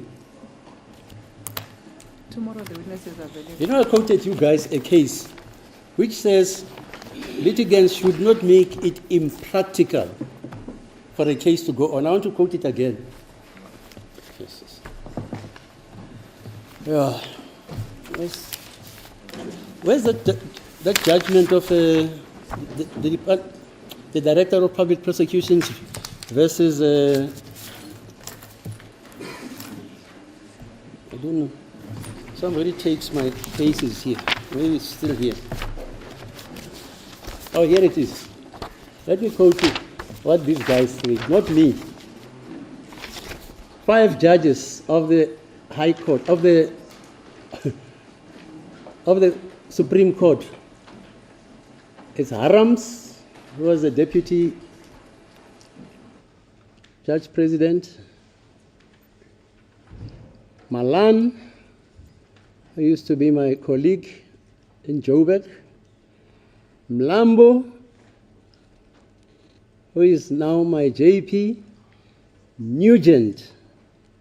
Tomorrow the witness is available. You know, I quoted you guys a case which says litigants should not make it impractical for a case to go on. I want to quote it again. Yeah. Where's that judgment of the Director of Public Prosecutions versus I don't know. Somebody takes my cases here. Maybe it's still here. Oh, here it is. Let me quote you what these guys say, not me. 5 judges of the High Court, of the Supreme Court. It's Harams, who was the Deputy Judge President. Malan, who used to be my colleague in Joburg. Mlambo, who is now my JP. Nugent,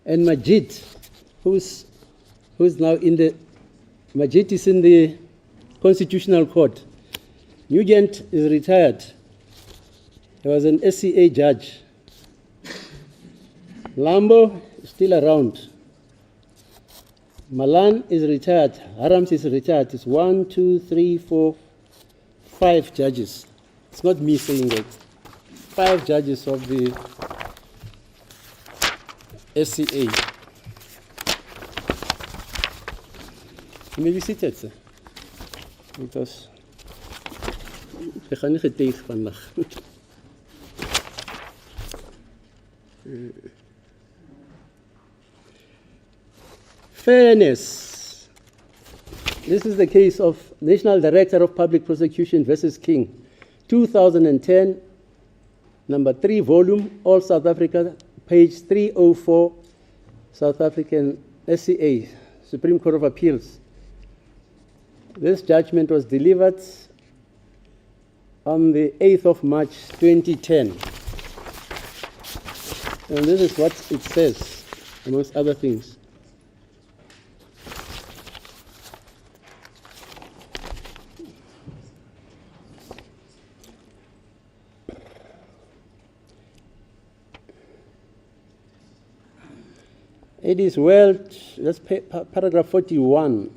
and Majid, who's now in the, Majid is in the Constitutional Court. Nugent is retired. He was an SCA judge. Lambo is still around. Malan is retired. Harams is retired. It's 1, 2, 3, 4, 5 judges. It's not me saying that. 5 judges of the SCA. You may be seated, sir. Because we gaan nie getuig vandag. Fairness. This is the case of National Director of Public Prosecution versus King, 2010, number 3 volume, all South Africa, page 304, South African SCA, Supreme Court of Appeals. This judgment was delivered on the 8th of March 2010. And this is what it says, amongst other things. It is well, that's paragraph 41,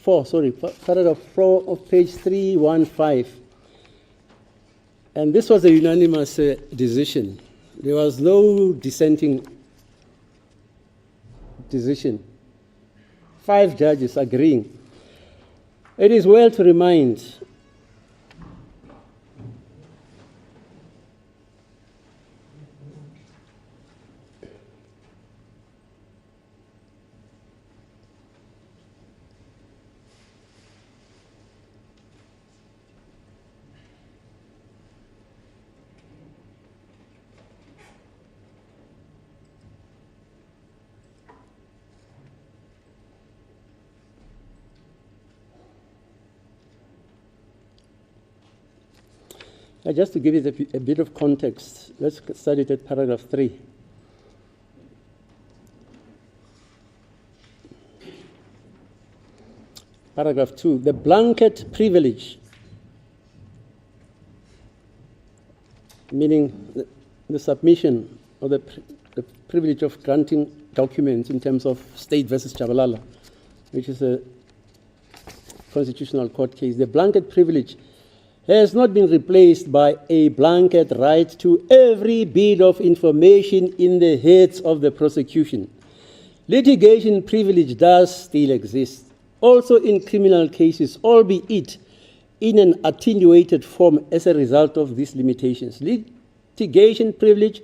paragraph 4 of page 315. And this was a unanimous decision. There was no dissenting decision. 5 judges agreeing. It is well to remind just to give it a bit of context, let's study it at paragraph 3. Paragraph 2, the blanket privilege, meaning the submission or the privilege of granting documents in terms of State versus Chabalala, which is a constitutional court case. The blanket privilege has not been replaced by a blanket right to every bit of information in the heads of the prosecution. Litigation privilege does still exist, also in criminal cases, albeit in an attenuated form as a result of these limitations. Litigation privilege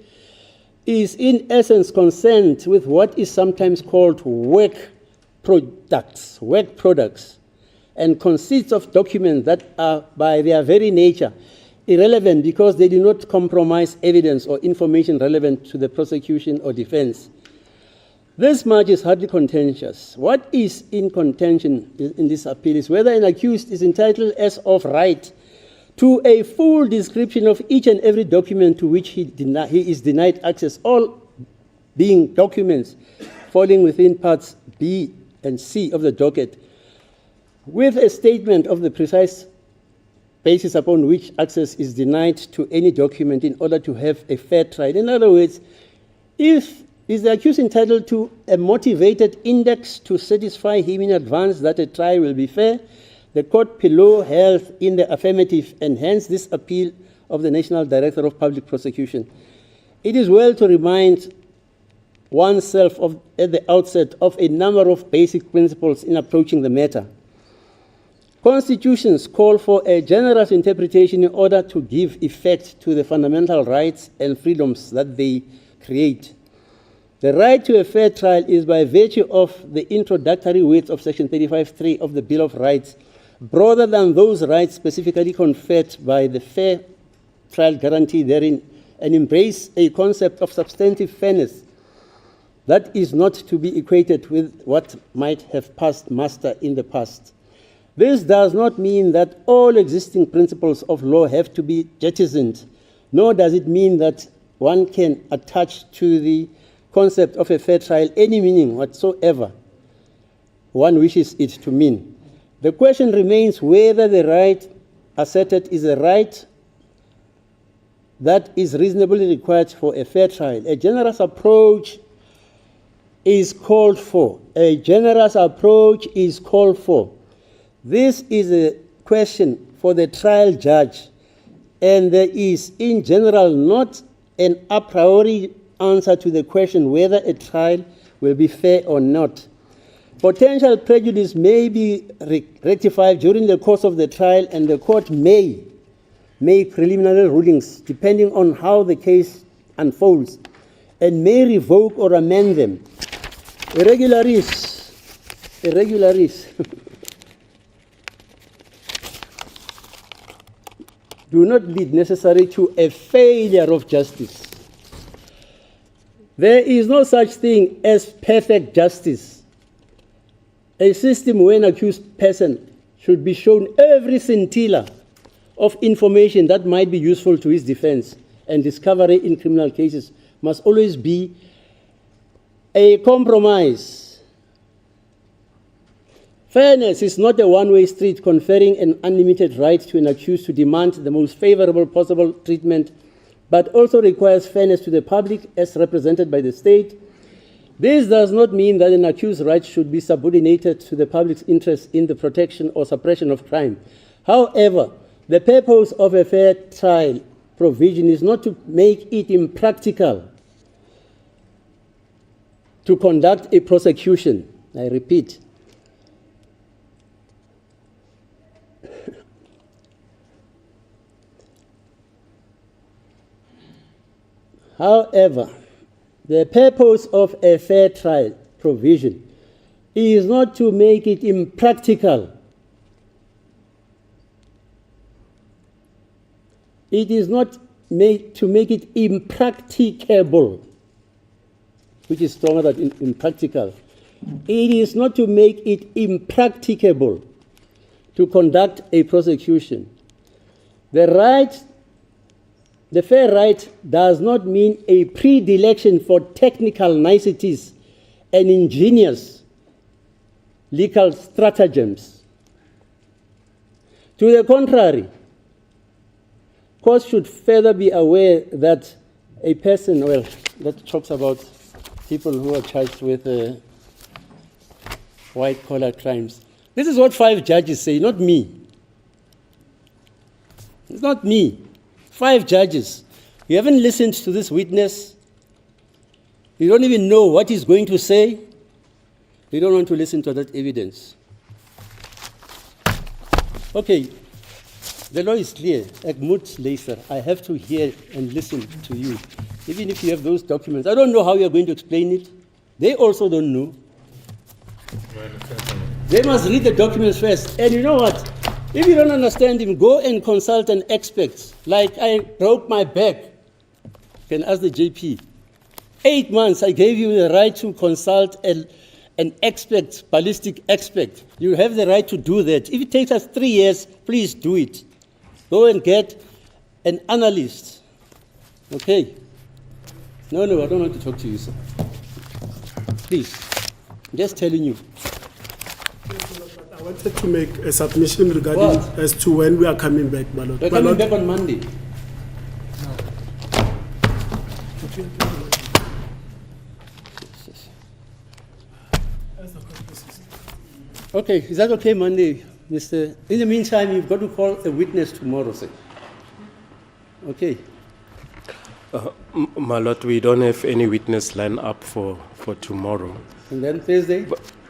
is in essence concerned with what is sometimes called work products, and consists of documents that are, by their very nature, irrelevant because they do not compromise evidence or information relevant to the prosecution or defense. This much is hardly contentious. What is in contention in this appeal is whether an accused is entitled as of right to a full description of each and every document to which he is denied access, all being documents falling within parts B and C of the docket, with a statement of the precise basis upon which access is denied to any document in order to have a fair trial. In other words, if Is the accused entitled to a motivated index to satisfy him in advance that a trial will be fair? The court below held in the affirmative, and hence this appeal of the National Director of Public Prosecution. It is well to remind oneself at the outset of a number of basic principles in approaching the matter. Constitutions call for a generous interpretation in order to give effect to the fundamental rights and freedoms that they create. The right to a fair trial is by virtue of the introductory words of Section 35(3) of the Bill of Rights, broader than those rights specifically conferred by the fair trial guarantee therein, and embrace a concept of substantive fairness that is not to be equated with what might have passed muster in the past. This does not mean that all existing principles of law have to be jettisoned, nor does it mean that one can attach to the concept of a fair trial any meaning whatsoever one wishes it to mean. The question remains whether the right asserted is a right that is reasonably required for a fair trial. A generous approach is called for. A generous approach is called for. This is a question for the trial judge, and there is, in general, not an a priori answer to the question whether a trial will be fair or not. Potential prejudice may be rectified during the course of the trial, and the court may make preliminary rulings depending on how the case unfolds, and may revoke or amend them. Irregularities do not lead necessarily to a failure of justice. There is no such thing as perfect justice. A system where an accused person should be shown every scintilla of information that might be useful to his defense and discovery in criminal cases must always be a compromise. Fairness is not a one-way street conferring an unlimited right to an accused to demand the most favorable possible treatment, but also requires fairness to the public as represented by the state. This does not mean that an accused's rights should be subordinated to the public's interest in the protection or suppression of crime. However, the purpose of a fair trial provision is not to make it impractical to conduct a prosecution. I repeat. However, the purpose of a fair trial provision is not to make it impractical. It is not made to make it impracticable, which is stronger than impractical. It is not to make it impracticable to conduct a prosecution. The fair right does not mean a predilection for technical niceties and ingenious legal stratagems. To the contrary, courts should further be aware that a person, that talks about people who are charged with white-collar crimes. This is what 5 judges say, not me. It's not me. 5 judges. You haven't listened to this witness. You don't even know what he's going to say. You don't want to listen to that evidence. Okay, the law is clear. I have to hear and listen to you, even if you have those documents. I don't know how you're going to explain it. They also don't know. They must read the documents first. And you know what? If you don't understand him, go and consult an expert. Like I broke my back. You can ask the JP. 8 months, I gave you the right to consult an expert, ballistic expert. You have the right to do that. If it takes us 3 years, please do it. Go and get an analyst. Okay? No, I don't want to talk to you, sir. Please. I'm just telling you. I wanted to make a submission regarding as to when we are coming back, my lord. We're coming back on Monday. Okay, is that okay, Monday, Mr.? In the meantime, you've got to call a witness tomorrow, sir. Okay. My lord, we don't have any witness line up for tomorrow. And then Thursday?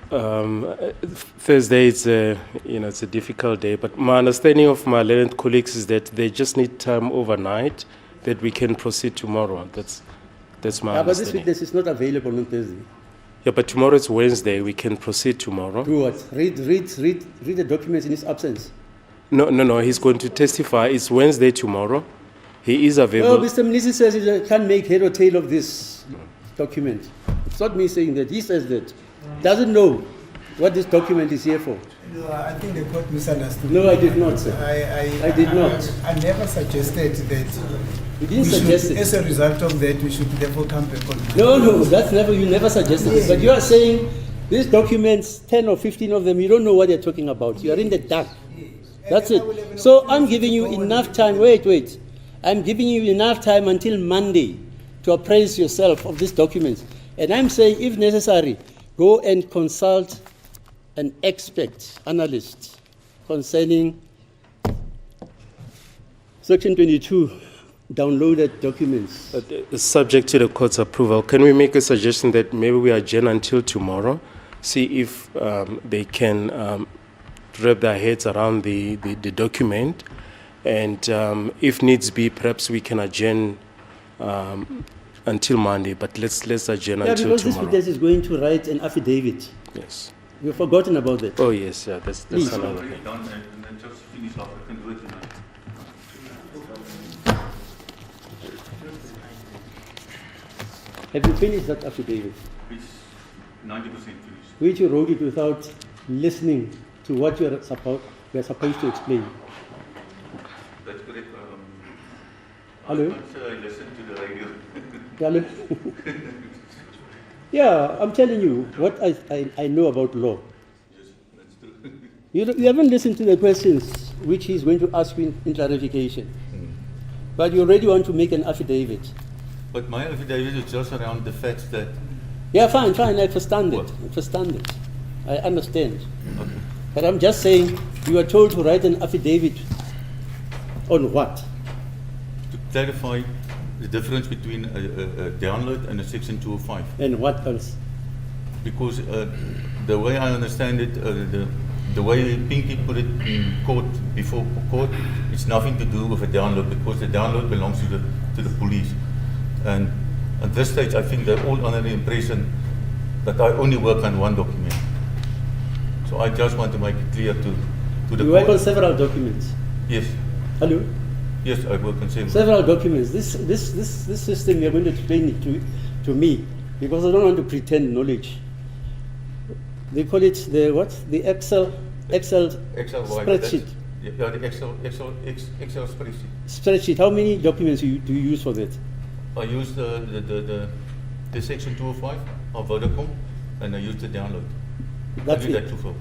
Thursday it's a difficult day, but my understanding of my learned colleagues is that they just need time overnight that we can proceed tomorrow. That's my But this understanding. witness is not available on Thursday. Yeah, but tomorrow is Wednesday. We can proceed tomorrow. Do what? Read the documents in his absence. No. He's going to testify. It's Wednesday tomorrow. He is No, available. Mr. Mnisi says he can't make head or tail of this document. It's not me saying that. He says that. Doesn't know what this document is here for. No, I think the court misunderstood. No, I did not, sir. I did not. I never suggested that. You didn't suggest it. As a result of that, we should therefore come back on. No, you never suggested it. But you are saying these documents, 10 or 15 of them, you don't know what they're talking about. You are in the dark. That's it. So I'm giving you enough time. Wait. I'm giving you enough time until Monday to appraise yourself of these documents. And I'm saying, if necessary, go and consult an expert, analyst, concerning Section 22, downloaded documents. Subject to the court's approval, can we make a suggestion that maybe we adjourn until tomorrow, see if they can wrap their heads around the document, and if needs be, perhaps we can adjourn until Monday, but let's adjourn until Because this tomorrow. witness is going to write an affidavit. Yes. You've forgotten about that. Oh, yes, yeah, that's Please. another thing. Done and then just finish off. I can do it tonight. Have you finished that affidavit? It's 90% finished. Which you wrote it without listening to what you are supposed to explain. That's correct. Hello? I listened to the radio. Hello? Yeah, I'm telling you what I know about law. Yes, that's true. You haven't listened to the questions which he's going to ask you in clarification. But you already want to make an affidavit. But my affidavit is just around the facts that. Yeah, fine, I understand What? it. I understand. But I'm just saying, you are told to write an affidavit on what? To clarify the difference between a download and a Section 205. And what else? Because the way I understand it, the way Pinky put it in court, before court, it's nothing to do with a download, because the download belongs to the police. And at this stage, I think they're all under the impression that I only work on one document. So I just want to make it clear to the You work on court. several documents. Yes, Hello? yes, I work on several. Several documents. This system, you're going to explain it to me, because I don't want to pretend knowledge. They call it the Excel spreadsheet. Yeah, the Excel spreadsheet. Spreadsheet. How many documents do you use for that? I use the Section 205 of Vodacom, and I use the download. That's I do that it. too.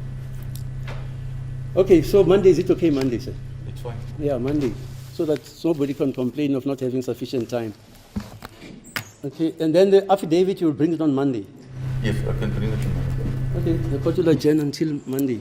Okay, so Monday, is it okay Monday, sir? It's fine. Yeah, Monday. So that nobody can complain of not having sufficient time. Okay, and then the affidavit, you will bring it on Monday. Yes, I can bring it to my. Okay, the court will adjourn until Monday.